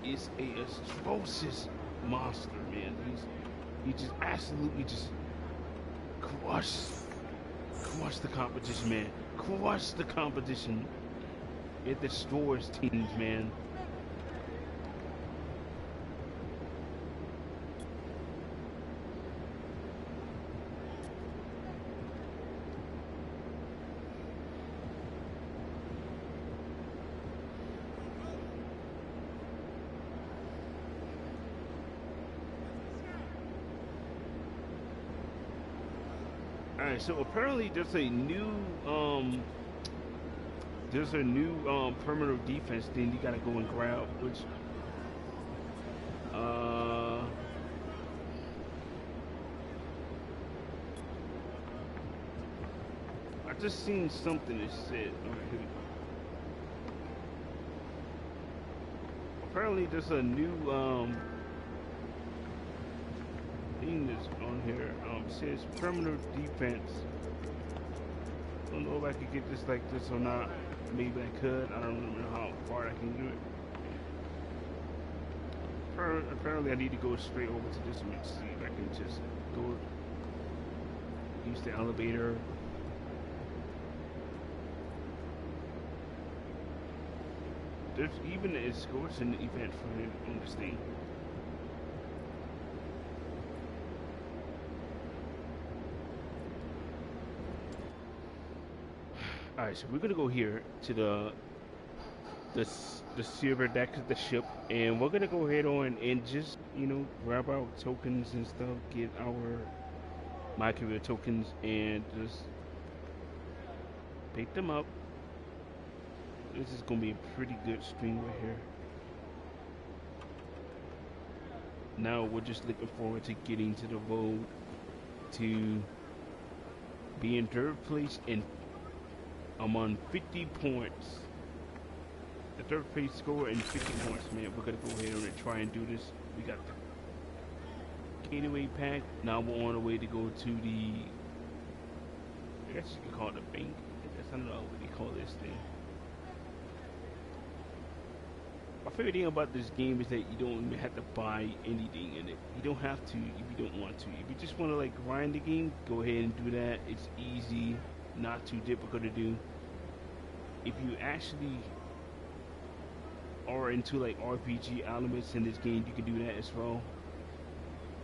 S2: is a atrocious monster, man. He just absolutely just crush the competition, man. Crush the competition. It destroys teams, man. Alright, so apparently there's a new perimeter defense thing you gotta go and grab, which I just seen something that said apparently there's a new thing that's on here. It says perimeter defense. I don't know if I could get this like this or not. Maybe I could. I don't remember how far I can do it. Apparently I need to go straight over to this one to see if I can just go use the elevator. There's even a escorting event for him on this thing. Alright, so we're gonna go here to the silver deck of the ship, and we're gonna go ahead on and just, you know, grab our tokens and stuff, get our my career tokens, and just pick them up. This is gonna be a pretty good stream right here. Now we're just looking forward to getting to the road to be in third place, and I'm on 50 points. The third place score and 50 points, man. We're gonna go ahead and try and do this. We got the Gateway pack. Now we're on the way to go to the, I guess you could call it a bank. I don't know what they call this thing. My favorite thing about this game is that you don't even have to buy anything in it. You don't have to if you don't want to. If you just want to like grind the game, go ahead and do that. It's easy, not too difficult to do. If you actually are into like RPG elements in this game, you can do that as well.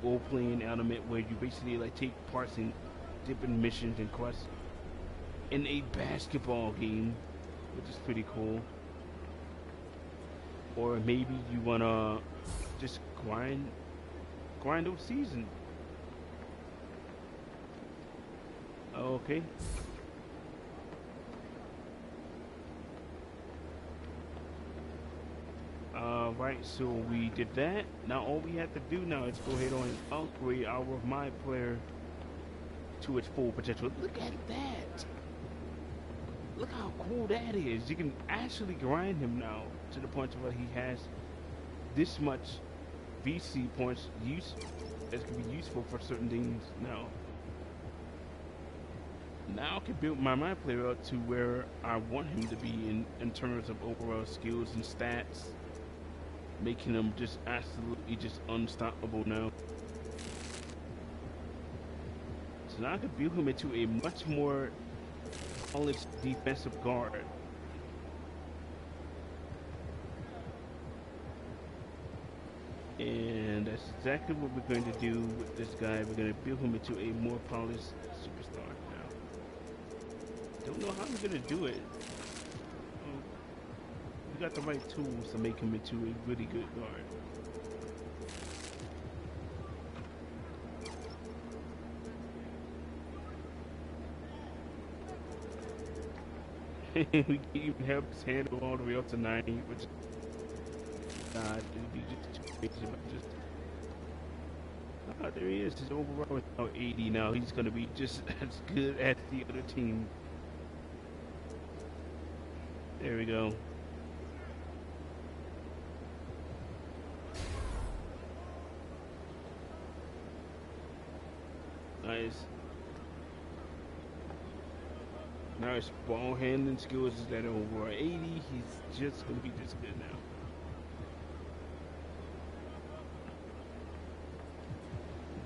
S2: Role-playing element where you basically like take parts in different missions and quests in a basketball game, which is pretty cool. Or maybe you wanna just grind those seasons. Okay. Right, so we did that. Now all we have to do now is go ahead and upgrade our My Player to its full potential. Look at that! Look how cool that is. You can actually grind him now to the point where he has this much VC points that can be useful for certain things now. Now I can build my player up to where I want him to be in terms of overall skills and stats, making him just absolutely just unstoppable now. So now I can build him into a much more polished defensive guard. And that's exactly what we're going to do with this guy. We're going to build him into a more polished superstar now. Don't know how I'm going to do it. We got the right tools to make him into a really good guard. We can even help his handle all the way up to 90, which God, it would be just too crazy about just. Oh, there he is. His overall is now 80 now. He's going to be just as good as the other team. There we go. Nice. Now his ball handling skills is at over 80. He's just going to be this good now.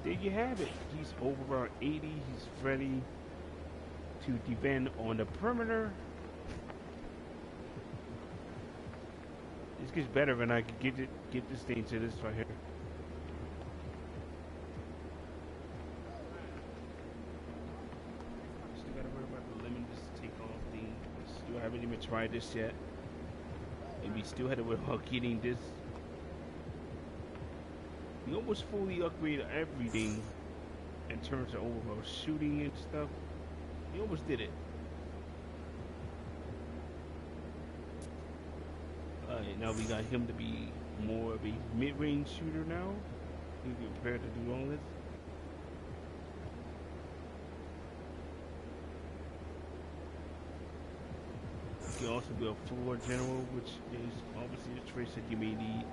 S2: There you have it. He's over 80. He's ready to defend on the perimeter. This gets better when I can get this thing to this right here. Still gotta worry about the lemon just take off thing. Still haven't even tried this yet. And we still had to worry about getting this. We almost fully upgraded everything in terms of overall shooting and stuff. We almost did it. Now we got him to be more of a mid-range shooter now. He's prepared to do all this. He can also be a floor general, which is obviously a trait that you may need.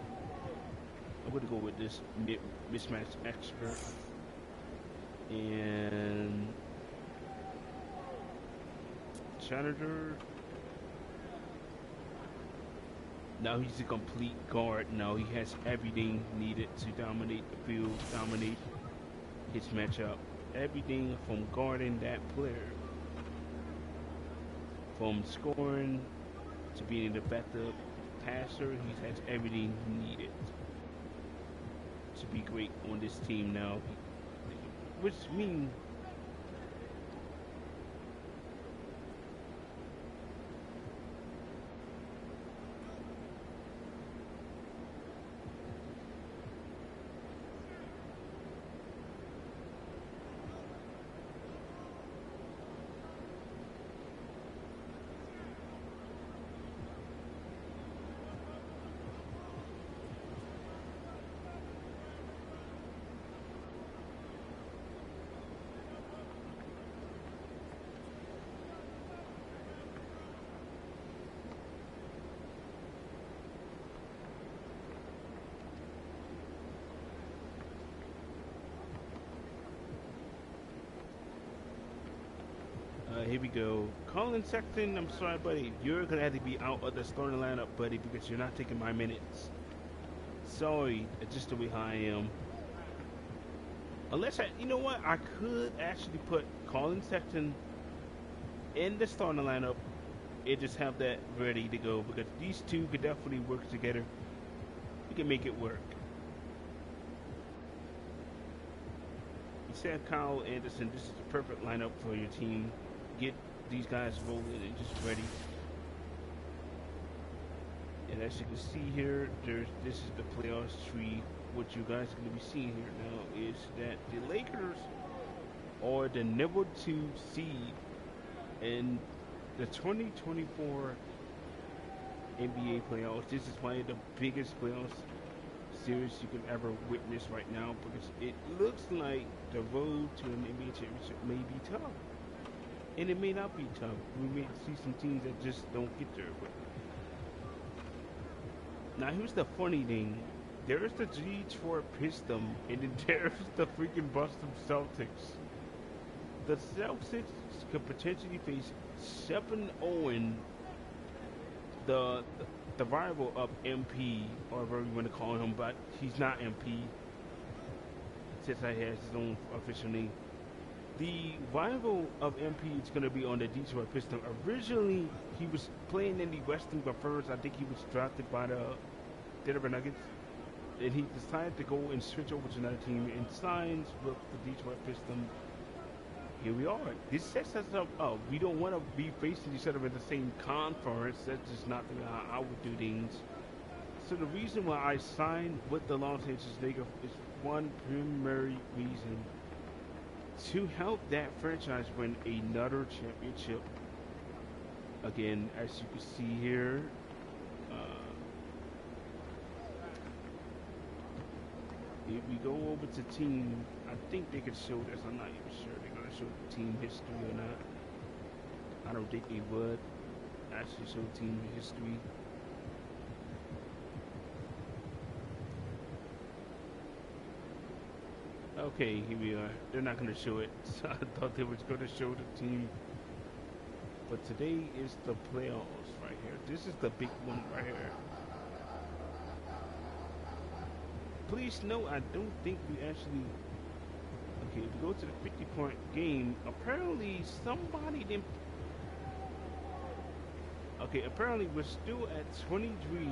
S2: I'm going to go with this mismatch expert. And janitor. Now he's a complete guard. Now he has everything needed to dominate the field, dominate his matchup. Everything from guarding that player, from scoring to being an effective passer. He has everything needed to be great on this team now, which means here we go. Colin Sexton, I'm sorry, buddy. You're going to have to be out of the starting lineup, buddy, because you're not taking my minutes. Sorry, it's just the way I am. Unless you know what? I could actually put Colin Sexton in the starting lineup and just have that ready to go, because these two could definitely work together. We can make it work. You said Kyle Anderson, this is the perfect lineup for your team. Get these guys rolling and just ready. And as you can see here, this is the playoffs tree. What you guys are going to be seeing here now is that the Lakers are the number 2 seed in the 2024 NBA playoffs. This is probably the biggest playoffs series you can ever witness right now, because it looks like the road to an NBA championship may be tough. And it may not be tough. We may see some teams that just don't get there. But now here's the funny thing. There's the Detroit Pistons, and then there's the freaking Boston Celtics. The Celtics could potentially face 7-0, the rival of MP, or whatever you want to call him, but he's not MP, since he has his own official name. The rival of MP is going to be on the Detroit Pistons. Originally, he was playing in the Western Conference. I think he was drafted by the Denver Nuggets. And he decided to go and switch over to another team and signs with the Detroit Pistons. Here we are. This sets us up. Oh, we don't want to be facing each other in the same conference. That's just not how I would do things. So the reason why I signed with the Los Angeles Lakers is one primary reason: to help that franchise win another championship. Again, as you can see here, if we go over to team, I think they could show this. I'm not even sure they're going to show the team history or not. I don't think they would actually show team history. Okay, here we are. They're not going to show it. So I thought they was going to show the team. But today is the playoffs right here. This is the big one right here. Please note, I don't think we actually... Okay, if we go to the 50-point game, apparently somebody didn't... Okay, apparently we're still at 23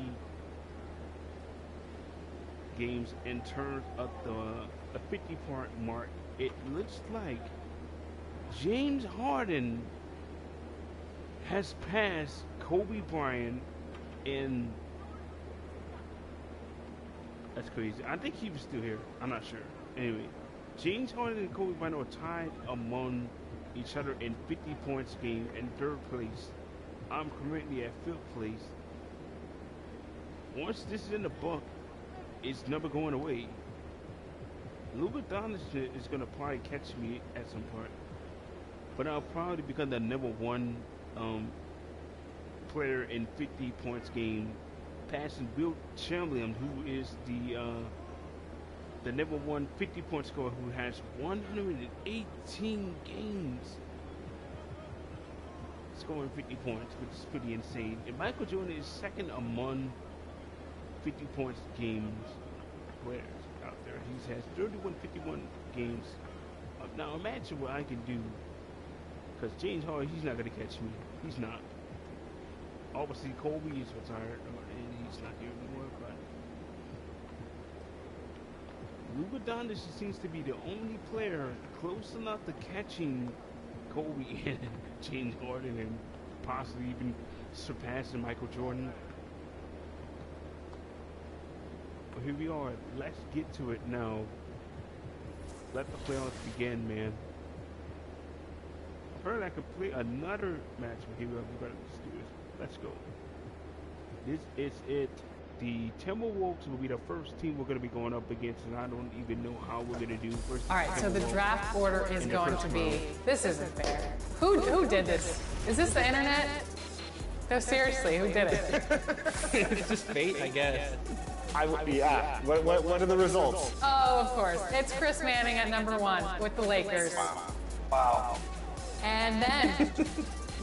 S2: games in terms of the 50-point mark. It looks like James Harden has passed Kobe Bryant in... That's crazy. I think he was still here. I'm not sure. Anyway, James Harden and Kobe Bryant are tied among each other in 50 points game in 3rd place. I'm currently at 5th place. Once this is in the book, it's never going away. Luka Doncic is going to probably catch me at some point. But I'll probably become the number 1 player in 50 points game, passing Wilt Chamberlain, who is the number 1 50-point scorer, who has 118 games scoring 50 points, which is pretty insane. And Michael Jordan is 2nd among 50 points games players out there. He has 51 games. Now imagine what I can do, because James Harden, he's not going to catch me. He's not. Obviously, Kobe is retired, and he's not here anymore, but Luka Doncic seems to be the only player close enough to catching Kobe and James Harden, and possibly even surpassing Michael Jordan. But here we are. Let's get to it now. Let the playoffs begin, man. I heard I could play another match, but here we are. Let's do this. Let's go. This is it. The Timberwolves will be the first team we're going to be going up against, and I don't even know how we're going to do.
S3: All right, so the draft order is going to be... This isn't fair. Who did this? Is this the internet? No, seriously, who did it?
S4: It's just fate, I guess.
S22: Yeah. What are the results?
S3: Oh, of course. It's Chris Manning at number 1 with the Lakers.
S22: Wow.
S3: And then,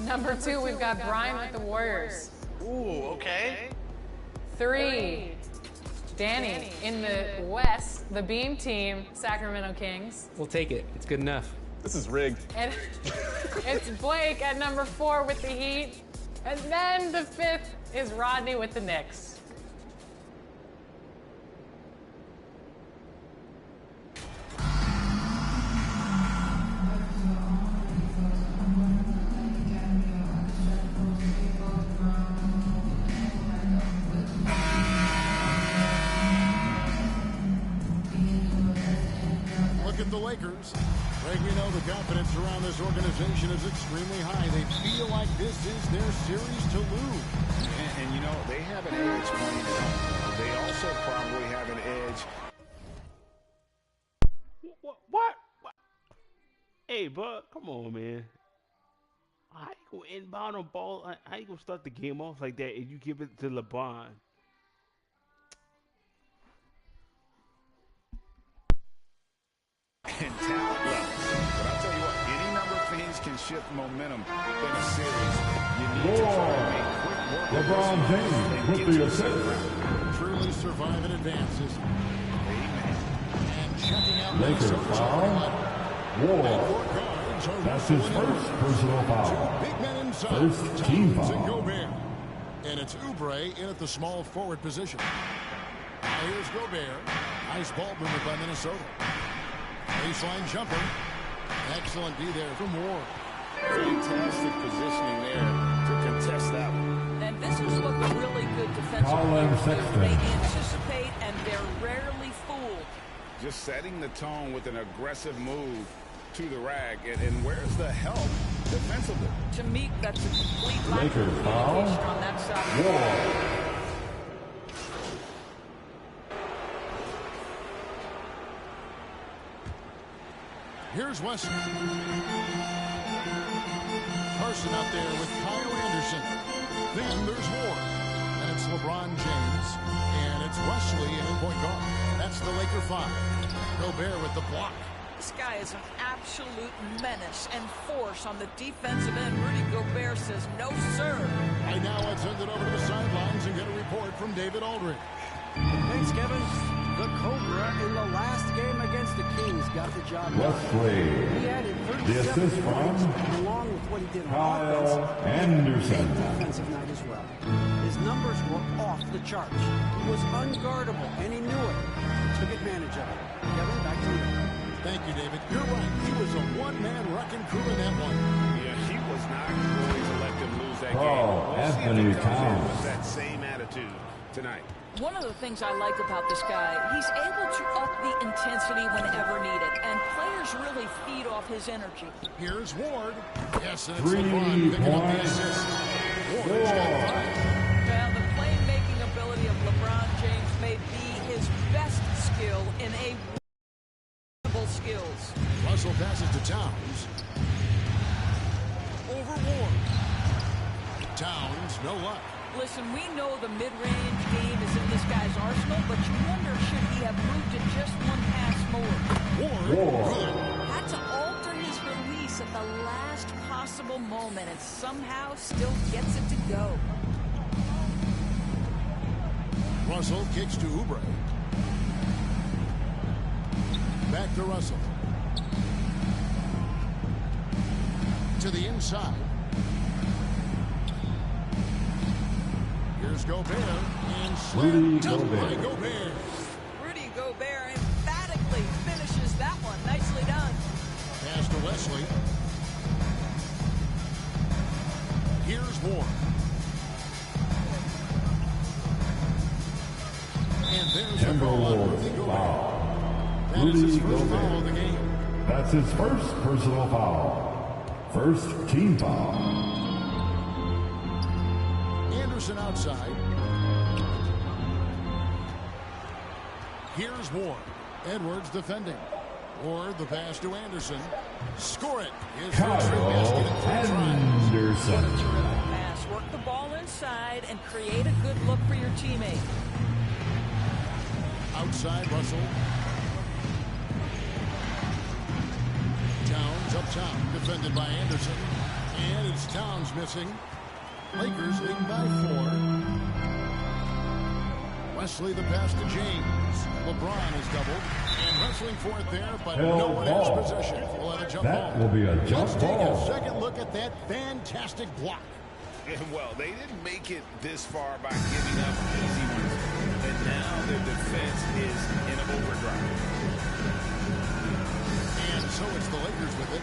S3: number 2, we've got Brian with the Warriors.
S5: Ooh, okay.
S3: 3, Danny in the West, the Beam Team, Sacramento Kings.
S4: We'll take it. It's good enough.
S22: This is rigged.
S3: And it's Blake at number 4 with the Heat. And then the 5th is Rodney with the Knicks.
S6: Look at the Lakers. Greg, we know the confidence around this organization is extremely high. They feel like this is their series to lose.
S7: And you know, they have an edge playing it out. They also probably have an edge.
S2: What? Hey, bud, come on, man. How you gonna inbound a ball? How you gonna start the game off like that and you give it to LeBron?
S7: And talent levels. But I'll tell you what, any number of things can shift momentum in a series. You need to try to make quick work.
S6: LeBron James with the assist. Truly surviving advances. Amen. And checking out
S1: Lakers foul. Ward. That's his first personal foul.
S6: Big men inside.
S1: First team foul.
S6: And Gobert. And it's Oubre in at the small forward position. Now here's Gobert. Nice ball movement by Minnesota. Baseline jumper. Excellent D there from Ward.
S7: Fantastic positioning there to contest that one.
S8: And this is what the really good defensive players do. They anticipate and they're rarely fooled.
S7: Just setting the tone with an aggressive move to the rack. And where's the help defensively?
S8: To me, that's a complete lack of communication on that side of the ball.
S6: Here's Wesley. Carson out there with Kyle Anderson. Then there's Ward. And it's LeBron James. And it's Wesley in point guard. That's the Laker 5. Gobert with the block.
S8: This guy is an absolute menace and force on the defensive end. Rudy Gobert says, no, sir.
S6: Right now, let's send it over to the sidelines and get a report from David Aldridge.
S12: Thanks, Kevin. The Cobra in the last game against the Kings got the job done.
S1: Wesley.
S12: He added
S1: The
S12: 37
S1: assist
S12: points,
S1: from
S12: along with what he did on
S1: Kyle
S12: offense.
S1: Anderson.
S12: And defensive night as well. His numbers were off the charts. He was unguardable, and he knew it. He took advantage of it. Kevin, back to you.
S6: Thank you, David. You're right. He was a one-man wrecking crew in that one.
S7: Yeah, he was not going to let them lose that game.
S1: Anthony Towns.
S7: With that same attitude tonight.
S8: One of the things I like about this guy, he's able to up the intensity whenever needed, and players really feed off his energy.
S6: Here's Ward. Yes, and it's LeBron picking up the assist. Ward has got 5.
S8: Well, the playmaking ability of LeBron James may be his best skill in a skills.
S6: Russell passes to Towns. Over Ward. Towns, no luck.
S8: Listen, we know the mid-range game is in this guy's arsenal, but you wonder should he have moved it just one pass more.
S6: Ward.
S8: Had to alter his release at the last possible moment and somehow still gets it to go.
S6: Russell kicks to Oubre. Back to Russell. To the inside. Here's Gobert. And slammed down by Gobert.
S8: Rudy Gobert emphatically finishes that one. Nicely done.
S6: Pass to Wesley. Here's Ward. And there's the goal on Rudy Gobert. That is his first foul of the game.
S1: That's his first personal foul. First team foul.
S6: Anderson outside. Here's Ward. Edwards defending. Ward the pass to Anderson. Score it.
S1: Kyle Anderson.
S8: Pass. Work the ball inside and create a good look for your teammate.
S6: Outside Russell. Towns uptown, defended by Anderson. And it's Towns missing. Lakers leading by 4. Wesley the pass to James. LeBron is doubled. And wrestling for it there, but no one has possession. We'll have a jump ball.
S1: That will be a jump
S6: Let's
S1: ball.
S6: take a second look at that fantastic block.
S7: Well, they didn't make it this far by giving up easy ones. And now their defense is in overdrive.
S6: And so it's the Lakers with it.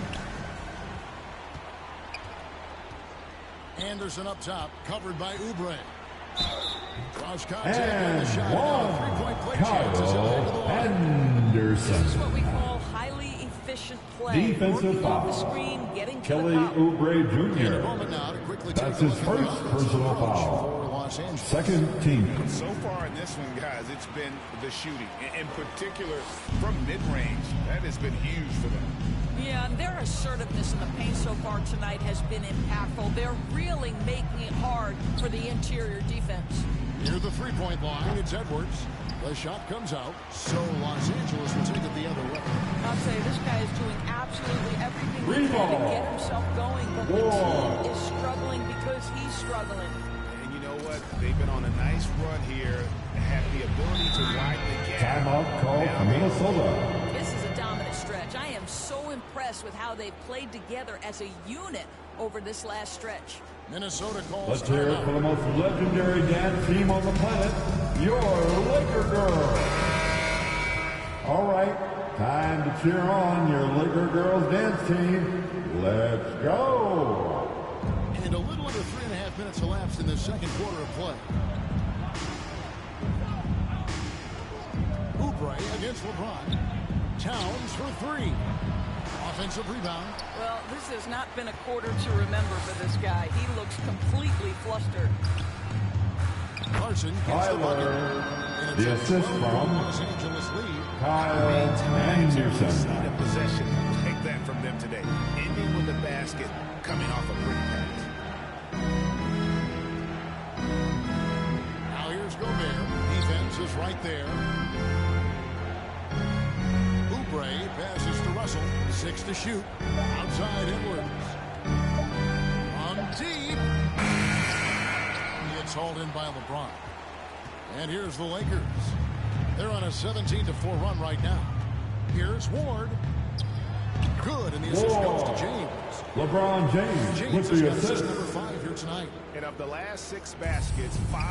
S6: Anderson up top, covered by Oubre. Cross contact on the shot. Three-point play chance is at the end of the line.
S8: This is what we call highly efficient play.
S1: Defensive foul.
S8: Screen, getting to
S1: Kelly
S8: the foul.
S1: Oubre
S6: And a
S1: Jr.
S6: moment now to quickly
S1: That's
S6: take a
S1: his
S6: look at the
S1: first
S6: offensive
S1: personal
S6: coach
S1: foul.
S6: for Los Angeles.
S1: Second team.
S7: So far in this one, guys, it's been the shooting. In particular, from mid-range, that has been huge for them.
S8: Yeah, and their assertiveness in the paint so far tonight has been impactful. They're really making it hard for the interior defense.
S6: Near the three-point line, it's Edwards. The shot comes out, so Los Angeles will take it the other way.
S8: I'll tell you, this guy is doing absolutely everything he can to
S1: Rebound.
S8: get himself going, but the team is struggling because he's struggling.
S7: And you know what? They've been on a nice run here, have the ability to widen the gap.
S1: Timeout call from Minnesota.
S8: This is a dominant stretch. I am so impressed with how they've played together as a unit over this last stretch.
S6: Minnesota calls
S1: Let's hear it for the most legendary dance team on the planet, your Laker Girls. All right, time to cheer on your Laker Girls dance team. Let's go.
S6: And a little under 3.5 minutes elapsed in the second quarter of play. Oubre against LeBron. Towns for three. Offensive rebound.
S8: Well, this has not been a quarter to remember for this guy. He looks completely flustered.
S6: Larson gets the bucket.
S1: The assist from
S6: Los Angeles lead.
S1: Kyle Anderson.
S7: Need a possession. Take that from them today. Ending with the basket, coming off a pretty pass.
S6: Now here's Gobert. Defense is right there. Oubre passes to Russell. 6 to shoot. Outside Edwards. On deep. It's hauled in by LeBron. And here's the Lakers. They're on a 17-4 run right now. Here's Ward. Good, and the assist goes to James.
S1: LeBron James with the assist.
S6: Number 5 here tonight.
S9: And of the last 6 baskets, 5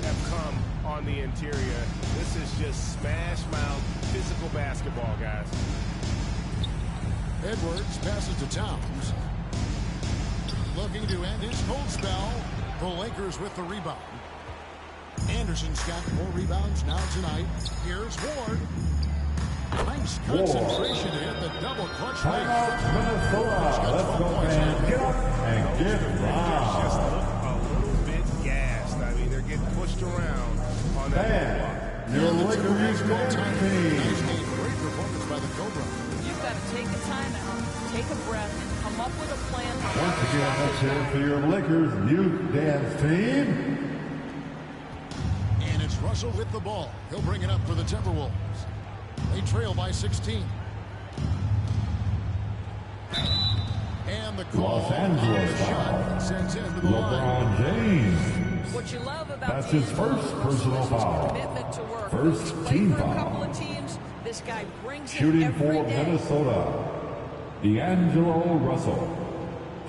S9: have come on the interior. This is just smash mouth physical basketball, guys.
S6: Edwards passes to Towns. Looking to end his cold spell. The Lakers with the rebound. Anderson's got 4 rebounds now tonight. Here's Ward. Nice concentration to hit the double clutch.
S1: Timeout, Minnesota. Let's go, man. Get up and get
S9: Just
S1: loud.
S9: look a little bit gassed. I mean, they're getting pushed around on that.
S1: Your Lakers dance team.
S6: Great performance by the Cobra.
S8: You've got to take a timeout, take a breath, come up with a plan.
S1: Once again, let's hear it for your Lakers youth dance team.
S6: And it's Russell with the ball. He'll bring it up for the Timberwolves. They trail by 16. And the call
S1: Los Angeles
S6: on the shot
S1: foul.
S6: sends him to the line.
S1: LeBron James.
S8: What you love about
S1: That's his first personal foul.
S8: commitment to work.
S1: First
S8: He's played
S1: team
S8: for a
S1: foul.
S8: couple of teams. This guy brings it
S1: Shooting
S8: every
S1: for
S8: day.
S1: Minnesota, D'Angelo Russell.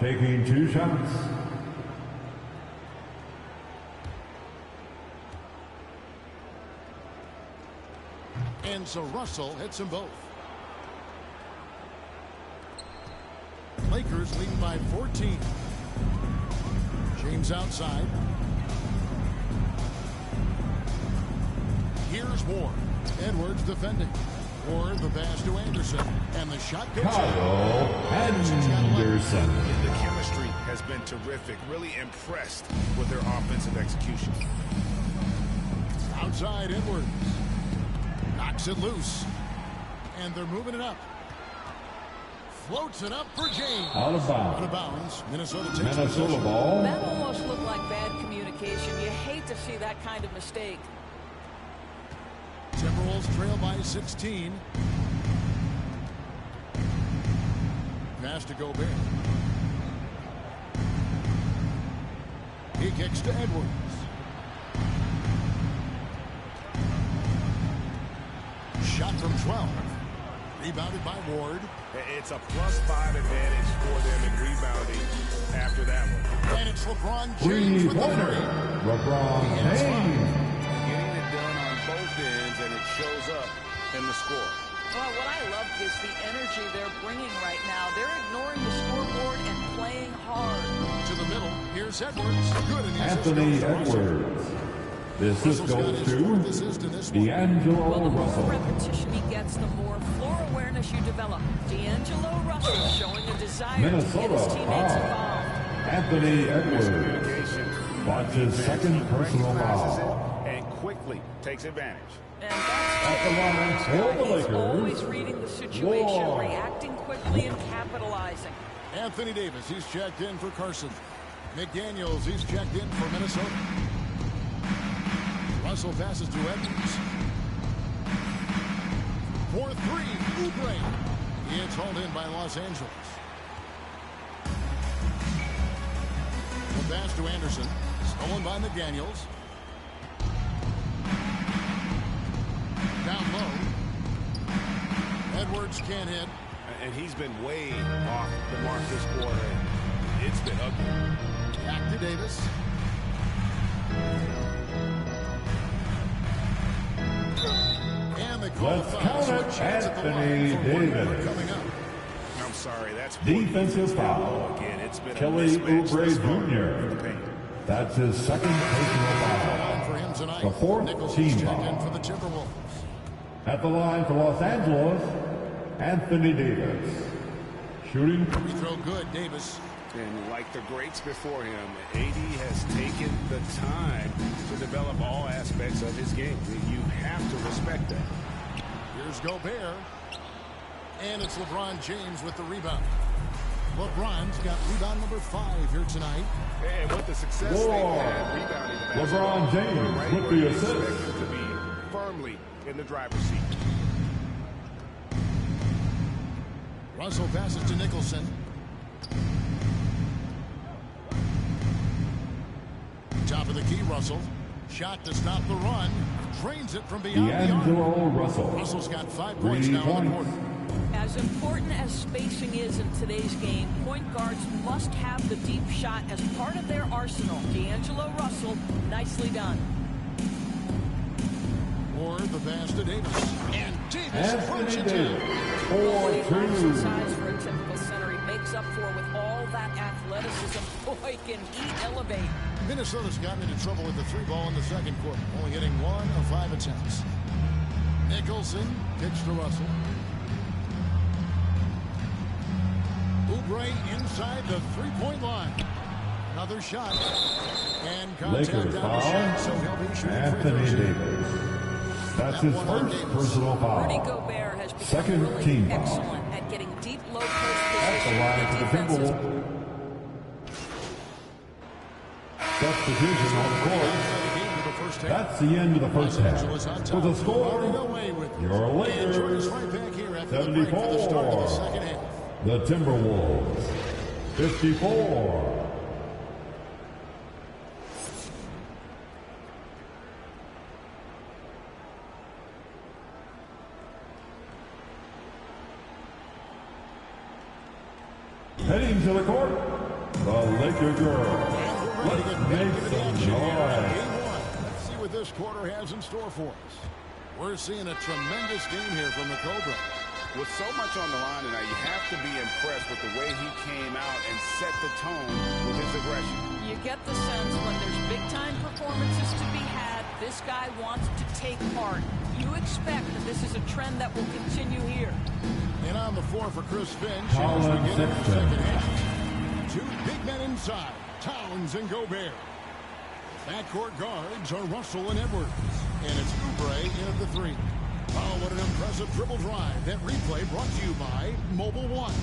S1: Taking 2 shots.
S6: And so Russell hits them both. Lakers leading by 14. James outside. Here's Ward. Edwards defending. Ward the pass to Anderson. And the shot goes
S1: Kyle Anderson.
S7: The chemistry has been terrific. Really impressed with their offensive execution.
S6: Outside Edwards. Knocks it loose. And they're moving it up. Floats it up for James.
S1: Out of bounds.
S6: Out of bounds. Minnesota takes
S1: Minnesota
S6: possession.
S1: ball.
S8: That almost looked like bad communication. You hate to see that kind of mistake.
S6: Timberwolves trail by 16. Pass to Gobert. He kicks to Edwards. Shot from 12. Rebounded by Ward.
S9: It's a +5 advantage for them in rebounding after that one.
S6: And it's LeBron James with the three.
S1: LeBron James.
S9: Getting it done on both ends, and it shows up in the score.
S8: Well, what I love is the energy they're bringing right now. They're ignoring the scoreboard and playing hard.
S6: To the middle, here's Edwards. Good and
S1: Anthony Edwards. The assist goes to D'Angelo
S8: The more
S1: Russell.
S8: repetition he gets, the more floor awareness you develop. D'Angelo Russell showing a desire to get his
S1: Minnesota
S8: teammates
S1: foul.
S8: involved.
S1: Anthony Edwards. Watch his second personal foul.
S9: And quickly takes advantage.
S8: And
S1: At the line for the Lakers.
S8: always reading the situation,
S1: Ward.
S8: reacting quickly and capitalizing.
S6: Anthony Davis, he's checked in for Carson. McDaniels, he's checked in for Minnesota. Russell passes to Edwards. For three, Oubre. It's hauled in by Los Angeles. The pass to Anderson. Stolen by McDaniels. Down low. Edwards can't hit.
S9: And he's been way off the mark this quarter. It's been ugly.
S6: Back to Davis. And they call
S1: Let's
S6: foul.
S1: count
S6: So a
S1: it.
S6: chance at the
S1: Anthony
S6: line for one minute
S1: Davis.
S6: coming up.
S9: I'm sorry, that's
S1: Defensive foul.
S9: again. It's been
S1: Kelly
S9: a mismatch
S1: Oubre
S9: thus far
S1: Jr.
S9: with the paint.
S1: That's his second personal foul.
S6: For him tonight.
S1: The fourth
S6: Nichols
S1: team
S6: checked in
S1: foul.
S6: for the Timberwolves.
S1: At the line for Los Angeles, Anthony Davis. Shooting.
S6: Free throw good, Davis.
S9: And like the greats before him, AD has taken the time to develop all aspects of his game. You have to respect that.
S6: Here's Gobert. And it's LeBron James with the rebound. LeBron's got rebound number 5 here tonight.
S9: And with the success they've had rebounding the
S1: LeBron James
S9: right
S1: with
S9: where
S1: the
S9: you
S1: assist.
S9: expect him to be firmly in the driver's seat.
S6: Russell passes to Nicholson. Top of the key, Russell. Shot to stop the run. Drains it from beyond the arc.
S1: D'Angelo Russell.
S6: Russell's got 5 points now in the quarter.
S8: As important as spacing is in today's game, point guards must have the deep shot as part of their arsenal. D'Angelo Russell, nicely done.
S6: Or the pass to Davis. And Davis
S1: Anthony
S6: punches
S1: Davis.
S6: in.
S8: Well, he lacks in
S1: 4-2.
S8: size for a typical center. He makes up for with all that athleticism. Boy, can he elevate.
S6: Minnesota's gotten into trouble with the 3 ball in the second quarter, only hitting 1 of 5 attempts. Nicholson pitched to Russell. Oubre inside the 3-point line. Another shot. And contact
S1: Lakers
S6: down the shot, so
S1: foul.
S6: he'll be shooting free
S1: Anthony
S6: throws.
S1: Davis. That's his first personal
S8: Rudy
S1: foul.
S8: Gobert has become
S1: Second
S8: really
S1: team foul.
S8: excellent at getting deep low post
S1: At the
S8: position.
S1: line for the
S8: defenses.
S1: Timberwolves. Substitution on the court. That's the end of the first half. For the score, your Lakers 74. The Timberwolves 54. Heading to the court, the Laker girls. Let's make some noise.
S6: Let's see what this quarter has in store for us. We're seeing a tremendous game here from the Cobra.
S9: With so much on the line tonight, you have to be impressed with the way he came out and set the tone with his aggression.
S8: You get the sense when there's big-time performances to be had, this guy wants to take part. You expect that this is a trend that will continue here.
S6: And on the floor for Chris Finch.
S1: Collins
S6: as we get into the
S1: Sexton.
S6: second half. 2 big men inside, Towns and Gobert. Backcourt guards are Russell and Edwards. And it's Oubre in at the 3. Oh, what an impressive dribble drive. That replay brought to you by Mobile One.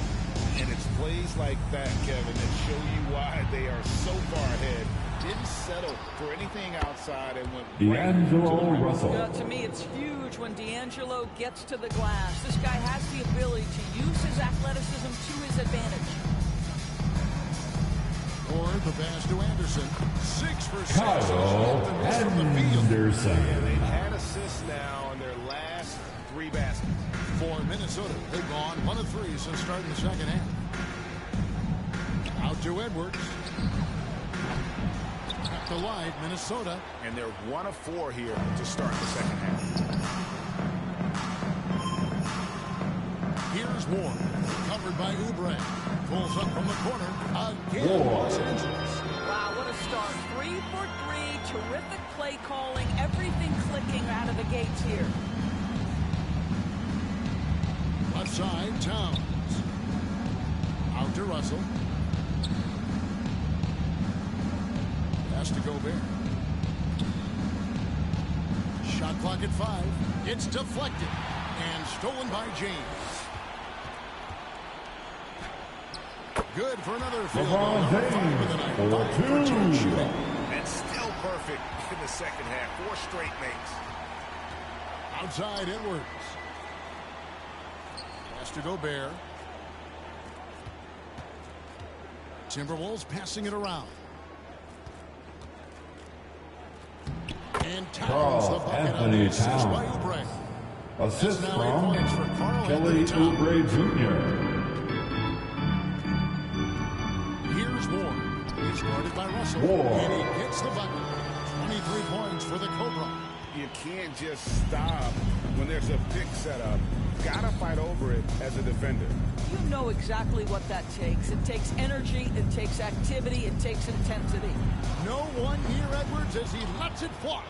S9: And it's plays like that, Kevin, that show you why they are so far ahead. Didn't settle for anything outside and went
S1: D'Angelo Russell.
S8: To me, it's huge when D'Angelo gets to the glass. This guy has the ability to use his athleticism to his advantage.
S6: Or the pass to Anderson. 6 for 6.
S1: Kyle Anderson.
S9: They've had assists now on their last 3 baskets.
S6: for Minnesota. They've gone 1 of 3 since starting the second half. Out to Edwards. Back to live, Minnesota.
S7: And they're 1 of 4 here to start the second half.
S6: Here's Ward. Covered by Oubre. Pulls up from the corner. Again, Los Angeles.
S8: Wow, what a start. 3 for 3. Terrific play calling. Everything clicking out of the gates here.
S6: Left side, Towns. Out to Russell. Pass to Gobert. Shot clock at 5. It's deflected and stolen by James. Good for another field goal.
S1: For 2.
S7: And still perfect in the second half. 4 straight makes.
S6: Outside Edwards. Pass to Gobert. Timberwolves passing it around. And Towns, the bucket on the assist by Oubre.
S1: Assist from Kelly Oubre Jr.
S6: Here's Ward. He's guarded by Russell.
S1: Ward.
S6: And he gets the bucket. 23 points for the Cobra.
S7: You can't just stop when there's a pick set up. Gotta fight over it as a defender.
S8: You know exactly what that takes. It takes energy, it takes activity, it takes intensity.
S6: No one near Edwards as he lets it fly.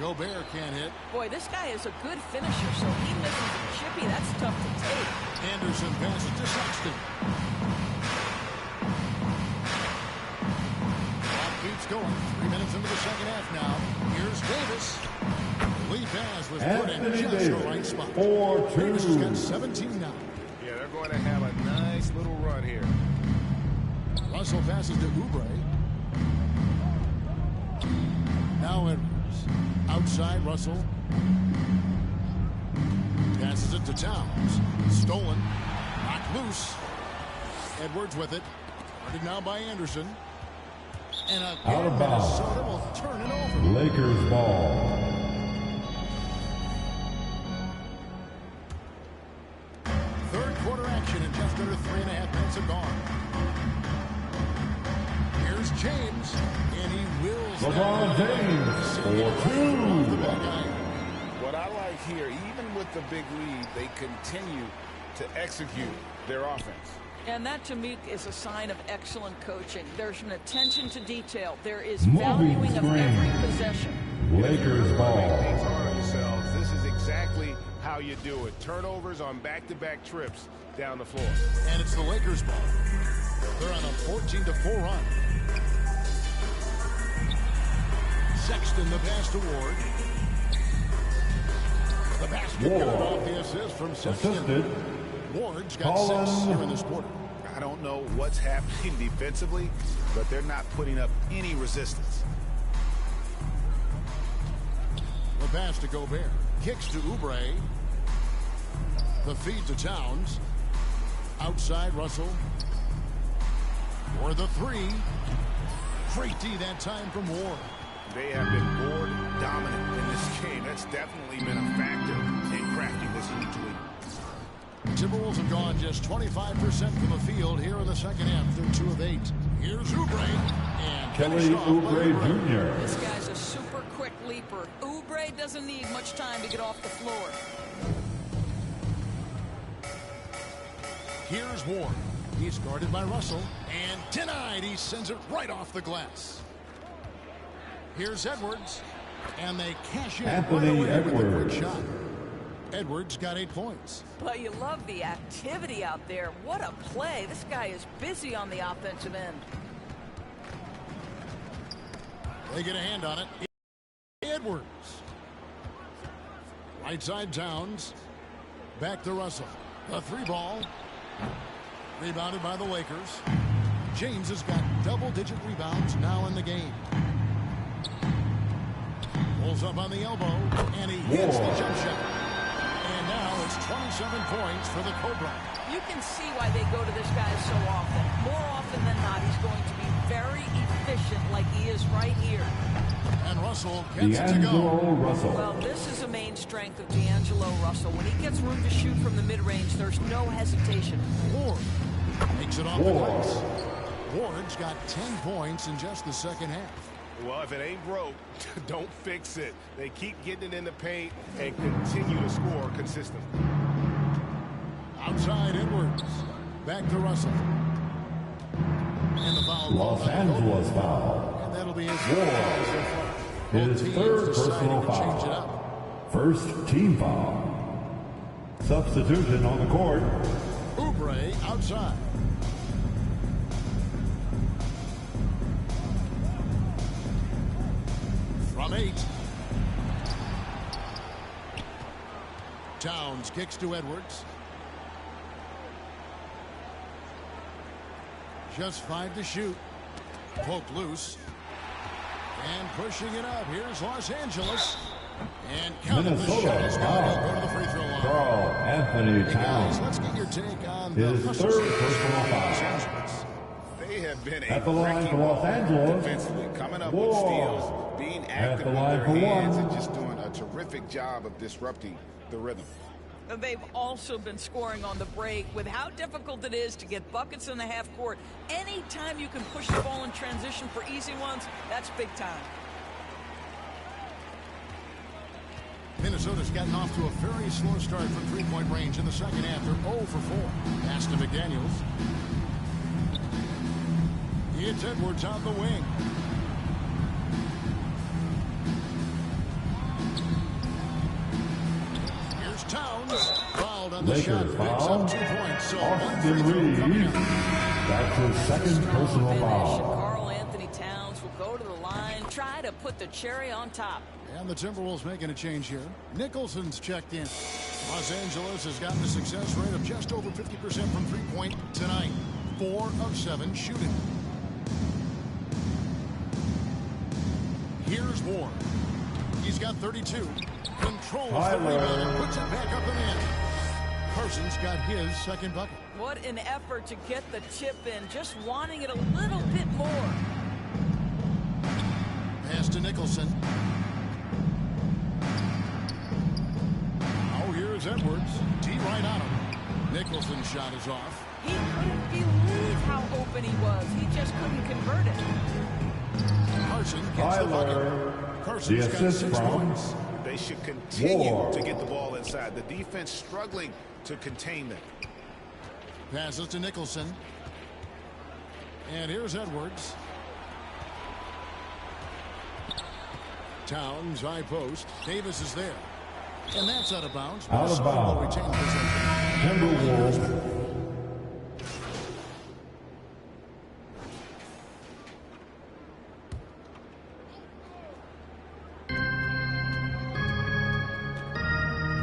S6: Gobert can't hit.
S8: Boy, this guy is a good finisher, so he misses a chippy. That's tough to take.
S6: Anderson passes to Sexton. Clock keeps going. 3 minutes into the second half now. Here's Davis. Lead pass was put in just the right spot.
S1: 4-2.
S6: Davis has got 17 now.
S7: Yeah, they're going to have a nice little run here.
S6: Russell passes to Oubre. Now Edwards. Outside Russell. Passes it to Towns. Stolen. Knocked loose. Edwards with it. Guarded now by Anderson. And
S1: Out of bounds.
S6: Minnesota will turn it over.
S1: Lakers ball.
S6: Third quarter action in just under 3.5 minutes have gone. Here's James, and he wills
S1: LeBron James for 2.
S7: What I like here, even with the big lead, they continue to execute their offense.
S8: And that, to me, is a sign of excellent coaching. There's an attention to detail. There is
S1: Moving
S8: valuing of
S1: screen.
S8: every possession.
S1: Lakers ball.
S7: Make things hard on yourselves. This is exactly how you do it. Turnovers on back-to-back trips down the floor.
S6: And it's the Lakers ball. They're on a 14-4 run. Sexton, the pass to Ward. The basket good off the assist from Sexton.
S1: Assisted.
S6: Ward's got 6 here in this quarter.
S7: I don't know what's happening defensively, but they're not putting up any resistance.
S6: The pass to Gobert. Kicks to Oubre. The feed to Towns. Outside Russell. For the 3. Great D that time from Ward.
S7: They have been board dominant in this game. That's definitely been a factor in crafting this lead.
S6: Timberwolves have gone just 25% from the field here in the second half. They're 2 of 8. Here's Oubre. And
S1: Kelly Oubre Jr.
S8: This guy's a super quick leaper. Oubre doesn't need much time to get off the floor.
S6: Here's Ward. He's guarded by Russell. And denied. He sends it right off the glass. Here's Edwards. And they cash in
S1: Anthony
S6: right away
S1: Edwards.
S6: with a quick shot. Edwards got 8 points.
S8: But you love the activity out there. What a play. This guy is busy on the offensive end.
S6: They get a hand on it. Edwards. Right side Towns. Back to Russell. The 3 ball. Rebounded by the Lakers. James has got double-digit rebounds now in the game. Pulls up on the elbow. And he hits the jump shot. And now it's 27 points for the Cobra.
S8: You can see why they go to this guy so often. More often than not, he's going to be very efficient patient like he is right here.
S6: And Russell gets it to go.
S8: Well, this is a main strength of D'Angelo Russell. When he gets room to shoot from the mid-range, there's no hesitation.
S6: Ward makes it off the glass. Ward's got 10 points in just the second half.
S9: Well, if it ain't broke, don't fix it. They keep getting it in the paint and continue to score consistently.
S6: Outside Edwards. Back to Russell. And the foul.
S1: Los Angeles foul.
S6: And that'll be his
S1: third personal foul. First team foul. Substitution on the court.
S6: Oubre outside. From 8. Towns kicks to Edwards. Just 5 to shoot. Poked loose. And pushing it up. Here's Los Angeles. And counting the shot is good. He'll go to the free throw line.
S1: Carl Anthony Towns.
S6: Let's get your take on
S1: his
S6: the
S1: third personal foul.
S9: They have been
S1: At the line for Los Angeles.
S9: Defensively, coming up with steals, being active with their hands, and just doing a terrific job of disrupting the rhythm.
S8: They've also been scoring on the break. With how difficult it is to get buckets in the half court, anytime you can push the ball in transition for easy ones, that's big time.
S6: Minnesota's gotten off to a very slow start from three-point range in the second half. They're 0 for 4. Pass to McDaniels. It's Edwards on the wing. Here's Towns. Fouled on the shot. Picks up 2 points. So
S1: Austin Reeves. That's his second personal foul.
S8: Carl Anthony Towns will go to the line, try to put the cherry on top.
S6: And the Timberwolves making a change here. Nicholson's checked in. Los Angeles has gotten a success rate of just over 50% from three-point tonight. 4 of 7 shooting. Here's Ward. He's got 32. Controls the rebound and puts it back up and in. Carson's got his second bucket.
S8: What an effort to get the chip in, just wanting it a little bit more.
S6: Pass to Nicholson. Oh, here's Edwards. T right on him. Nicholson's shot is off.
S8: He couldn't believe how open he was. He just couldn't convert it.
S6: Carson gets the bucket. Carson's got 6 points.
S9: They should continue to get the ball inside. The defense struggling to contain them.
S6: Passes to Nicholson. And here's Edwards. Towns, high post. Davis is there. And that's out of bounds.
S1: Out of bounds. Timberwolves.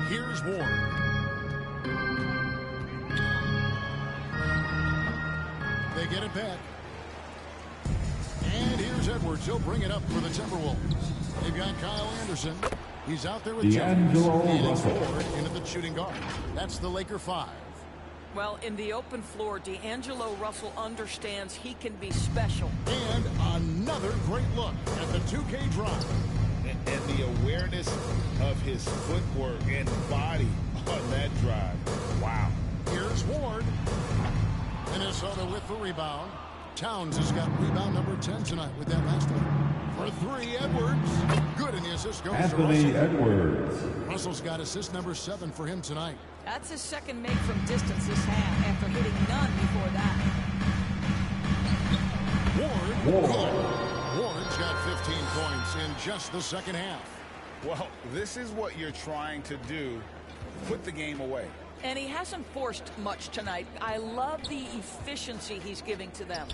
S6: Here's Ward. They get it back. And here's Edwards. He'll bring it up for the Timberwolves. They've got Kyle Anderson. He's out there with
S1: D'Angelo
S6: Russell.
S1: Russell.
S6: Into the shooting guard. That's the Laker 5.
S8: Well, in the open floor, D'Angelo Russell understands he can be special.
S6: And another great look at the 2K drive.
S9: And the awareness of his footwork and body on that drive. Wow.
S6: Here's Ward. Minnesota with the rebound. Towns has got rebound number 10 tonight with that last one. For 3, Edwards. Good, and the assist goes
S1: Anthony
S6: to Russell.
S1: Edwards.
S6: Russell's got assist number 7 for him tonight.
S8: That's his second make from distance this half after hitting none before that.
S6: Ward's got 15 points in just the second half.
S9: Well, this is what you're trying to do. Put the game away.
S8: And he hasn't forced much tonight. I love the efficiency he's giving to them.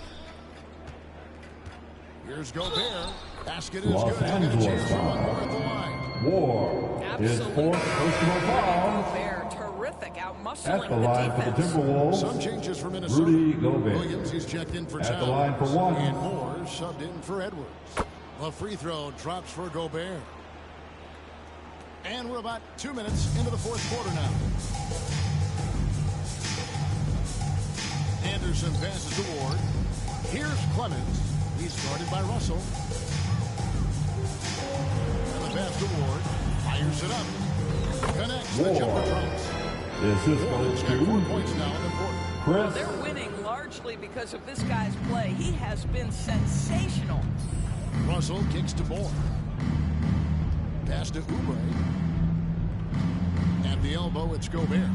S6: Here's Gobert. Basket is
S1: Los
S6: good.
S1: Angeles
S6: foul.
S1: Ward. His fourth personal foul.
S8: Gobert, terrific, out-muscling
S1: At the line for the Timberwolves.
S6: Some changes for Minnesota.
S1: Rudy Gobert.
S6: Williams, he's checked in for
S1: At
S6: Towns.
S1: the line for 1.
S6: And Moore subbed in for Edwards. A free throw drops for Gobert. And we're about 2 minutes into the fourth quarter now. Anderson passes to Ward. Here's Clemens. He's guarded by Russell. And the pass to Ward. Fires it up. Connects. The jumper drops.
S1: This is
S6: Ward's got 4 points now in the quarter.
S8: Well, they're winning largely because of this guy's play. He has been sensational.
S6: Russell kicks to Moore. Pass to Oubre. At the elbow, it's Gobert.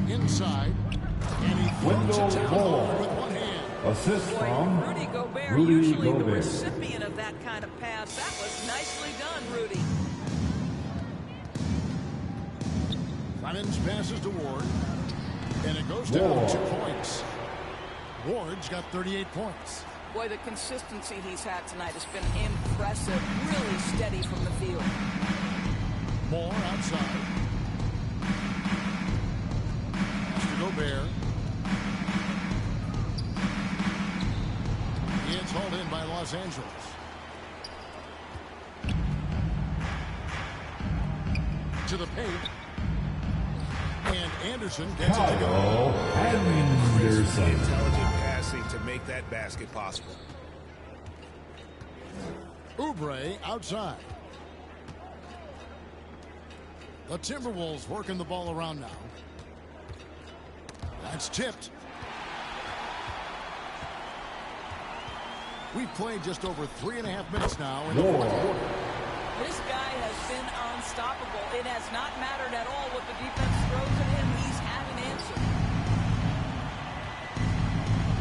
S6: Inside. And he throws it to the hard with one hand.
S1: Assist from
S8: Rudy Gobert,
S1: Rudy
S8: usually
S1: Gobert.
S8: the recipient of that kind of pass. That was nicely done, Rudy.
S6: Clemens passes to Ward. And it goes down 2 points. Ward's got 38 points.
S8: Boy, the consistency he's had tonight has been impressive. Really steady from the field.
S6: Moore outside. Pass to Gobert. It's hauled in by Los Angeles. To the paint. And Anderson gets it to go.
S1: Anderson.
S9: Intelligent passing to make that basket possible.
S6: Oubre outside. The Timberwolves working the ball around now. That's tipped. We've played just over 3.5 minutes now in the fourth quarter.
S8: This guy has been unstoppable. It has not mattered at all what the defense throws at him. He's had an answer.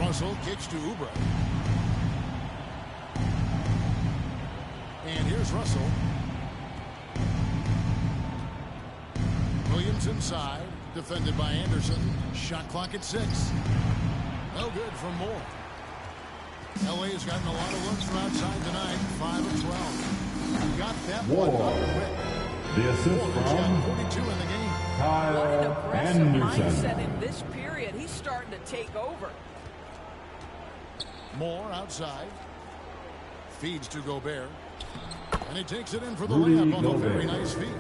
S6: Russell kicks to Oubre. And here's Russell. Williams inside, defended by Anderson. Shot clock at 6. No good from Moore. LA has gotten a lot of looks from outside tonight. 5 of 12. Got that one quick.
S1: The assist from
S6: 42 in the game.
S8: What an
S1: Kyle
S8: aggressive
S1: Anderson.
S8: mindset in this period. He's starting to take over.
S6: Moore outside. Feeds to Gobert. And he takes it in for the
S1: Rudy
S6: layup on a
S1: Gobert.
S6: very nice feed.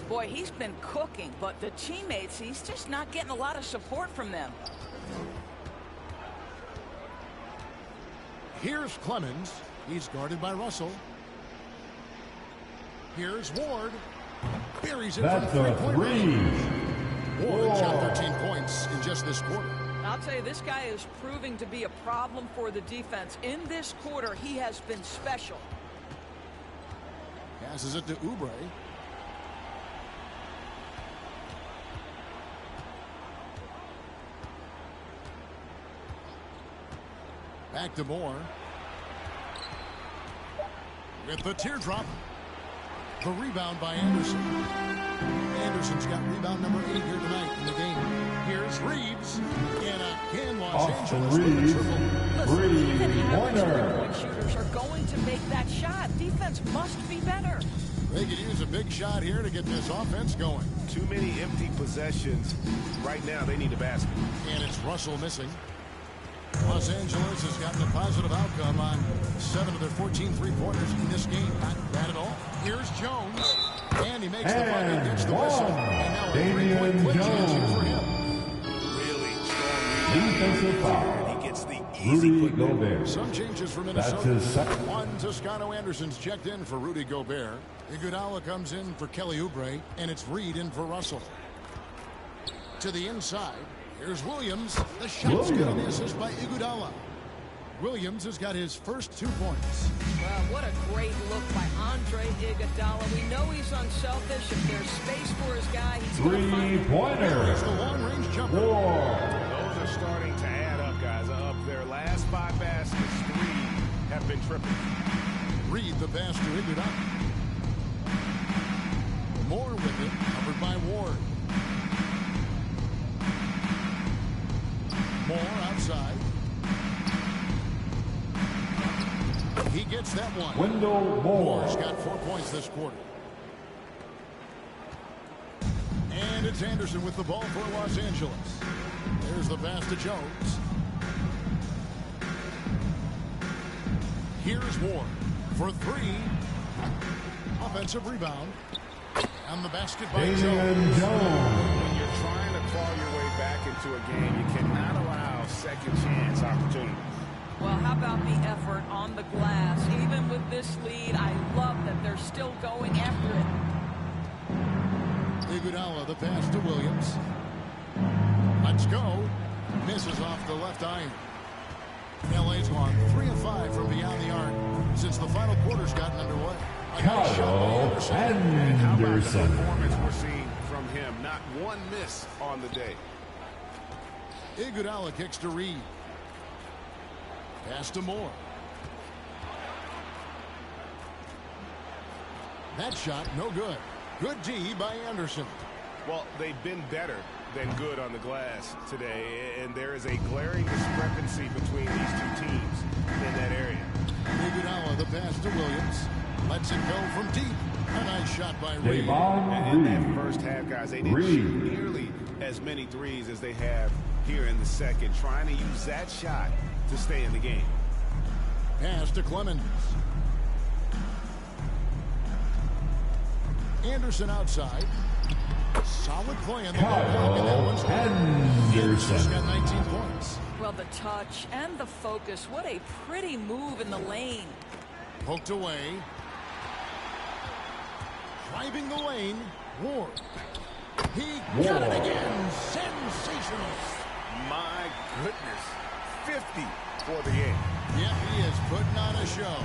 S8: Boy, he's been cooking, but the teammates, he's just not getting a lot of support from them.
S6: Here's Clemens. He's guarded by Russell. Here's Ward. Buries it
S1: That's
S6: from
S1: a
S6: 3-point
S1: three.
S6: range. Ward's got 13 points in just this quarter.
S8: I'll tell you, this guy is proving to be a problem for the defense. In this quarter, he has been special.
S6: Passes it to Oubre. Back to Moore. With the teardrop. The rebound by Anderson. Anderson's got rebound number 8 here tonight in the game. Here's Reeves. And again, Los Angeles with a triple.
S8: Listen, even average three-point shooters are going to make that shot. Defense must be better.
S6: They could use a big shot here to get this offense going.
S9: Too many empty possessions. Right now, they need a basket.
S6: And it's Russell missing. Los Angeles has gotten a positive outcome on 7 of their 14 three-pointers in this game. Not bad at all. Here's Jones. And he makes the bucket, gets the whistle. And now a three-point play chance here for him.
S9: Really strong
S1: Defensive foul.
S9: He gets the easy
S1: Rudy
S9: put.
S1: Gobert.
S6: Some changes for Minnesota.
S1: That's his second.
S6: One, Toscano Anderson's checked in for Rudy Gobert. Iguodala comes in for Kelly Oubre. And it's Reed in for Russell. To the inside. Here's Williams. The shot's good on the assist by Iguodala. Williams has got his first 2 points.
S8: Wow, what a great look by Andre Iguodala. We know he's unselfish. If there's space for his guy, he's going to find it.
S1: Three-pointer.
S6: There's the long-range jumper.
S9: Those are starting to add up, guys. Of their last 5 baskets, 3 have been triple.
S6: Reed the pass to Iguodala. Moore with it, covered by Ward. Moore outside. He gets that one.
S1: Wendell Moore.
S6: Moore's got 4 points this quarter. And it's Anderson with the ball for Los Angeles. There's the pass to Jones. Here's Ward for 3. Offensive rebound. And the basket by Jones.
S9: When you're trying to claw your way back into a game, you cannot allow second chance opportunities.
S8: Well, how about the effort on the glass? Even with this lead, I love that they're still going after it.
S6: Iguodala, the pass to Williams. Let's go. Misses off the left iron. LA's gone 3 of 5 from beyond the arc since the final quarter's gotten underway.
S1: Kyle
S7: And how about the
S1: Anderson.
S7: performance we're seeing from him? Not one miss on the day.
S6: Iguodala kicks to Reed. Pass to Moore. That shot, no good. Good D by Anderson.
S7: Well, they've been better than good on the glass today, and there is a glaring discrepancy between these two teams in that area.
S6: Iguodala, the pass to Williams. Lets it go from deep. A nice shot by Reed.
S7: And in that first half, guys, they didn't shoot nearly as many threes as they have here in the second, trying to use that shot to stay in the game.
S6: Pass to Clemens. Anderson outside. Solid play in the ball. Anderson's got 19 points.
S8: Well, the touch and the focus. What a pretty move in the lane.
S6: Poked away. Driving the lane. Ward. He got it again. Sensational.
S7: My goodness. 50 for the game.
S6: Yep, he is putting on a show.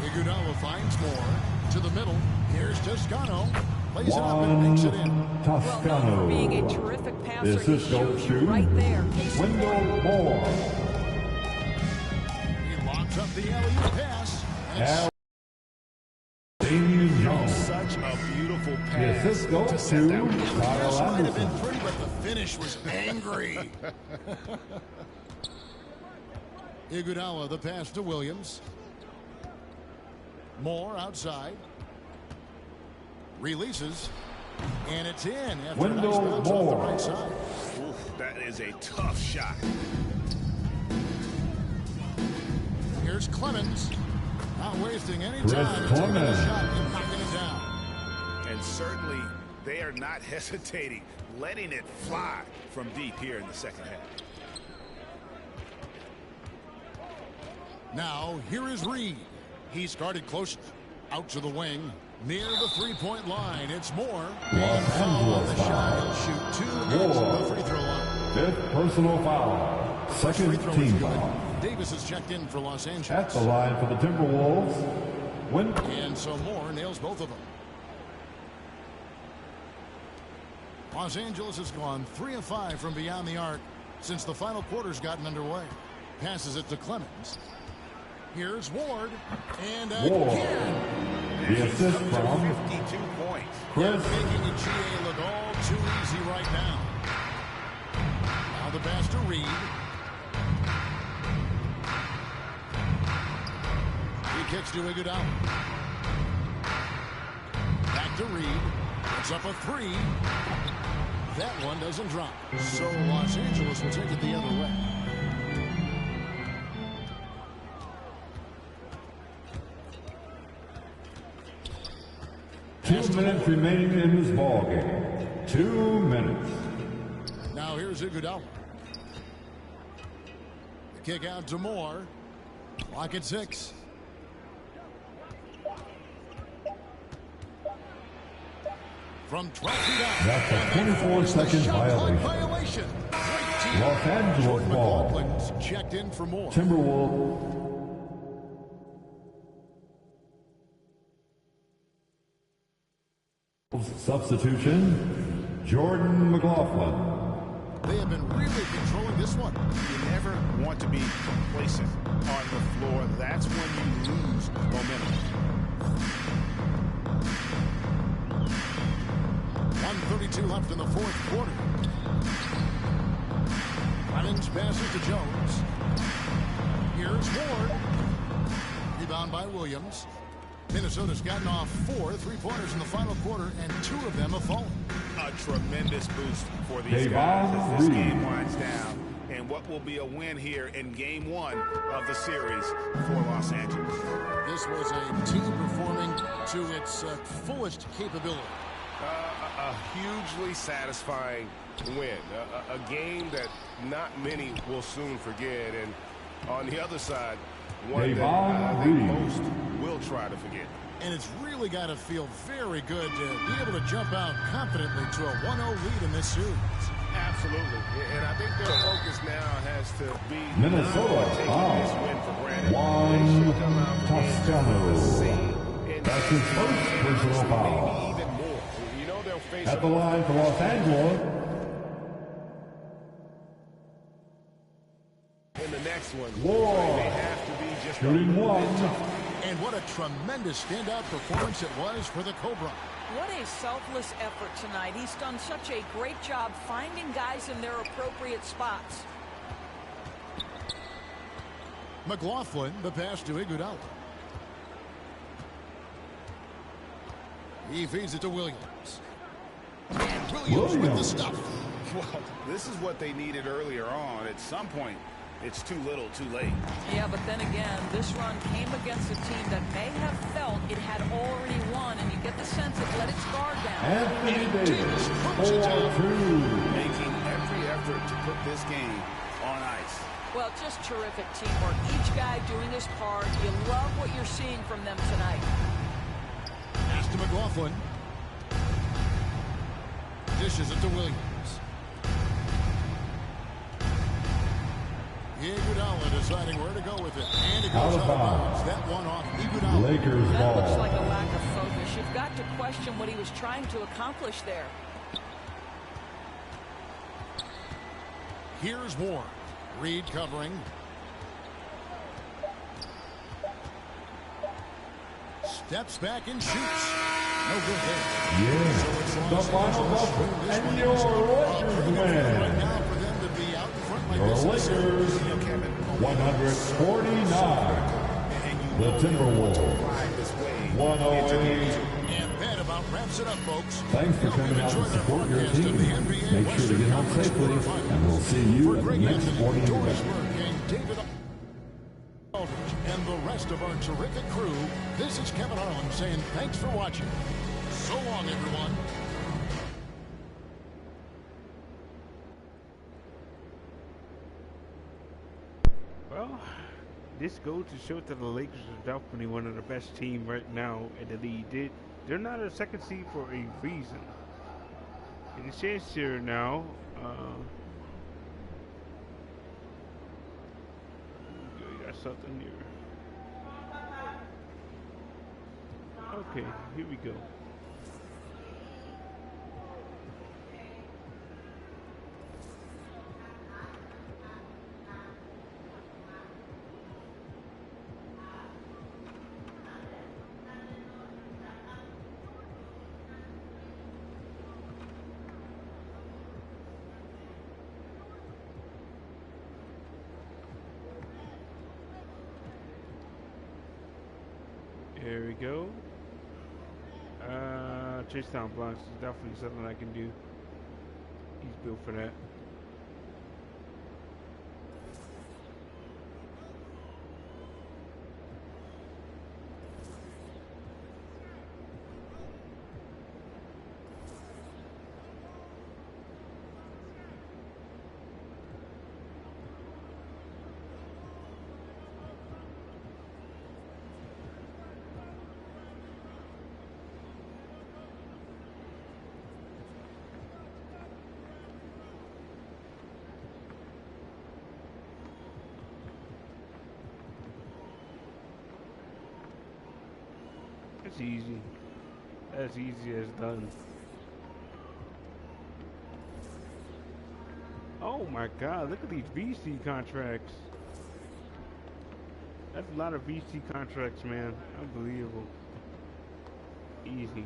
S6: Iguodala finds more. To the middle. Here's Toscano. Plays it up and makes it in.
S1: Toscano.
S8: Being a terrific passer,
S1: This is
S8: he shows you right there.
S1: Wendell Moore.
S6: He locks up the alley-oop pass. And
S1: Damian Jones.
S7: Such a beautiful
S1: The
S7: pass.
S1: assist goes to Kyle
S6: might have been
S1: Anderson.
S6: pretty, but the finish was angry. Iguodala, the pass to Williams. Moore outside. Releases. And it's in after a nice
S1: Wendell
S6: bounce off the
S1: Moore.
S6: right side.
S7: Oof, that is a tough shot.
S6: Here's Clemens. Not wasting any
S1: Chris
S6: time. Taking a
S1: Clemens.
S6: shot and knocking it down.
S7: And certainly they are not hesitating, letting it fly from deep here in the second half.
S6: Now, here is Reed. He's guarded close out to the wing. Near the three-point line, it's Moore. And foul on the shot. He'll shoot two at the free throw line.
S1: Fifth personal foul. Second
S6: Free throw is
S1: team
S6: good.
S1: foul.
S6: Davis is checked in for Los Angeles.
S1: At the line for the Timberwolves.
S6: And so Moore nails both of them. Los Angeles has gone 3 of 5 from beyond the arc since the final quarter's gotten underway. Passes it to Clemens. Here's Ward. And again.
S1: The assist from
S7: 52 points.
S6: They're making the GA look all too easy right now. Now the pass to Reed. He kicks to Iguodala. Back to Reed. It's up a 3. That one doesn't drop. So Los Angeles will take it the other way.
S1: Two minutes remaining in this ball game. 2 minutes.
S6: Now here's Iguodala. The kick out to Moore. Clock at 6. From 12 feet out.
S1: That's a 24-second violation. Los Angeles ball.
S6: McLaughlin's checked in for Moore.
S1: Timberwolves. Substitution, Jordan McLaughlin.
S6: They have been really controlling this one.
S7: You never want to be complacent on the floor. That's when you lose momentum.
S6: 1:32 left in the fourth quarter. Clemens passes to Jones. Here's Ward. Rebound by Williams. Minnesota's gotten off 4 3-pointers in the final quarter, and 2 of them have fallen.
S7: A tremendous boost for these guys as this game winds down. And what will be a win here in game 1 of the series for Los Angeles.
S6: This was a team performing to its fullest capability.
S7: A hugely satisfying win. A game that not many will soon forget. And On the other side, one
S1: Devon
S7: that I think
S1: Reed.
S7: most will try to forget.
S6: And it's really got to feel very good to be able to jump out confidently to a 1-0 lead in this series.
S7: Absolutely. And I think their focus now has to be
S1: Minnesota
S7: not taking this win for granted.
S1: Juan
S7: They should come out the game
S1: Toscano.
S7: the same
S1: That's his first personal foul.
S7: maybe even more. You know they'll face
S1: At the line for Los Angeles,
S7: in the next one.
S1: Ward.
S7: They have to be just
S1: shooting
S7: a little
S1: one.
S7: bit tougher.
S6: And what a tremendous standout performance it was for the Cobra.
S8: What a selfless effort tonight. He's done such a great job finding guys in their appropriate spots.
S6: McLaughlin, the pass to Iguodala. He feeds it to Williams. And Williams with the stuff.
S7: Well, this is what they needed earlier on. At some point, it's too little, too late.
S8: Yeah, but then again, this run came against a team that may have felt it had already won, and you get the sense it let its guard down.
S1: Anthony Davis, 4-2.
S7: Making every effort to put this game on ice.
S8: Well, just terrific teamwork. Each guy doing his part. You love what you're seeing from them tonight.
S6: Pass to McLaughlin. Dishes it to Williams. Iguodala deciding where to go with it. And it goes out of bounds. That one off Iguodala.
S1: Lakers
S8: That looks
S1: ball.
S8: like a lack of focus. You've got to question what he was trying to accomplish there.
S6: Here's Ward. Reed covering. Steps back and shoots. No good there.
S1: Yes, the final buzzer, and your Lakers win. Your Lakers, 149. The Timberwolves, 108.
S6: And that about wraps it up, folks.
S1: Thanks for coming out to support your team. Make sure to get home safely, and we'll see you at the next sporting event.
S6: And David Aldridge and the rest of our terrific crew, this is Kevin Harlan saying thanks for watching. So long, everyone.
S2: Well, this goes to show that the Lakers are definitely one of the best teams right now in the league. They're not a second seed for a reason. And it says here now, we got something here. Okay, here we go. There we go. Chase down blocks is definitely something I can do. He's built for that. That's easy. That's easy as done. Oh my God, look at these VC contracts. That's a lot of VC contracts, man. Unbelievable. Easy.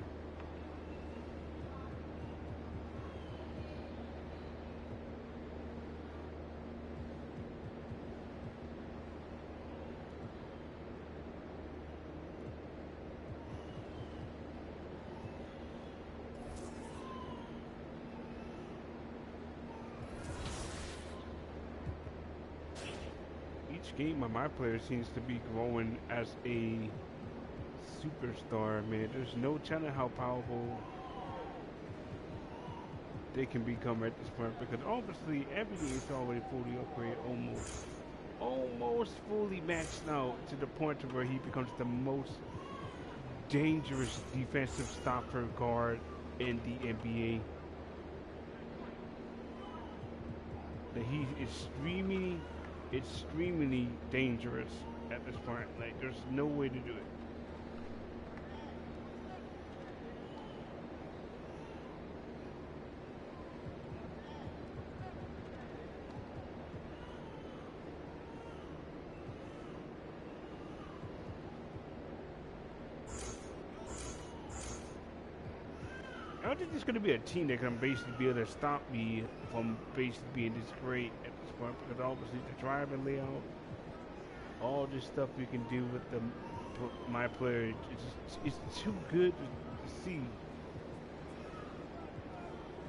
S2: Game of my player seems to be growing as a superstar, man. There's no telling how powerful they can become at this point, because obviously everything is already fully upgraded almost. almost fully maxed out to the point to where he becomes the most dangerous defensive stopper guard in the NBA. That he's extremely dangerous at this point. Like, there's no way to do it. I don't think there's going to be a team that can basically be able to stop me from basically being this great at this point, because obviously the driving layout, all this stuff you can do with my player, it's too good to see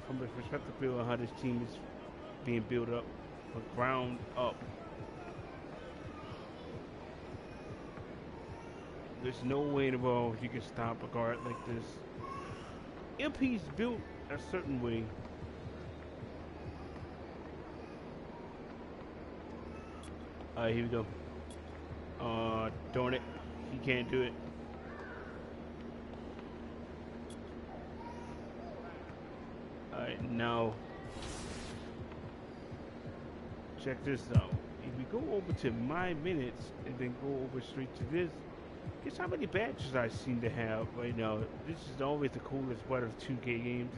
S2: from the perspective of how this team is being built up, from ground up. There's no way in the world you can stop a guard like this. MP's built a certain way. Alright, here we go. Darn it. He can't do it. Alright, now. Check this out. If we go over to my minutes and then go over straight to this, guess how many badges I seem to have right now. This is always the coolest part of 2K games.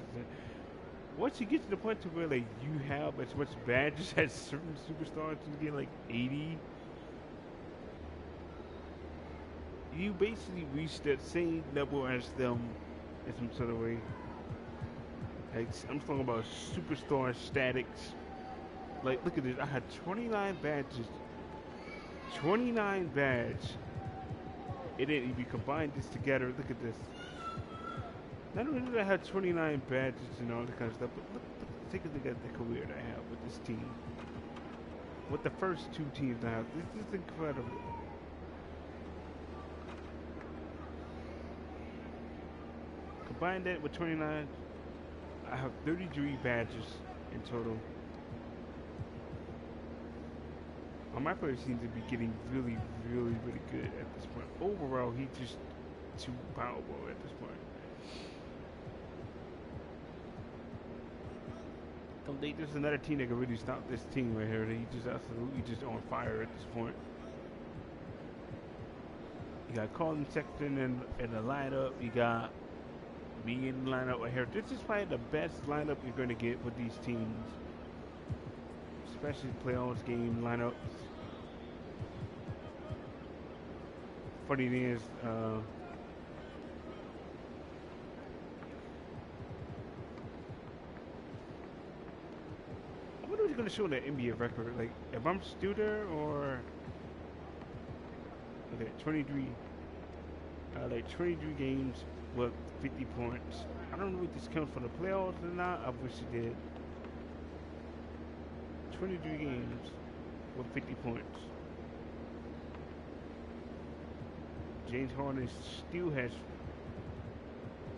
S2: Once you get to the point to where like you have as much badges as certain superstars, you get like 80. You basically reach that same level as them in some sort of way. Like, I'm talking about superstar statics. Like, look at this. I had 29 badges. 29 badges. And then if you combine this together, look at this. Not only did I have 29 badges and all that kind of stuff, but look, take a look at the career that I have with this team. With the first two teams I have. This is incredible. Combine that with 29, I have 33 badges in total. My player seems to be getting really good at this point. Overall, he's just too powerful at this point. Don't think there's another team that can really stop this team right here. He's just absolutely just on fire at this point. You got Colin Sexton in the lineup. You got me in the lineup right here. This is probably the best lineup you're going to get with these teams, especially playoffs game lineups. Funny thing is, I wonder what's going to show in the NBA record. Like, if I'm Studer or okay, 23, like 23 games with 50 points. I don't know if this counts for the playoffs or not. I wish it did. 23 games with 50 points. James Harden still has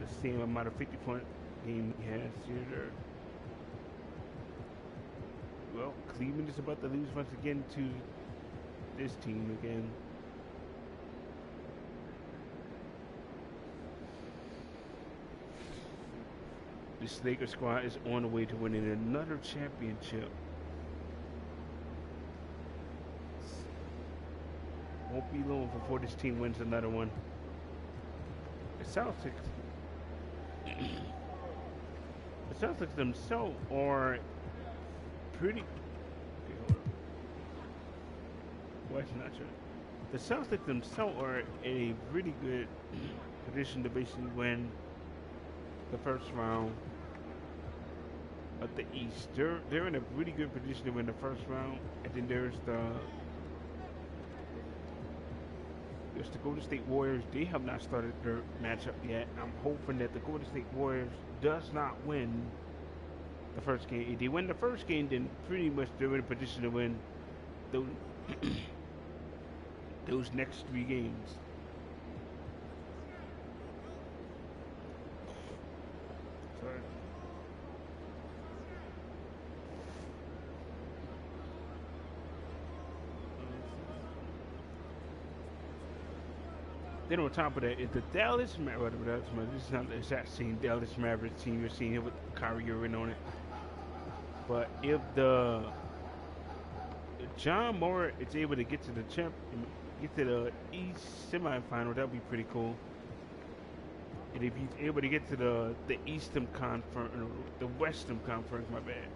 S2: the same amount of 50-point game he has here. Well, Cleveland is about to lose once again to this team again. This Lakers squad is on the way to winning another championship. Won't be long before this team wins another one. The Celtics themselves are pretty. Okay, hold on. Well, it's not true. The Celtics themselves are in a really good position to basically win the first round of the East. They're in a really good position to win the first round, and then there's the Golden State Warriors. They have not started their matchup yet. I'm hoping that the Golden State Warriors does not win the first game. If they win the first game, then pretty much they're in a position to win those, those next 3 games. Sorry. Then on top of that, if the Dallas Mavericks, this is not the exact same Dallas Mavericks team you're seeing here with Kyrie Irving on it, but if John Moore is able to get to the East semifinal, that'd be pretty cool. And if he's able to get to the Eastern Conference, the Western Conference, my bad.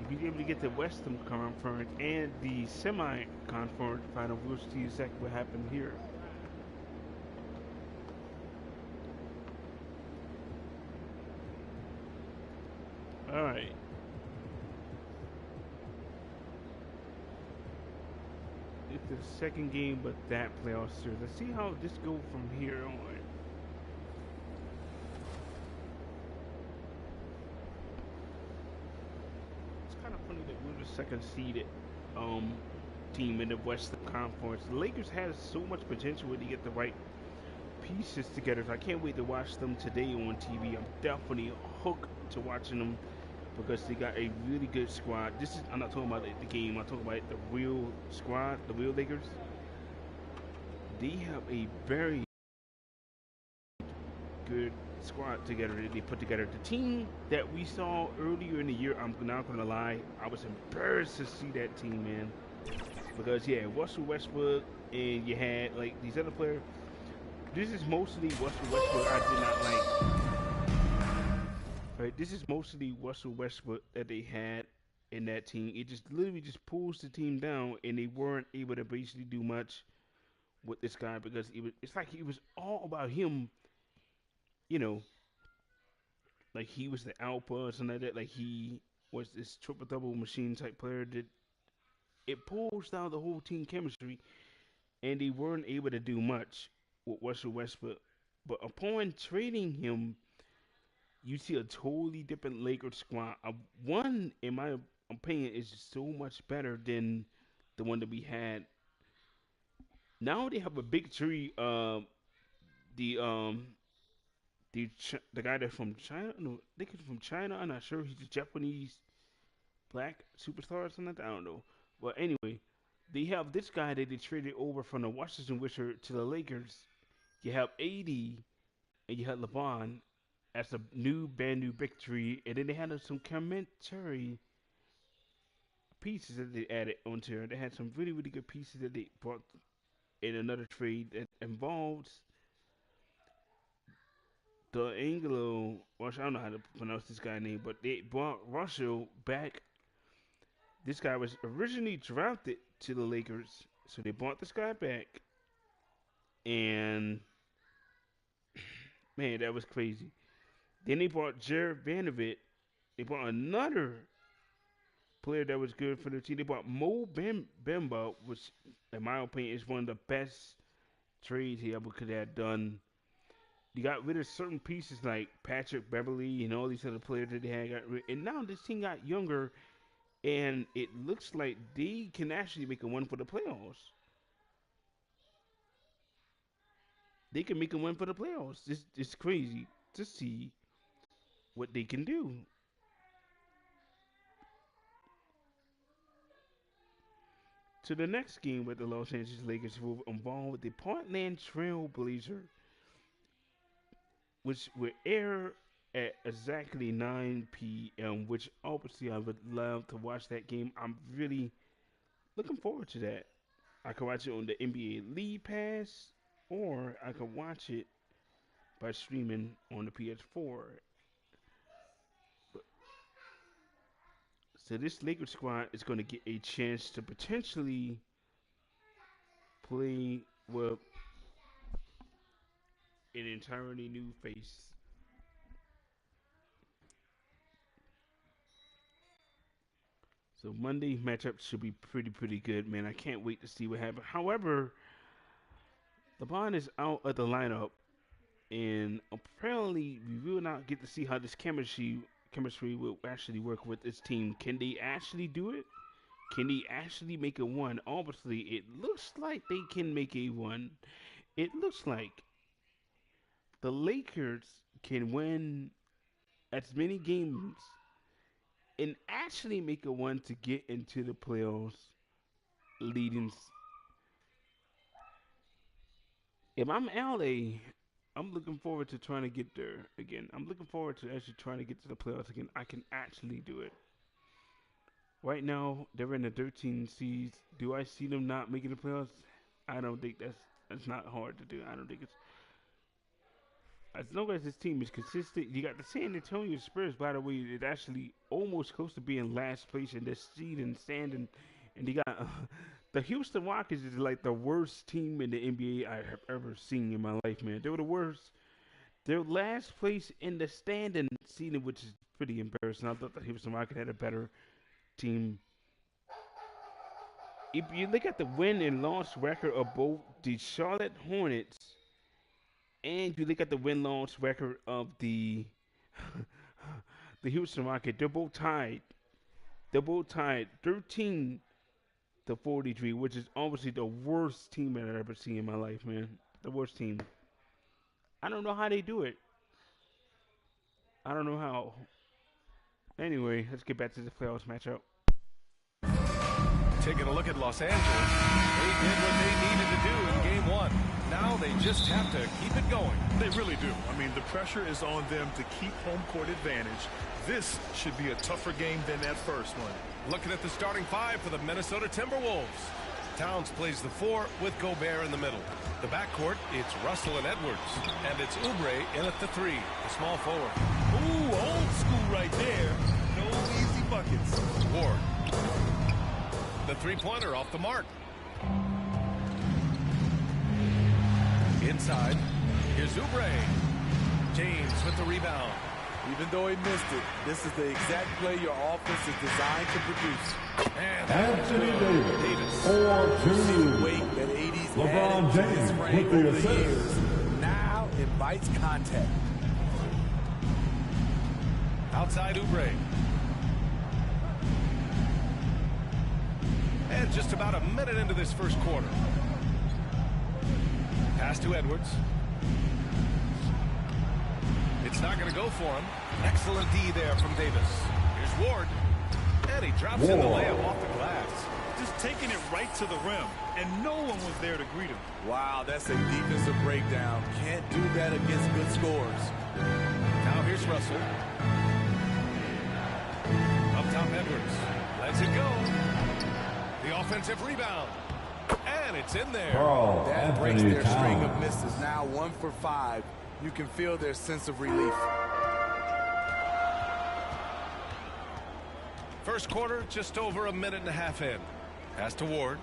S2: If he's able to get to Western Conference and the semi-conference final, we'll see exactly what happened here. All right. It's the second game, but that playoff series. Let's see how this goes from here on. It's kind of funny that we're the second seeded team in the Western Conference. The Lakers has so much potential when they get the right pieces together. I can't wait to watch them today on TV. I'm definitely hooked to watching them because they got a really good squad. I'm not talking about the game. I'm talking about the real squad, the real Lakers. They have a very good squad together that they put together. The team that we saw earlier in the year, I'm not gonna lie, I was embarrassed to see that team, man. Because Russell Westbrook and you had like these other players. This is mostly Russell Westbrook I did not like. Right, this is mostly Russell Westbrook that they had in that team. It just literally just pulls the team down, and they weren't able to basically do much with this guy because it's like it was all about him, you know, like he was the alpha or something like that. Like he was this triple double machine type player that it pulls down the whole team chemistry, and they weren't able to do much with Russell Westbrook. But upon trading him, you see a totally different Lakers squad. One, in my opinion, is so much better than the one that we had. Now they have a big tree. The the guy that's from China. No, I think he's from China. I'm not sure. He's a Japanese black superstar or something like that. I don't know. But anyway, they have this guy that they traded over from the Washington Wizards to the Lakers. You have AD and you have LeBron as a brand new victory, and then they had some commentary pieces that they added onto it. They had some really, really good pieces that they brought in another trade that involves the Anglo. Well, I don't know how to pronounce this guy's name, but they brought Russell back. This guy was originally drafted to the Lakers, so they brought this guy back, and man, that was crazy. Then they brought Jared Vanderbilt. They brought another player that was good for the team. They bought Mo Bamba, which, in my opinion, is one of the best trades he ever could have done. You got rid of certain pieces like Patrick Beverly and all these other players that they had got rid. And now this team got younger, and it looks like they can actually make a run for the playoffs. They can make a run for the playoffs. It's crazy to see what they can do. To the next game with the Los Angeles Lakers will involve the Portland Trail Blazers, which will air at exactly 9 p.m., which obviously I would love to watch that game. I'm really looking forward to that. I can watch it on the NBA League Pass, or I can watch it by streaming on the PS4. So this Lakers squad is going to get a chance to potentially play with an entirely new face. So Monday matchup should be pretty good, man. I can't wait to see what happens. However, LeBron is out of the lineup, and apparently we will not get to see how this chemistry will actually work with this team. Can they actually do it? Can they actually make a one? Obviously, it looks like they can make a one. It looks like the Lakers can win as many games and actually make a one to get into the playoffs leading. If I'm LA, I'm looking forward to trying to get there again. I'm looking forward to actually trying to get to the playoffs again. I can actually do it. Right now, they're in the 13 seeds. Do I see them not making the playoffs? I don't think that's not hard to do. I don't think it's as long as this team is consistent. You got the San Antonio Spurs, by the way, it's actually almost close to being last place in this seed and standing. And you got the Houston Rockets is like the worst team in the NBA I have ever seen in my life, man. They were the worst. They're last place in the standing season, which is pretty embarrassing. I thought the Houston Rockets had a better team. If you look at the win and loss record of both the Charlotte Hornets and you look at the win-loss record of the the Houston Rockets, they're both tied. They're both tied 13 to 43, which is obviously the worst team I've ever seen in my life, man. The worst team. I don't know how they do it. I don't know how. Anyway, let's get back to the playoffs matchup.
S10: Taking a look at Los Angeles, they did what they needed to do in Game 1. Now they just have to keep it going.
S18: They really do. I mean, the pressure is on them to keep home court advantage. This should be a tougher game than that first one.
S10: Looking at the starting five for the Minnesota Timberwolves. Towns plays the 4 with Gobert in the middle. The backcourt, it's Russell and Edwards. And it's Oubre in at the 3, the small forward.
S18: Ooh, old school right there. No easy buckets.
S10: Ward. The three-pointer off the mark. Inside, here's Oubre. James with the rebound.
S23: Even though he missed it, this is the exact play your offense is designed to produce.
S10: And
S1: Anthony Davis, 4-2.
S23: The weight that 80's
S1: LeBron
S23: added to his
S1: James
S23: frame
S1: with the
S23: over
S1: assist.
S23: years now invites contact.
S10: Outside Oubre. And just about a minute into this first quarter. Pass to Edwards. It's not going to go for him. Excellent D there from Davis. Here's Ward. And he drops in the layup off the glass.
S18: Just taking it right to the rim, and no one was there to greet him.
S23: Wow, that's a defensive breakdown. Can't do that against good scores.
S10: Now here's Russell. Up top Edwards. Lets it go. The offensive rebound. And it's in there.
S23: That breaks their string of misses. Now 1 for 5. You can feel their sense of relief.
S10: First quarter, just over a minute and a half in. Pass to Ward.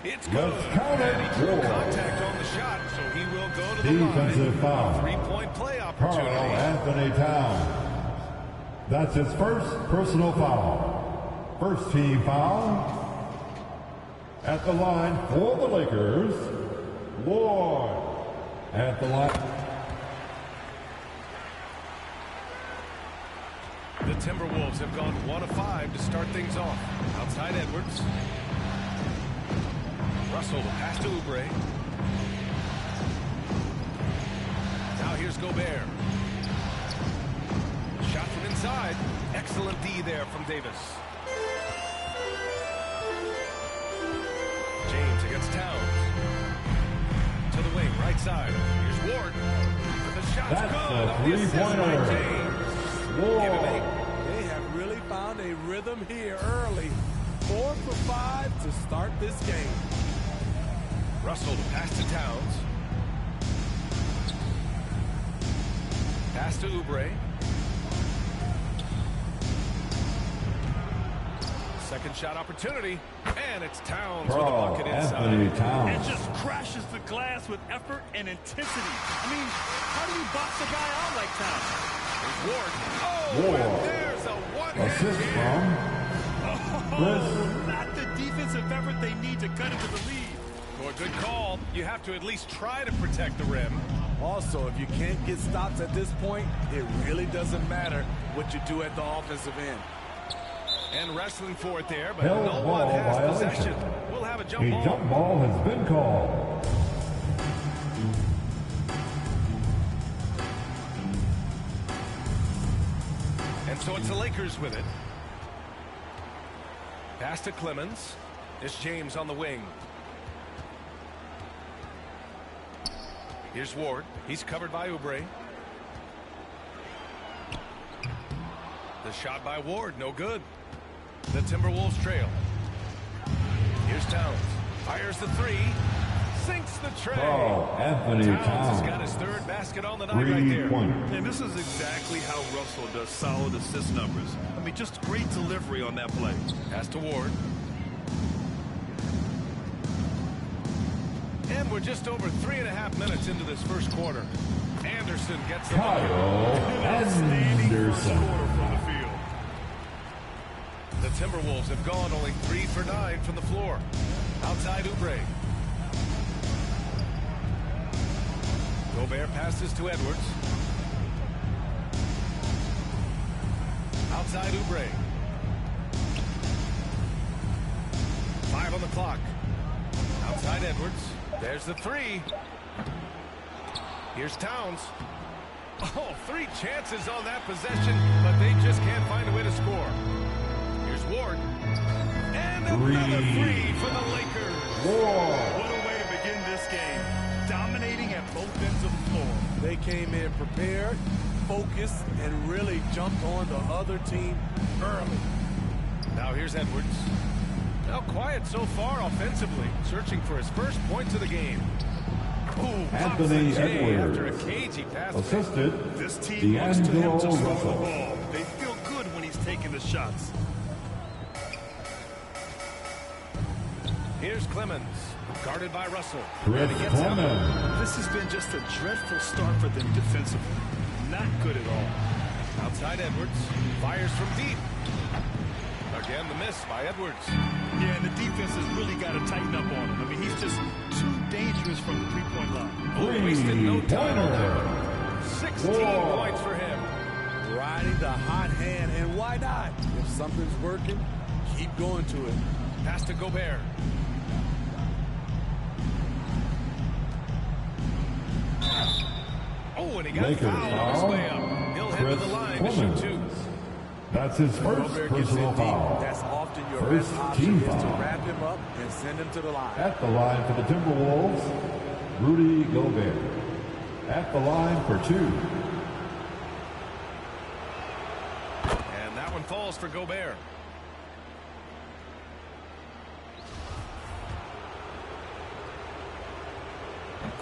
S10: It's good. And he drew contact on the shot, so he will go to the
S1: Defensive foul.
S10: Three-point play opportunity.
S1: Karl Anthony Towns. That's his first personal foul. First team foul. At the line for the Lakers, Ward. At the line.
S10: The Timberwolves have gone 1 of 5 to start things off. Outside Edwards. Russell, the pass to Oubre. Now here's Gobert. Shot from inside. Excellent D there from Davis. James against Towns. To the wing, right side. Here's Ward. The shot's
S1: That's
S10: good.
S1: a three-pointer.
S10: James.
S1: Ward.
S23: They have really found a rhythm here early. 4 for 5 to start this game.
S10: Russell to pass to Towns. Pass to Oubre. Second shot opportunity, and it's Towns with a bucket inside.
S18: It just crashes the glass with effort and intensity. I mean, how do you box a guy out like Towns?
S10: There's Ward. Oh, and there's a one-hand
S1: Assist
S10: jam.
S1: from Chris.
S18: Not the defensive effort they need to cut into the lead.
S10: Well, good call. You have to at least try to protect the rim.
S23: Also, if you can't get stops at this point, it really doesn't matter what you do at the offensive end.
S10: And wrestling for it there, but
S1: Held
S10: no
S1: ball
S10: one has
S1: violation.
S10: possession. We'll have a jump
S1: A
S10: ball.
S1: jump ball has been called.
S10: And so it's the Lakers with it. Pass to Clemens. It's James on the wing. Here's Ward. He's covered by Oubre. The shot by Ward, no good. The Timberwolves trail. Here's Towns. Fires the three. Sinks the tray.
S1: Oh, Anthony
S10: Towns has got his third basket on the night right there.
S18: And this is exactly how Russell does solid assist numbers. I mean, just great delivery on that play.
S10: Pass to Ward. And we're just over 3.5 minutes into this first quarter. Anderson gets the ball.
S1: Anderson.
S10: The Timberwolves have gone only 3 for 9 from the floor. Outside Oubre. Gobert passes to Edwards. Outside Oubre. 5 on the clock. Outside Edwards. There's the three. Here's Towns. Oh, 3 chances on that possession, but they just can't find a way to score. Here's Ward. And another three for the Lakers.
S18: What a way to begin this game. Dominating at both ends of the floor.
S23: They came in prepared, focused, and really jumped on the other team early.
S10: Now here's Edwards. Now quiet so far offensively, searching for his first points of the game. Ooh,
S1: Anthony Edwards,
S10: after a cagey pass.
S1: assisted
S18: This team wants to him to
S1: D'Angelo
S18: score the
S1: Russell.
S18: ball. They feel good when he's taking the shots.
S10: Here's Clemens, guarded by Russell.
S1: Chris Clemens.
S18: This has been just a dreadful start for them defensively. Not good at all.
S10: Outside Edwards, fires from deep. Again, the miss by Edwards.
S18: Yeah, and the defense has really got to tighten up on him. I mean, he's just too dangerous from the three-point line.
S10: Wasted no time on that one. 16 points for him.
S23: Riding the hot hand, and why not? If something's working, keep going to it.
S10: Pass to Gobert. Oh, and he got
S1: Lakers
S10: fouled on his
S1: foul.
S10: way up. He'll head
S1: Chris
S10: to the line
S1: Clemens.
S10: to shoot 2.
S1: That's his first
S23: Gobert gets
S1: personal
S23: in deep.
S1: foul.
S23: That's often your
S1: First
S23: best option
S1: team
S23: is to
S1: foul.
S23: wrap him up and send him to the line.
S1: At the line for the Timberwolves, Rudy Gobert. At the line for 2.
S10: And that one falls for Gobert.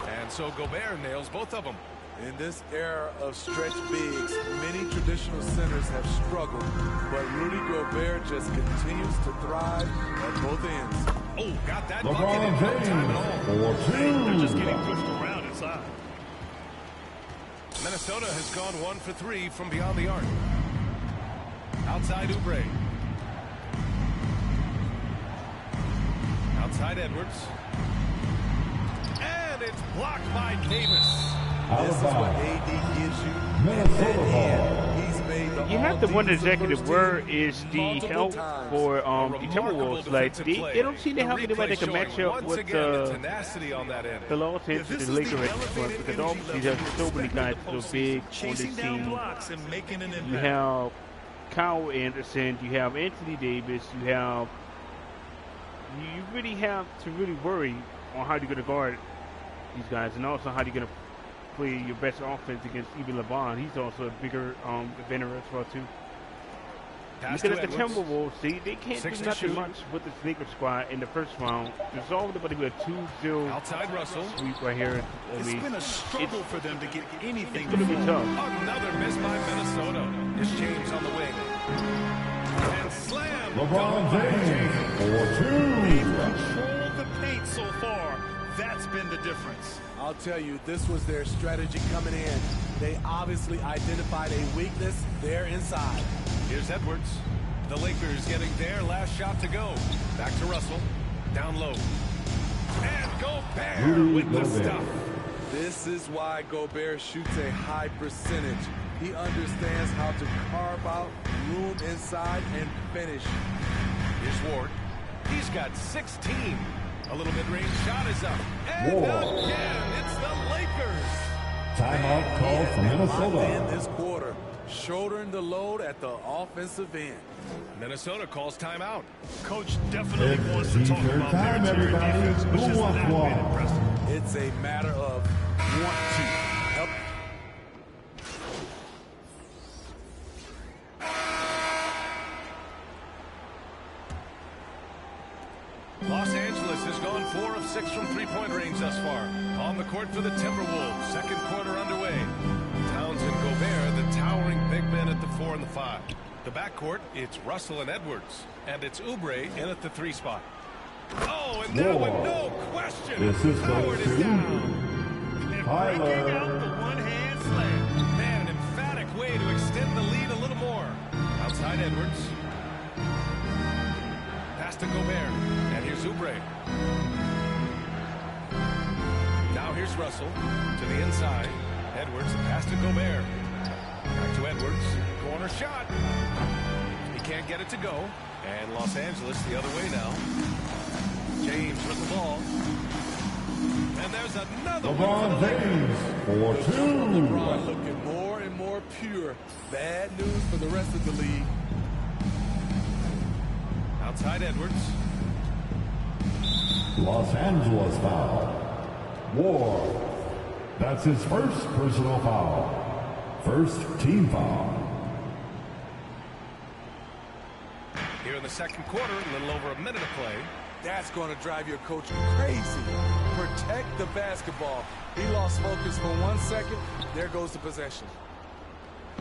S10: And so Gobert nails both of them.
S23: In this era of stretch bigs, many traditional centers have struggled, but Rudy Gobert just continues to thrive at both ends.
S10: Oh, got that bucket in
S1: LeBron
S10: no time at all.
S1: James for 2.
S18: They're just getting pushed around inside.
S10: Minnesota has gone 1 for 3 from beyond the arc. Outside Oubre. Outside Edwards. And it's blocked by Davis.
S23: This is what AD gives you.
S1: Minnesota ball.
S23: He's made the
S2: You have to wonder exactly
S23: all-defensive
S2: where
S23: first team
S2: is the
S23: multiple
S2: help
S23: times.
S2: for the Timberwolves. Like they don't seem to have anybody that can match up with
S10: tenacity on that end.
S2: the low attention to the Lakers at this point, because obviously there's so many guys so big on this team. You have Kyle Anderson, you have Anthony Davis, you really have to really worry on how you're going to guard these guys, and also how you're going to play your best offense against even LeBron. He's also a bigger defender as well too. Looking at the Timberwolves, they can't do nothing much with this Lakers squad in the first round. There's always about to be a 2-0
S10: outside Russell
S2: sweep right here.
S18: It's been a struggle for them to get anything.
S2: It's going to be tough.
S10: Another miss by Minnesota. It's James on the wing. And slam.
S1: LeBron James for 2.
S18: They've controlled the paint so far. That's been the difference.
S23: I'll tell you, this was their strategy coming in. They obviously identified a weakness there inside.
S10: Here's Edwards. The Lakers getting their last shot to go. Back to Russell. Down low. And Gobert with the stuff.
S23: This is why Gobert shoots a high percentage. He understands how to carve out room inside and finish.
S10: Here's Ward. He's got 16. A little mid-range shot is up. And again, it's the Lakers.
S1: Timeout called for
S23: In
S1: Minnesota.
S23: this quarter, shouldering the load at the offensive end.
S10: Minnesota calls timeout.
S18: Coach definitely wants to talk
S1: T-shirt
S18: about
S1: time,
S18: their interior
S1: everybody.
S18: defense, which has
S1: Who wants
S18: not been
S1: one?
S18: impressive.
S23: It's a matter of want to. Help.
S10: Los Angeles has gone 4 of 6 from three-point range thus far. On the court for the Timberwolves. Second quarter underway. Towns and Gobert, the towering big men at the 4 and the 5. The backcourt, it's Russell and Edwards. And it's Oubre in at the 3 spot. Oh, and that one, no question.
S1: This is
S10: Howard is
S1: two.
S10: down.
S1: Tyler.
S10: Breaking out the one-hand slam. Man, an emphatic way to extend the lead a little more. Outside Edwards. Pass to Gobert. And here's Oubre. Now here's Russell to the inside. Edwards, the pass to Gobert. Back to Edwards. Corner shot. He can't get it to go. And Los Angeles the other way now. James with the ball. And there's another
S1: LeBron James for 2.
S23: LeBron looking more and more pure. Bad news for the rest of the league.
S10: Outside Edwards.
S1: Los Angeles foul. Ward. That's his first personal foul. First team foul.
S10: Here in the second quarter, a little over a minute of play.
S23: That's going to drive your coach crazy. Protect the basketball. He lost focus for 1 second. There goes the possession.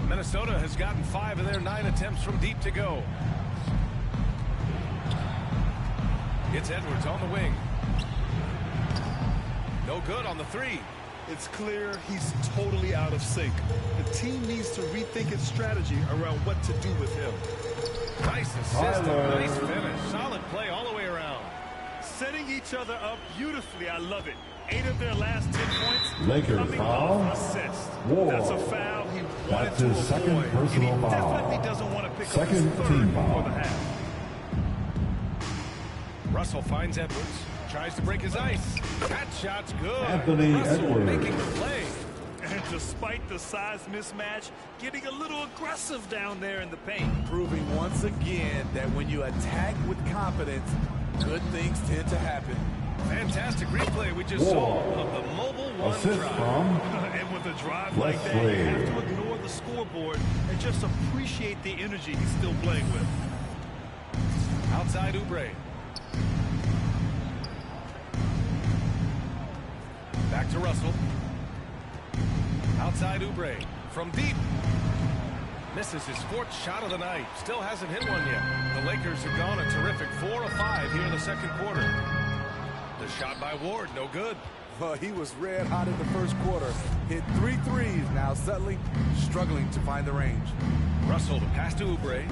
S10: Minnesota has gotten 5 of their 9 attempts from deep to go. It's Edwards on the wing. No good on the 3.
S18: It's clear he's totally out of sync. The team needs to rethink its strategy around what to do with him.
S10: Nice assist, nice finish. Solid play all the way around.
S18: Setting each other up beautifully. I love it. 8 of their last 10 points
S1: Lakers
S18: coming
S1: foul.
S18: off assist.
S1: Ward.
S18: That's a foul he wanted
S1: That's
S18: to
S1: his second
S18: avoid.
S1: personal
S18: And he
S1: foul.
S18: definitely doesn't want to pick
S1: Second
S18: up his
S1: team
S18: third
S1: foul.
S18: for the half.
S10: Russell finds Edwards. Tries to break his ice. That shot's good.
S1: Anthony
S10: Russell
S1: Edwards.
S10: making the play.
S18: And despite the size mismatch, getting a little aggressive down there in the paint.
S23: Proving once again that when you attack with confidence, good things tend to happen.
S10: Fantastic replay we just saw of the mobile one
S1: Assist
S10: drive.
S1: from
S18: And with a drive like that, you
S1: Wardswagg.
S18: have to ignore the scoreboard and just appreciate the energy he's still playing with.
S10: Outside Oubre. Back to Russell. Outside Oubre. From deep. Misses his 4th shot of the night. Still hasn't hit one yet. The Lakers have gone a terrific 4 of 5 here in the second quarter. The shot by Ward, no good.
S23: Well, he was red hot in the first quarter. Hit 3 threes. Now suddenly struggling to find the range.
S10: Russell, the pass to Oubre.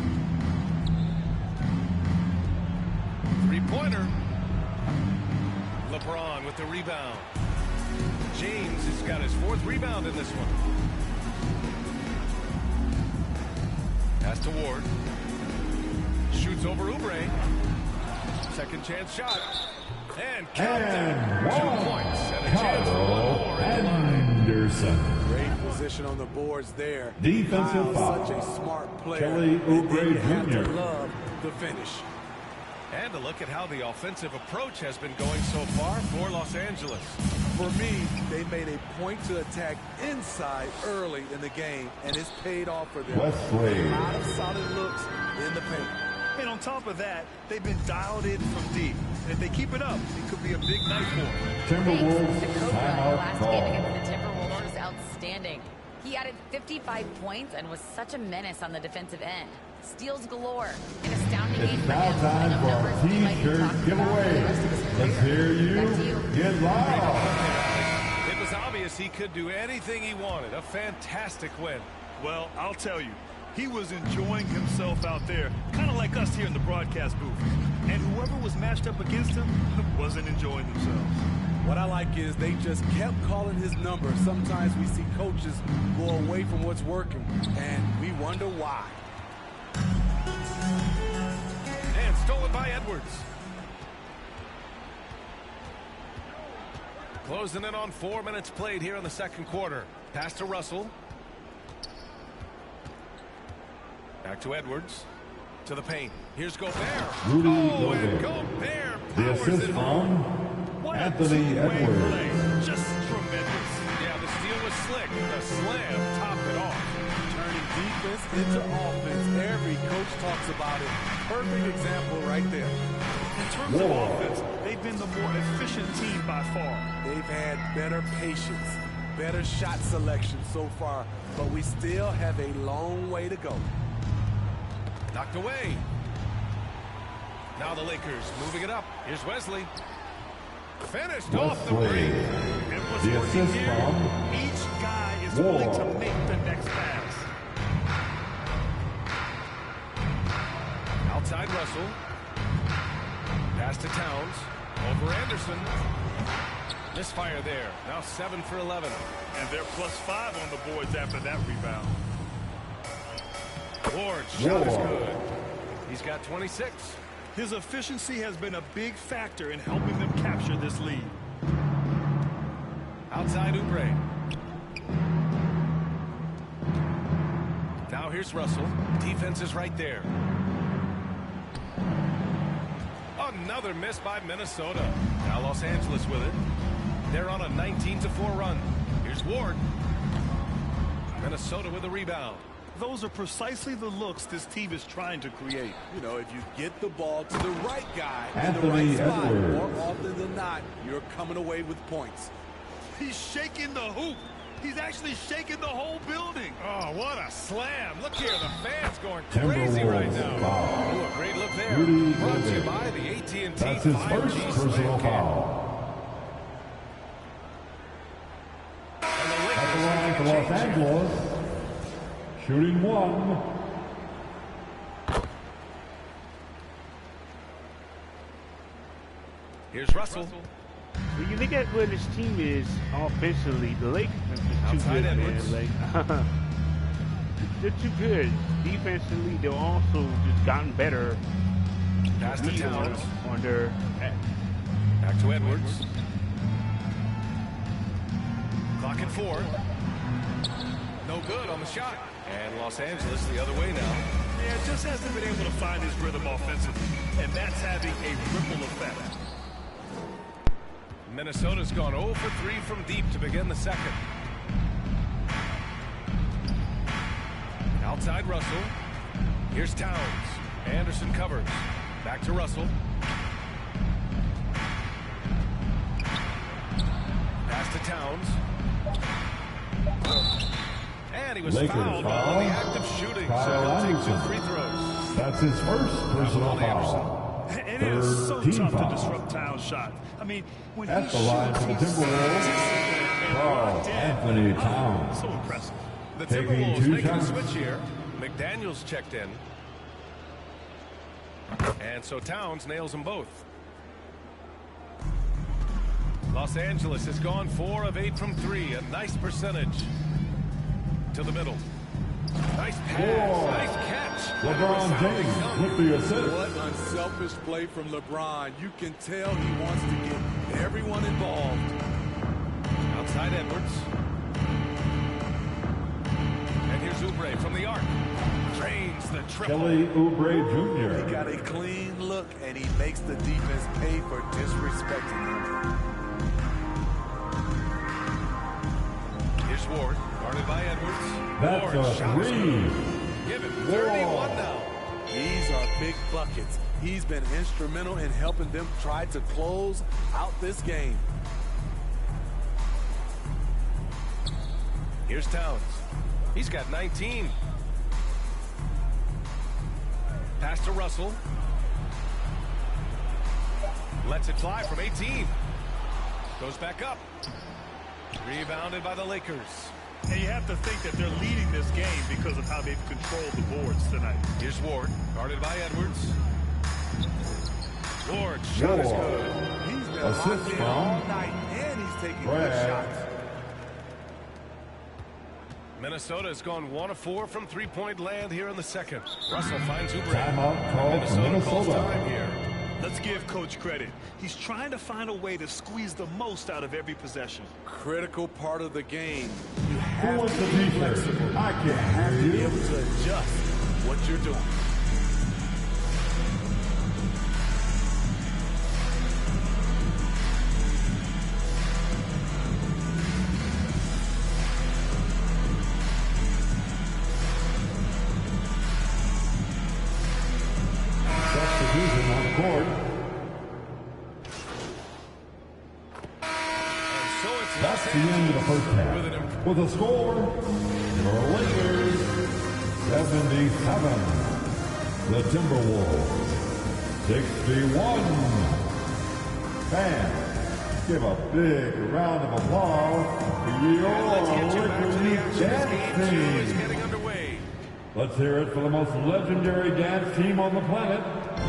S10: Three-pointer. LeBron with the rebound. James has got his 4th rebound in this one. Pass to Ward. Shoots over Oubre. Second chance shot. And
S1: And
S10: 2
S1: one.
S10: points. And a chance for one
S1: Kyle
S10: more at the line.
S1: Anderson.
S23: Great position on the boards there.
S1: Defensive
S23: Kyle,
S1: foul.
S23: such a smart player.
S1: Kelly
S23: And then you
S1: Oubre
S23: have to
S1: Jr.
S23: love the finish.
S10: And to look at how the offensive approach has been going so far for Los Angeles.
S23: For me, they made a point to attack inside early in the game, and it's paid off for them.
S1: Westway.
S23: A lot of solid looks in the paint.
S18: And on top of that, they've been dialed in from deep. And if they keep it up, it could be a big night for them.
S1: Timberwolves
S17: The
S1: timeout
S17: last
S1: call.
S17: game against the Timberwolves was outstanding. He added 55 points and was such a menace on the defensive end. Steals galore. An astounding game
S1: It's
S17: for
S1: now
S17: him.
S1: time
S17: Enough
S1: for our
S17: numbers we might be
S1: T-shirt
S17: talking about
S1: giveaway.
S17: the rest of his career.
S1: Let's hear you
S17: Back to you.
S1: get loud.
S10: It was obvious he could do anything he wanted. A fantastic win.
S18: Well, I'll tell you, he was enjoying himself out there, kind of like us here in the broadcast booth. And whoever was matched up against him wasn't enjoying themselves.
S23: What I like is they just kept calling his number. Sometimes we see coaches go away from what's working, and we wonder why.
S10: And stolen by Edwards. Closing in on 4 minutes played here in the second quarter. Pass to Russell. Back to Edwards. To the paint. Here's Gobert.
S1: Rudy
S10: and
S1: Gobert.
S10: Gobert
S1: The assist from Anthony Edwards.
S18: Just tremendous.
S10: Yeah, the steal was slick. The slam topped it off.
S23: Turning defense into offense. Every coach talks about it. Perfect example right there.
S18: In terms of offense, they've been the more efficient team by far.
S23: They've had better patience, better shot selection so far, but we still have a long way to go.
S10: Knocked away. Now the Lakers moving it up. Here's Wesley. Finished off the break.
S18: And what's
S1: The
S18: working
S1: assist
S18: here,
S1: from
S18: each guy is
S1: Ward.
S18: willing to make the next pass.
S10: Outside Russell. Pass to Towns. Over Anderson. Misfire there. Now 7 for 11.
S18: And they're +5 on the boards after that rebound.
S10: Ward's shot is good. He's got 26.
S18: His efficiency has been a big factor in helping them capture this lead.
S10: Outside Oubre. Now here's Russell. Defense is right there. Another miss by Minnesota. Now Los Angeles with it. They're on a 19-4 run. Here's Ward. Minnesota with a rebound.
S18: Those are precisely the looks this team is trying to create.
S23: You know, if you get the ball to the right guy
S1: Anthony
S23: in the right spot,
S1: Edwards.
S23: more often than not, you're coming away with points.
S18: He's shaking the hoop. He's actually shaking the whole building.
S10: Oh, what a slam. Look here, the fans going crazy right now.
S1: Foul.
S10: Ooh, a great look there.
S1: Rudy
S10: Brought to you
S1: Gobert.
S10: by the AT&T
S1: That's his
S10: 5G
S1: first personal
S10: Slam Cam.
S1: foul.
S10: And the
S1: At
S10: Lakers
S1: the line for
S10: making a
S1: Los
S10: change here.
S1: Angeles. Shooting one.
S10: Here's Russell.
S2: When you look at where this team is offensively, the Lakers are just too
S10: Outside
S2: good,
S10: Edwards.
S2: man. Like, they're too good. Defensively, they're also just gotten better.
S10: Pass to Towns.
S2: On their
S10: Back to Edwards. Clock at 4. No good on the shot. And Los Angeles the other way now.
S18: Yeah, just hasn't been able to find his rhythm offensively, and that's having a ripple effect.
S10: Minnesota's gone 0 for 3 from deep to begin the second. Outside Russell. Here's Towns. Anderson covers. Back to Russell. Pass to Towns. And he was
S1: Lakers
S10: fouled
S1: foul.
S10: on the act of shooting,
S1: Kyle
S10: so he'll take 2
S1: Anderson.
S10: free throws.
S1: That's his first personal foul.
S18: And it is so
S1: Third team
S18: tough
S1: foul.
S18: to disrupt Towns' shot. I mean, when
S1: At
S18: he
S1: the line
S18: shoots,
S1: for the
S18: he's
S1: Timberwolves, Carl Anthony Towns.
S18: so impressive.
S10: The
S1: Taking
S10: Timberwolves
S1: 2
S10: making a
S1: shots.
S10: switch here. McDaniels checked in. And so Towns nails them both. Los Angeles has gone 4 of 8 from 3. A nice percentage. To the middle. Nice pass.
S1: Whoa.
S10: Nice catch.
S1: LeBron James with the assist.
S23: What unselfish play from LeBron. You can tell he wants to get everyone involved.
S10: Outside Edwards. And here's Oubre from the arc. Drains the triple.
S1: Kelly Oubre
S23: He
S1: Jr.
S23: got a clean look, and he makes the defense pay for disrespecting him.
S10: Here's Ward. Guarded by Edwards.
S1: That's
S10: Ward,
S1: a
S10: shot is
S1: 3.
S10: good. Give it 31 now.
S23: These are big buckets. He's been instrumental in helping them try to close out this game.
S10: Here's Towns. He's got 19. Pass to Russell. Lets it fly from 18. Goes back up. Rebounded by the Lakers.
S18: And you have to think that they're leading this game because of how they've controlled the boards tonight.
S10: Here's Ward. Guarded by Edwards. Ward, shot is good.
S23: He's been
S1: Assist
S23: locked in
S1: from
S23: all night, and he's taking good
S1: Brad.
S23: shots.
S10: Minnesota has gone 1 of 4 from three-point land here in the second. Russell finds Oubre.
S1: Timeout called for
S10: Minnesota calls
S1: Minnesota.
S10: time here.
S18: Let's give Coach credit. He's trying to find a way to squeeze the most out of every possession.
S23: Critical part of the game. You
S1: Who
S23: have
S1: wants
S23: to
S1: the
S23: be
S1: defense?
S23: flexible.
S1: I can't
S23: You have
S1: have
S23: to be
S1: you.
S23: able to adjust what you're doing.
S1: Substitution on the court. That's the end of the first half. With a score, the Lakers 77, the Timberwolves 61. Fans, give a big round of applause to your Lakers dance team. Let's hear it for the most legendary dance team on the planet,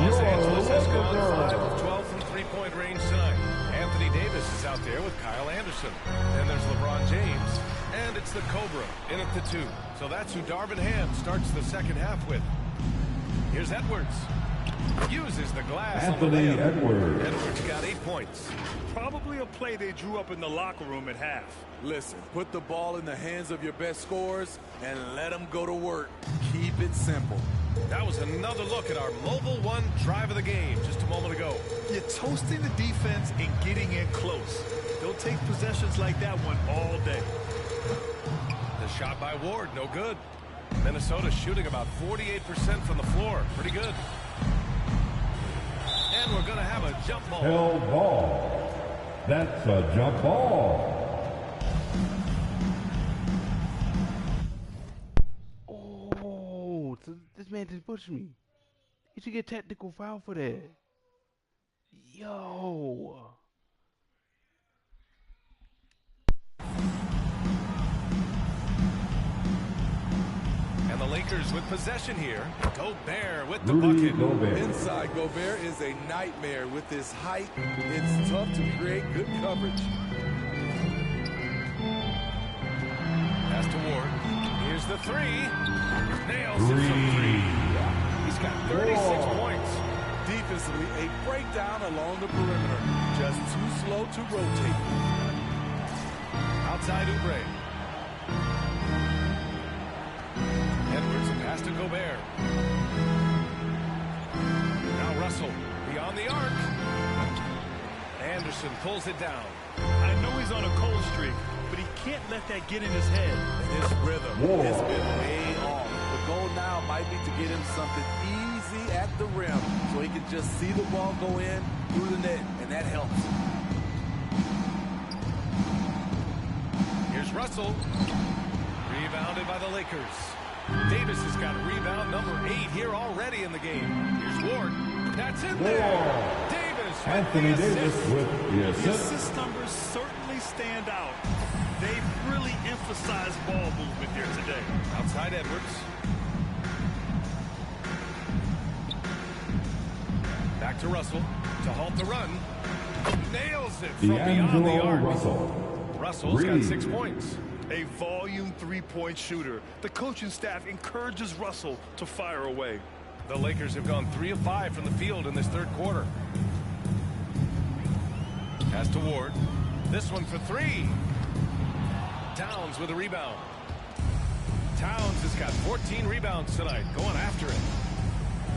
S10: Los Angeles
S1: your
S10: has
S1: Laker
S10: gone
S1: girls.
S10: 5 of 12 from three-point range tonight. Anthony Davis is out there with Kyle Anderson. Then there's LeBron James. And it's the Cobra in at the 2. So that's who Darvin Ham starts the second half with. Here's Edwards. Uses the glass.
S1: Anthony
S10: on the
S1: Edwards.
S10: Edwards got 8 points.
S18: Probably a play they drew up in the locker room at half.
S23: Listen, put the ball in the hands of your best scorers and let them go to work. Keep it simple.
S10: That was another look at our Mobile One drive of the game just a moment ago.
S18: You're toasting the defense and getting in close. They'll take possessions like that one all day.
S10: The shot by Ward, no good. Minnesota shooting about 48% from the floor. Pretty good. And we're going to have a jump ball.
S1: Held ball. That's a jump ball.
S2: Oh, this man just pushed me. He should get technical foul for that. Yo.
S10: And the Lakers with possession here. Gobert with the
S1: Rudy
S10: bucket.
S1: Gobert.
S23: Inside, Gobert is a nightmare with his height. It's tough to create good coverage.
S10: Pass to Ward. Here's the 3. Nails it from 3. He's got 36 points.
S23: Defensively, a breakdown along the perimeter. Just too slow to rotate.
S10: Outside Oubre. Edwards, a pass to Gobert. Now Russell, beyond the arc. Anderson pulls it down.
S18: I know he's on a cold streak, but he can't let that get in his head.
S23: And his rhythm has been way off. The goal now might be to get him something easy at the rim so he can just see the ball go in through the net, and that helps.
S10: Here's Russell. Rebounded by the Lakers. Davis has got rebound number 8 here already in the game. Here's Ward. That's in there. Davis.
S1: Anthony Davis with the
S18: The
S1: assist.
S18: assist numbers certainly stand out. They've really emphasized ball movement here today.
S10: Outside Edwards. Back to Russell to halt the run. Nails it from beyond the arc. Russell's got 6 points.
S18: A volume three-point shooter. The coaching staff encourages Russell to fire away.
S10: The Lakers have gone 3 of 5 from the field in this third quarter. Pass to Ward. This one for 3. Towns with a rebound. Towns has got 14 rebounds tonight. Going after it.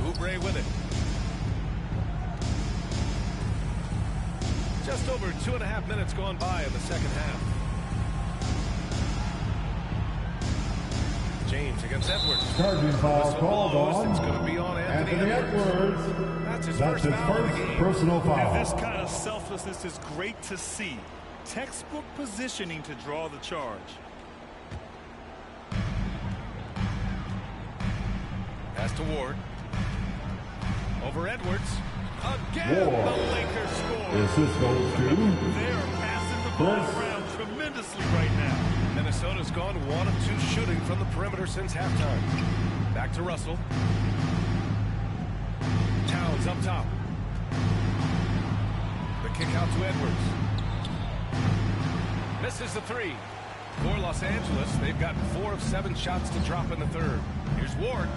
S10: Oubre with it. Just over 2.5 minutes gone by in the second half. James against Edwards.
S1: Charging foul called on
S10: It's going to be on Anthony
S1: Edwards.
S10: That's his
S1: That's
S10: first
S1: his
S10: foul of the
S1: first
S10: game.
S1: personal foul.
S18: And this kind of selflessness is great to see. Textbook positioning to draw the charge.
S10: Pass to Ward. Over Edwards. Again,
S1: Ward.
S10: the Lakers score.
S1: The assist goes to
S18: They are passing the ball
S1: Chris.
S18: around tremendously right now.
S10: Minnesota's gone 1 of 2 shooting from the perimeter since halftime. Back to Russell. Towns up top. The kick out to Edwards. Misses the 3. For Los Angeles, they've got 4 of 7 shots to drop in the third. Here's Ward.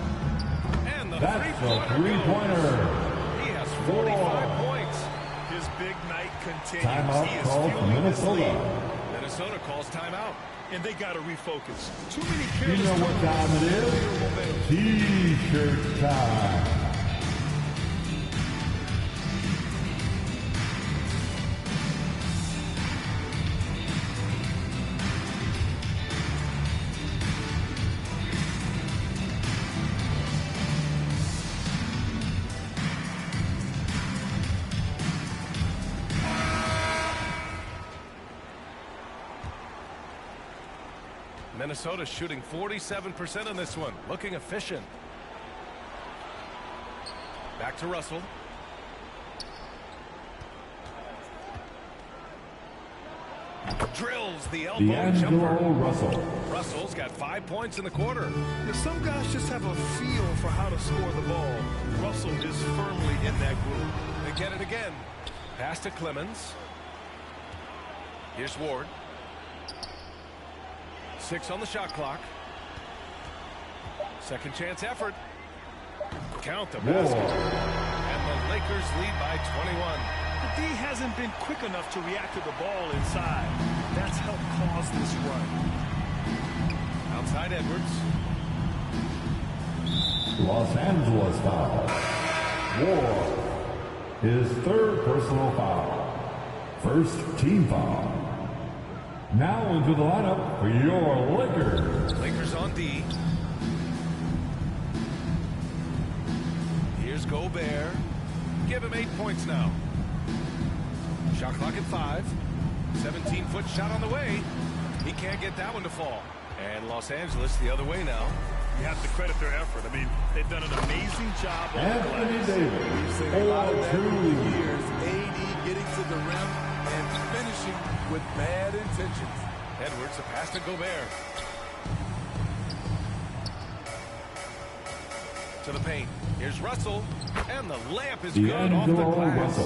S10: And the
S1: That's
S10: three-pointer
S1: a three-pointer.
S10: goes. He has 45 points.
S18: His big night continues.
S1: Timeout
S18: He is
S1: called for
S18: fueling this
S1: Minnesota.
S18: lead.
S10: Minnesota calls timeout.
S18: and they got to refocus. Too many
S1: You
S18: careless
S1: know what time it is? T-shirt time.
S10: Minnesota shooting 47% in this one, looking efficient. Back to Russell. Drills the elbow jumper. Russell's got 5 points in the quarter.
S18: Some guys just have a feel for how to score the ball. Russell is firmly in that group.
S10: They get it again. Pass to Clemens. Here's Ward. 6 on the shot clock. Second chance effort. Count the basket. And the Lakers lead by 21.
S18: The D hasn't been quick enough to react to the ball inside. That's helped cause this run.
S10: Outside Edwards.
S1: Los Angeles foul. Ward. His third personal foul. First team foul. Now into the lineup for your Lakers.
S10: Lakers on D. Here's Gobert. Give him 8 points now. Shot clock at 5. 17-foot shot on the way. He can't get that one to fall. And Los Angeles the other way now.
S18: You have to credit their effort. I mean, they've done an amazing job on the glass.
S1: Anthony Davis.
S23: We've seen a lot of that over the years. AD getting to the rim and finishing with bad intentions.
S10: Edwards, a pass to Gobert. To the paint. Here's Russell. And the layup is good off the glass.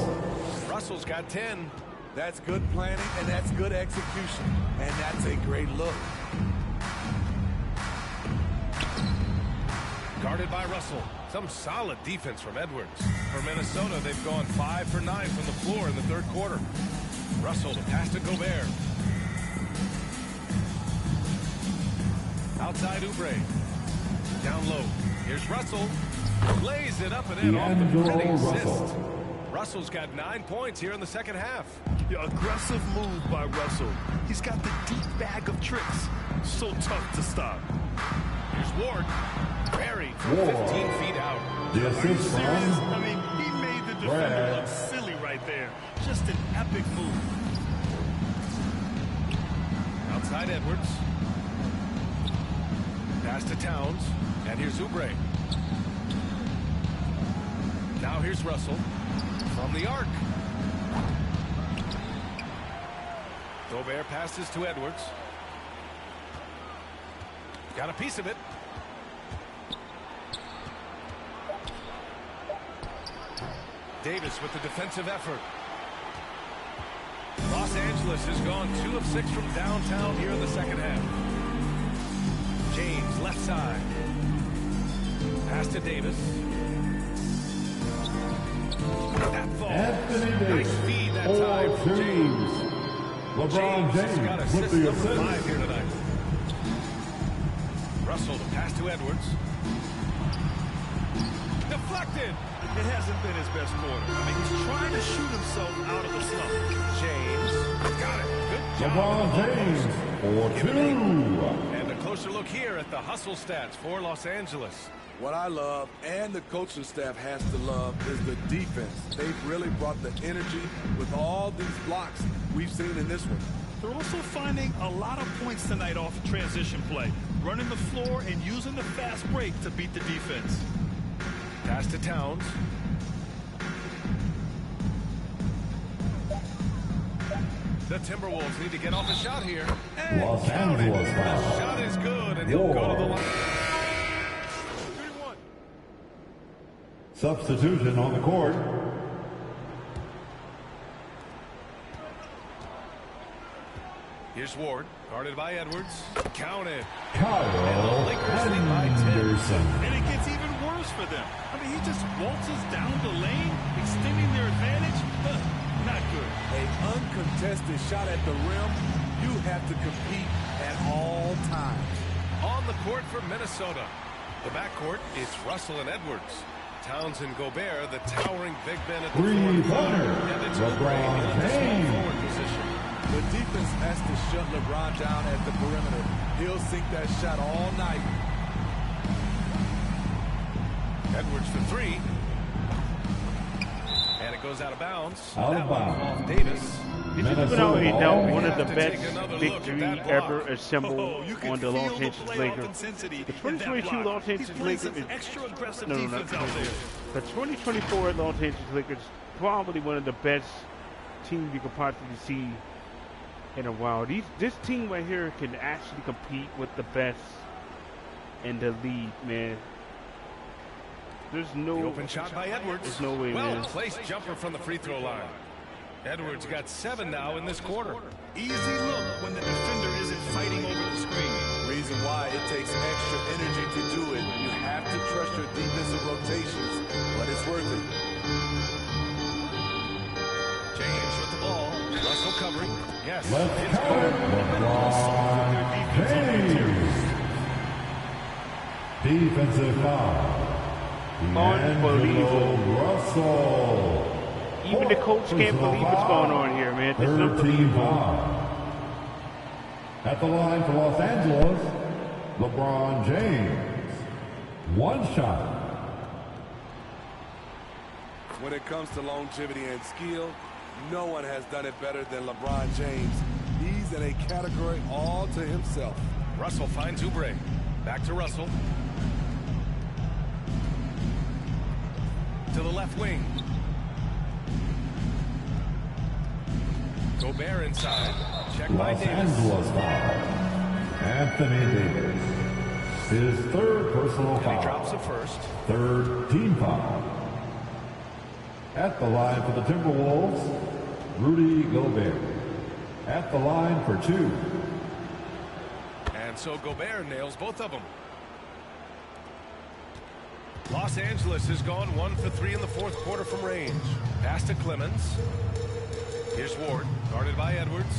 S10: Russell's got 10.
S23: That's good planning, and that's good execution. And that's a great look.
S10: Guarded by Russell. Some solid defense from Edwards. For Minnesota, they've gone 5 for 9 from the floor in the third quarter. Russell to pass to Gobert. Outside Oubre. Down low. Here's Russell. Lays it up and in off the pretty assist. Russell's got 9 points here in the second half.
S18: Yeah, aggressive move by Russell. He's got the deep bag of tricks. So tough to stop.
S10: Here's Ward. Buried from 15 feet out.
S1: The assist from
S18: I mean, he made the defender look silly right there. Just an epic move.
S10: Outside Edwards. Pass to Towns. And here's Oubre. Now here's Russell. From the arc. Gobert passes to Edwards. Got a piece of it. Davis with the defensive effort. Los Angeles has gone 2 of 6 from downtown here in the second half. James left side. Pass to Davis. That falls.
S1: Anthony Davis.
S10: Nice feed that time for James.
S1: LeBron James
S10: got
S1: with
S10: assist
S1: the
S10: number
S1: assist.
S10: 5 here tonight. Russell to pass to Edwards. Deflected.
S18: It hasn't been his best quarter. I mean, he's trying to shoot himself out of a slump.
S10: James got it. Good job.
S1: LeBron James for 2.
S10: And a closer look here at the hustle stats for Los Angeles.
S23: What I love, and the coaching staff has to love, is the defense. They've really brought the energy with all these blocks we've seen in this one.
S18: They're also finding a lot of points tonight off of transition play, running the floor and using the fast break to beat the defense.
S10: Pass to Towns. The Timberwolves need to get off a shot here. And
S1: Los
S10: count it.
S1: Angeles foul.
S10: The shot is good, and he'll go to the line.
S1: Substitution on the court.
S10: Here's Ward, guarded by Edwards. Counted.
S1: Kyle Anderson.
S18: And it gets even worse for them. I mean, he just waltzes down the lane, extending their advantage. Not good.
S23: An uncontested shot at the rim, you have to compete at all times.
S10: On the court for Minnesota. The backcourt is Russell and Edwards. Towns and Gobert, the towering big men at the
S1: Three-pointer,
S10: and it's
S1: LeBron
S10: in the small
S1: James.
S10: forward position.
S23: The defense has to shut LeBron down at the perimeter. He'll sink that shot all night.
S10: Edwards for three. And it goes out of bounds.
S1: Out of
S10: That one
S1: bounds.
S10: off Davis.
S2: This is already now one of the
S10: have to
S2: best
S10: take another look
S2: victory
S10: at that
S2: ever
S10: block.
S2: assembled
S23: You can
S2: on the Los
S23: feel the
S2: Angeles
S23: playoff
S2: Lakers.
S23: intensity
S2: The
S23: in that
S2: 2022
S23: block.
S2: Los
S23: He's
S2: Angeles
S23: playing
S2: Lakers
S23: some extra aggressive
S2: no,
S23: defense out there.
S2: The 2024 Los Angeles Lakers probably one of the best teams you could possibly see in a while. This team right here can actually compete with the best in the league, man. There's no
S10: The open shot by Edwards.
S2: There's no way,
S10: well
S2: man.
S10: placed jumper from the free throw line. Edwards got 7 now in this quarter.
S18: Easy look when the defender isn't fighting over the screen.
S23: Reason why it takes extra energy to do it. You have to trust your defensive rotations, but it's worth it.
S10: James with the ball. Russell covering. Yes.
S1: Let's
S10: It's
S1: count it. LeBron James. Defensive foul.
S2: Unbelievable.
S1: D'Angelo Russell.
S2: Even the coach can't believe what's going on here, man. This is
S1: Third team
S2: unbelievable.
S1: foul. At the line for Los Angeles, LeBron James. One shot.
S23: When it comes to longevity and skill, no one has done it better than LeBron James. He's in a category all to himself.
S10: Russell finds Oubre. Back to Russell. To the left wing. Gobert inside. Check by
S1: Los
S10: Davis.
S1: Angeles foul. Anthony Davis. His third personal
S10: And he
S1: foul.
S10: drops the first.
S1: Third team foul. At the line for the Timberwolves, Rudy Gobert. At the line for two.
S10: And so Gobert nails both of them. Los Angeles has gone 1 for 3 in the fourth quarter from range. Pass to Clemens. Here's Ward, guarded by Edwards.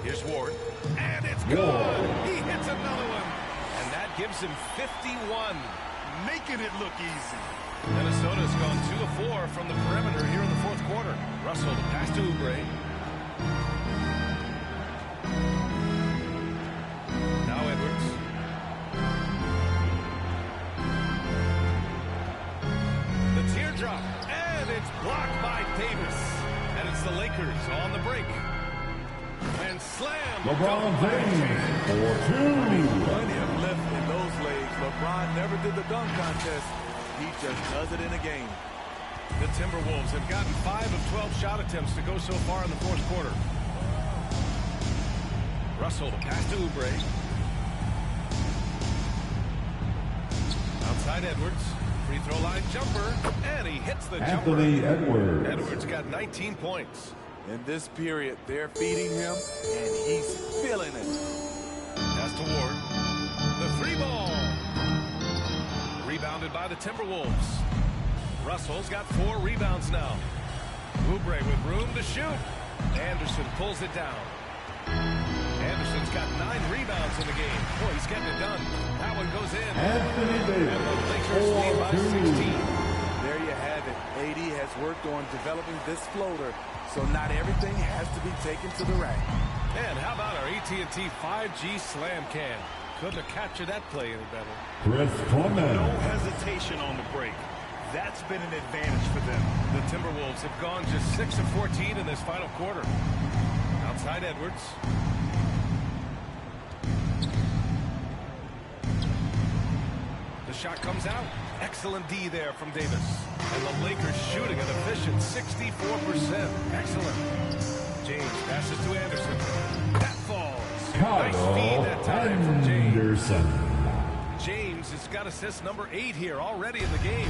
S10: Here's Ward. And it's good. He hits another one. And that gives him 51.
S18: Making it look easy.
S10: Minnesota's gone 2 of 4 from the perimeter here in the fourth quarter. Russell, the pass to Oubre. Now Edwards. The teardrop. And it's blocked by Davis. And it's the Lakers on the break. And slam.
S1: LeBron James for two.
S23: Plenty of lift in those legs. LeBron never did the dunk contest. He just does it in a game.
S10: The Timberwolves have gotten 5 of 12 shot attempts to go so far in the fourth quarter. Russell, the pass to Oubre. Outside Edwards. Free throw line jumper. And he hits the
S1: Anthony
S10: jumper.
S1: Edwards.
S10: Edwards got 19 points.
S23: In this period, they're feeding him, and he's feeling it.
S10: Pass to Ward. The 3 ball. Rebounded by the Timberwolves. Russell's got 4 rebounds now. Oubre with room to shoot. Anderson pulls it down. Anderson's got 9 rebounds in the game. Boy, he's getting it done. That one goes in.
S1: Anthony Davis.
S10: And the Lakers lead by 16.
S23: There you have it. AD has worked on developing this floater, so not everything has to be taken to the rack.
S10: And how about our AT&T 5G Slam Cam? Couldn't have captured that play any better.
S1: Chris Clemens.
S18: No hesitation on the break. That's been an advantage for them.
S10: The Timberwolves have gone just 6 of 14 in this final quarter. Outside Edwards. The shot comes out. Excellent D there from Davis. And the Lakers shooting an efficient 64%. Excellent. James passes to Anderson. That falls. Nice feed that time from James.
S1: Anderson.
S10: James has got assist number 8 here already in the game.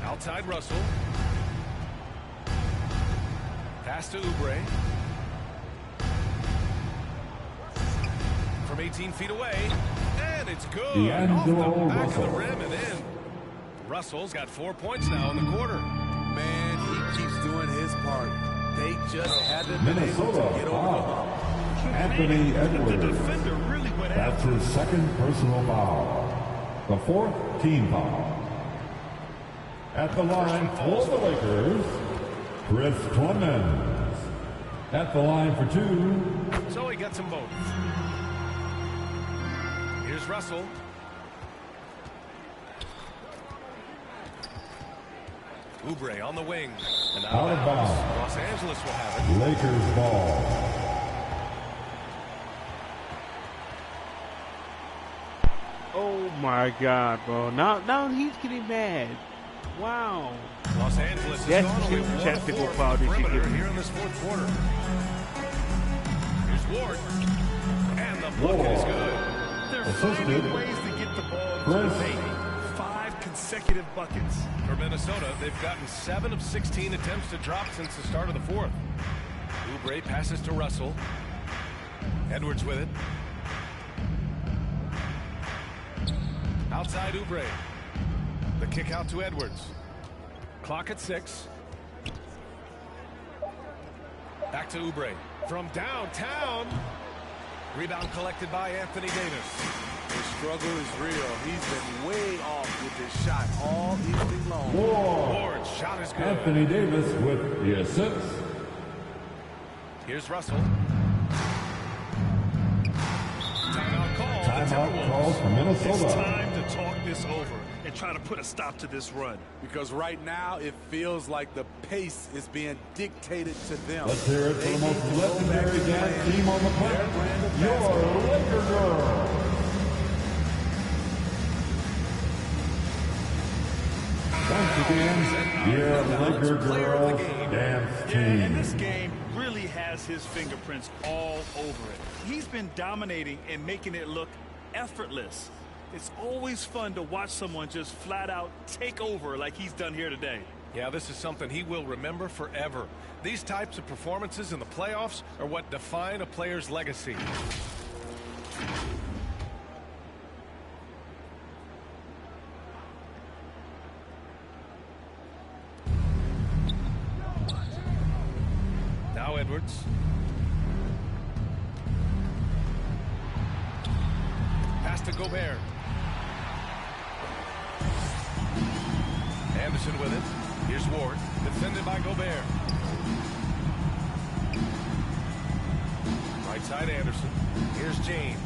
S10: Outside Russell. Pass to Oubre. From 18 feet away. And it's good.
S1: D'Angelo
S10: Off the back
S1: Russell.
S10: of the rim and in. Russell's got 4 points now in the quarter.
S23: Man, he keeps part, they just haven't been able
S1: Minnesota
S23: to get over the
S1: foul.
S23: hump.
S1: Anthony
S18: The
S1: Edwards.
S18: defender really went
S1: That's
S18: after
S1: his second personal foul. The fourth team foul. At the line for the Lakers, Chris Clemens. At the line for two.
S10: So he gets them both. Here's Russell. Oubre on the wing. And
S1: Out of bounds.
S10: Los Angeles will have it.
S1: Lakers ball.
S2: Oh my God, bro! Now he's getting mad. Wow.
S10: Los Angeles has
S2: That's
S10: gone
S2: a
S10: only
S2: huge
S10: 1
S2: tactical
S10: of 4
S2: foul
S10: from
S2: that you
S10: perimeter
S2: get.
S23: here in this fourth quarter.
S10: Here's Ward. And the bucket is good.
S18: They're finding ways to get the ball into the paint. 5 consecutive buckets.
S10: For Minnesota, they've gotten 7 of 16 attempts to drop since the start of the fourth. Oubre passes to Russell. Edwards with it. Outside Oubre. The kick out to Edwards. Clock at 6. Back to Oubre. From downtown. Rebound collected by Anthony Davis.
S23: The struggle is real. He's been way off with his shot all evening long.
S10: Ward's shot is good.
S1: Anthony Davis with the assist.
S10: Here's Russell. Timeout call.
S1: Timeout call for Minnesota.
S18: It's time to talk this over and try to put a stop to this run.
S23: Because right now it feels like the pace is being dictated to them.
S1: Let's hear it for the most legendary dance team on the planet, your Laker Girls. Once again, your Laker Girls dance team.
S18: And this game really has his fingerprints all over it. He's been dominating and making it look effortless. It's always fun to watch someone just flat out take over like he's done here today.
S10: Yeah, this is something he will remember forever. These types of performances in the playoffs are what define a player's legacy. Now Edwards. Pass to Gobert. Anderson with it. Here's Ward. Defended by Gobert. Right side Anderson. Here's James.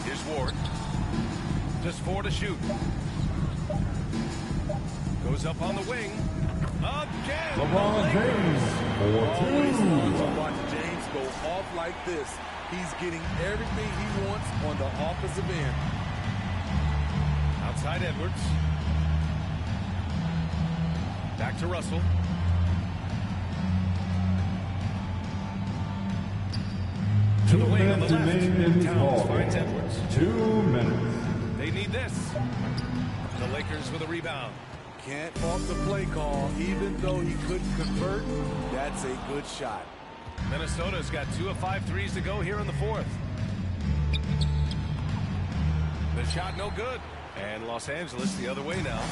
S10: Here's Ward. Just 4 to shoot. Goes up on the wing. Again.
S1: LeBron James for
S23: Always fun to
S1: two.
S23: watch James go off like this. He's getting everything he wants on the offensive end.
S10: Outside Edwards. Back to Russell. To the wing on the
S1: 2 minutes remaining in
S10: left.
S1: this
S10: Towns
S1: ball
S10: finds
S1: game.
S10: Edwards.
S1: 2 minutes.
S10: They need this. The Lakers with a rebound.
S23: Can't fault the play call. Even though he couldn't convert, that's a good shot.
S10: Minnesota's got 2 of 5 threes to go here in the fourth. The shot no good. And Los Angeles the other way now.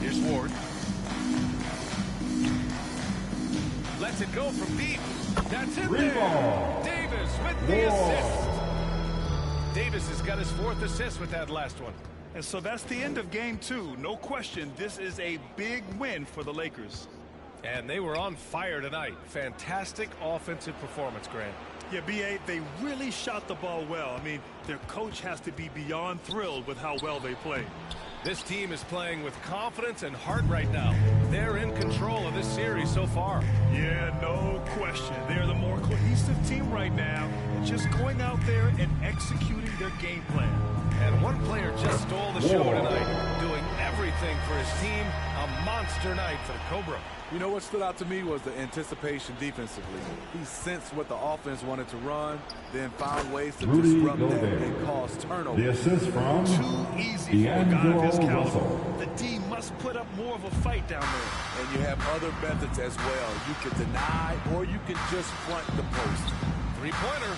S10: Here's Ward. Lets it go from deep. That's it there. Davis with the assist. Davis has got his 4th assist with that last one.
S18: And so that's the end of game 2. No question, this is a big win for the Lakers.
S10: And they were on fire tonight. Fantastic offensive performance, Grant.
S18: Yeah, B.A., they really shot the ball well. I mean, their coach has to be beyond thrilled with how well they played.
S10: This team is playing with confidence and heart right now. They're in control of this series so far.
S18: Yeah, no question. They're the more cohesive team right now, just going out there and executing their game plan.
S10: And one player just stole the show tonight, doing everything for his team. A monster night for the Cobra.
S23: You know what stood out to me was the anticipation defensively. He sensed what the offense wanted to run, then found ways to disrupt that and cause turnovers.
S1: The assist from
S18: Too easy for a guy of his caliber.
S1: Russell.
S18: The D must put up more of a fight down there.
S23: And you have other methods as well. You can deny or you can just front the post.
S10: Three-pointer.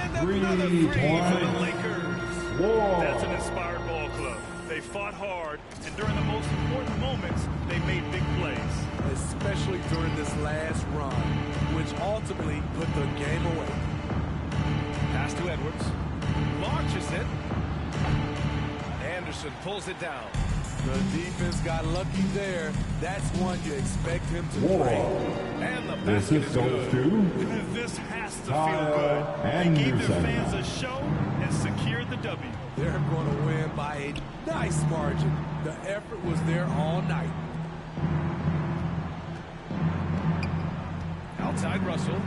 S10: And
S1: Three
S10: another three for the
S1: point.
S10: Lakers.
S1: Whoa.
S18: That's an inspired ball club. They fought hard, and during the most important moments, they made big plays.
S23: Especially during this last run, which ultimately put the game away.
S10: Pass to Edwards. Launches it. Anderson pulls it down.
S23: The defense got lucky there. That's one you expect him to break.
S10: And the
S1: This
S10: basket
S1: is
S10: is
S1: goes
S10: good.
S1: to
S18: This has to feel
S1: Kyle
S18: good. They gave their
S1: Anderson.
S18: fans a show and secured the W.
S23: They're going to win by a nice margin. The effort was there all night.
S10: Outside Russell.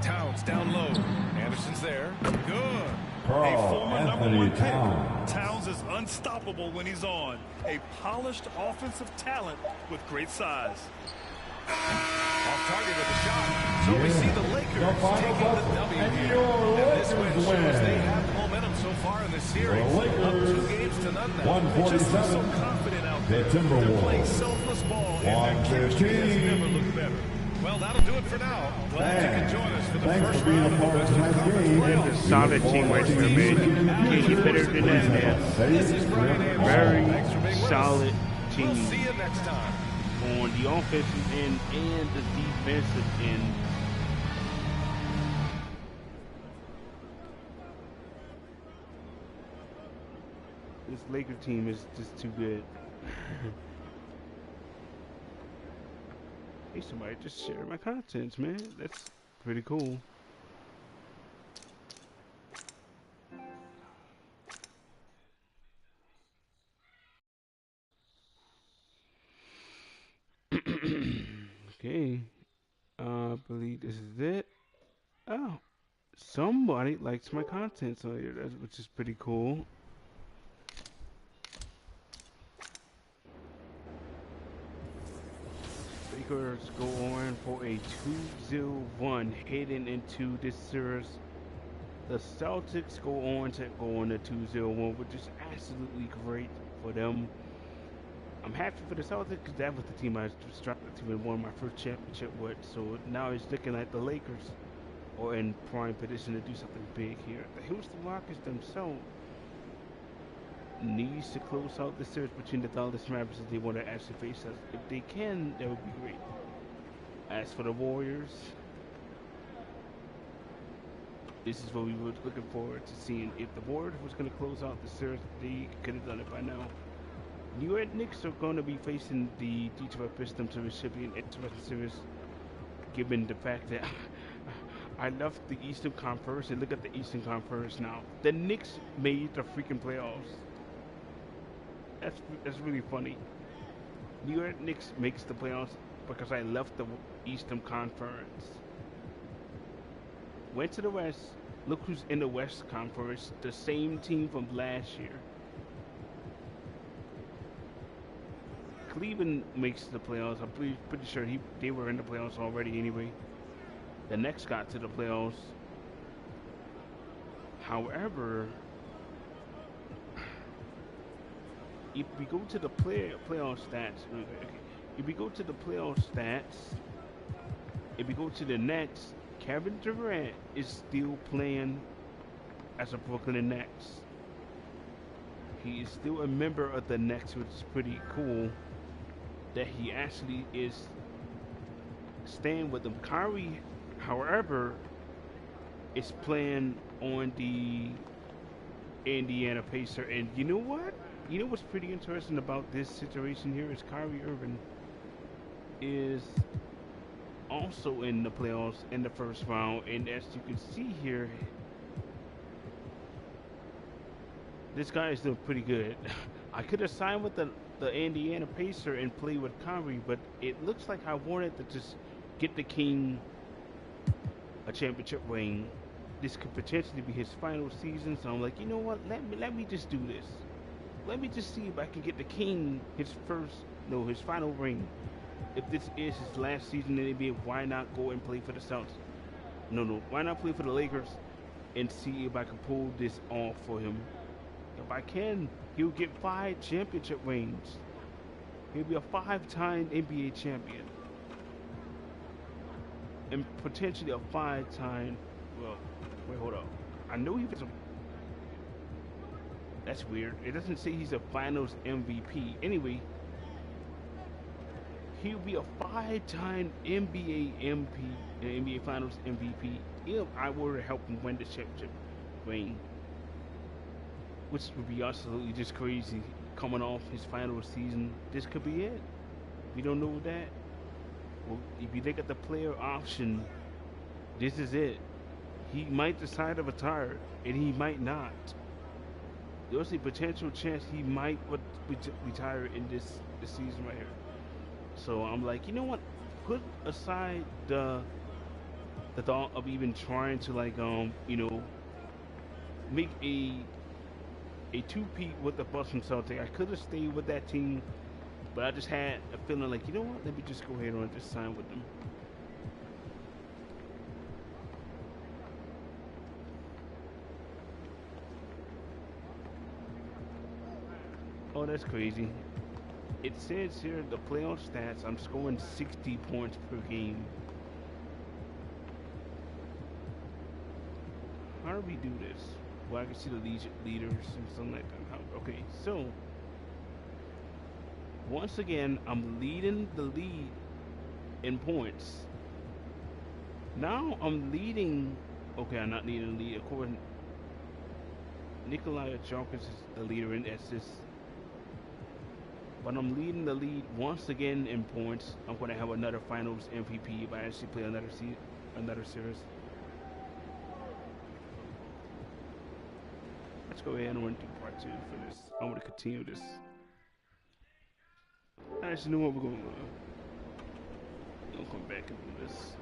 S10: Towns down low. Anderson's there. Good.
S1: Carl
S18: former
S1: Anthony
S18: #1 pick.
S1: Towns.
S18: Towns is unstoppable when he's on. A polished offensive talent with great size.
S10: Off target with the shot. So we see the Lakers
S1: The final
S10: taking the
S1: buzzer,
S10: W
S1: and
S10: here.
S1: your
S10: And this
S1: Lakers
S10: win shows
S1: win.
S10: they have the momentum so far in this series.
S1: The
S10: Up
S1: Lakers,
S10: 2 games to none now.
S1: 147.
S18: So confident out
S1: The
S18: there. They're playing
S1: Timberwolves.
S18: selfless ball, and their chemistry has
S1: 115.
S18: never looked better.
S10: Well, that'll do it for now. Glad you could join us for the
S1: Thanks
S10: first
S1: for being
S10: round
S1: a
S10: of the
S1: part of
S10: Western
S1: tonight's
S10: Conference
S1: game.
S10: playoffs.
S2: That's a solid team right there, man. Can't get better than that, man.
S10: This is Brian Anderson. Thanks for
S2: Very
S10: being with
S2: solid
S10: us.
S2: team
S10: We'll see you next time.
S2: on the offensive end and the defensive end. This Laker team is just too good. Hey, somebody just shared my contents, man. That's pretty cool. Okay. I believe this is it. Oh, somebody likes my contents on here, which is pretty cool. Lakers go on for a 2-0 heading into this series. The Celtics go on to go on a 2-0, which is absolutely great for them. I'm happy for the Celtics because that was the team I was struggling to win my first championship with. So now it's looking like the Lakers are in prime position to do something big here. The Houston Rockets themselves needs to close out the series between the Dallas Mavericks if they want to actually face us. If they can, that would be great. As for the Warriors, this is what we were looking forward to seeing. If the Warriors was going to close out the series, they could have done it by now. New York Knicks are going to be facing the Detroit Pistons, so it should be an interesting series, given the fact that I love the Eastern Conference, and look at the Eastern Conference now. The Knicks made the freaking playoffs. That's really funny. New York Knicks makes the playoffs because I left the Eastern Conference. Went to the West. Look who's in the West Conference. The same team from last year. Cleveland makes the playoffs. I'm pretty sure they were in the playoffs already anyway. The Knicks got to the playoffs. However, if we go to the playoff stats, if we go to the playoff stats, if we go to the Nets, Kevin Durant is still playing as a Brooklyn Nets. He is still a member of the Nets, which is pretty cool. That he actually is staying with them. Kyrie, however, is playing on the Indiana Pacers. And you know what? You know what's pretty interesting about this situation here is Kyrie Irving is also in the playoffs in the first round. And as you can see here, this guy is doing pretty good. I could have signed with the Indiana Pacers and play with Kyrie, but it looks like I wanted to just get the King a championship ring. This could potentially be his final season, so I'm like, you know what? Let me just do this. Let me just see if I can get the King his final ring. If this is his last season in the NBA, why not go and play for the Celtics? No, why not play for the Lakers and see if I can pull this off for him? If I can, he'll get 5 championship rings. He'll be a 5-time NBA champion. And potentially a 5-time, well, wait, hold up. I know he was That's weird. It doesn't say he's a Finals MVP. Anyway, he'll be a 5-time NBA MVP, NBA Finals MVP if I were to help him win the championship ring, which would be absolutely just crazy. Coming off his final season, this could be it. We don't know that. Well, if you look at the player option, this is it. He might decide to retire, and he might not. There's a potential chance he might retire in this season right here. So I'm like, you know what? Put aside the thought of even trying to make a two-peat with the Boston Celtics. I could have stayed with that team, but I just had a feeling like, you know what? Let me just go ahead and just sign with them. Oh, that's crazy. It says here the playoff stats, I'm scoring 60 points per game. How do we do this? Well, I can see the leaders and something like that. Okay, so once again, I'm leading the lead in points. Now I'm leading. Okay, I'm not leading the lead. According, Nikolai Jokic is the leader in assists. But I'm leading the lead once again in points. I'm going to have another Finals MVP if I actually play another series. Let's go ahead and run through part 2 for this. I'm going to continue this. I actually know what we're going to do. We'll come back and do this.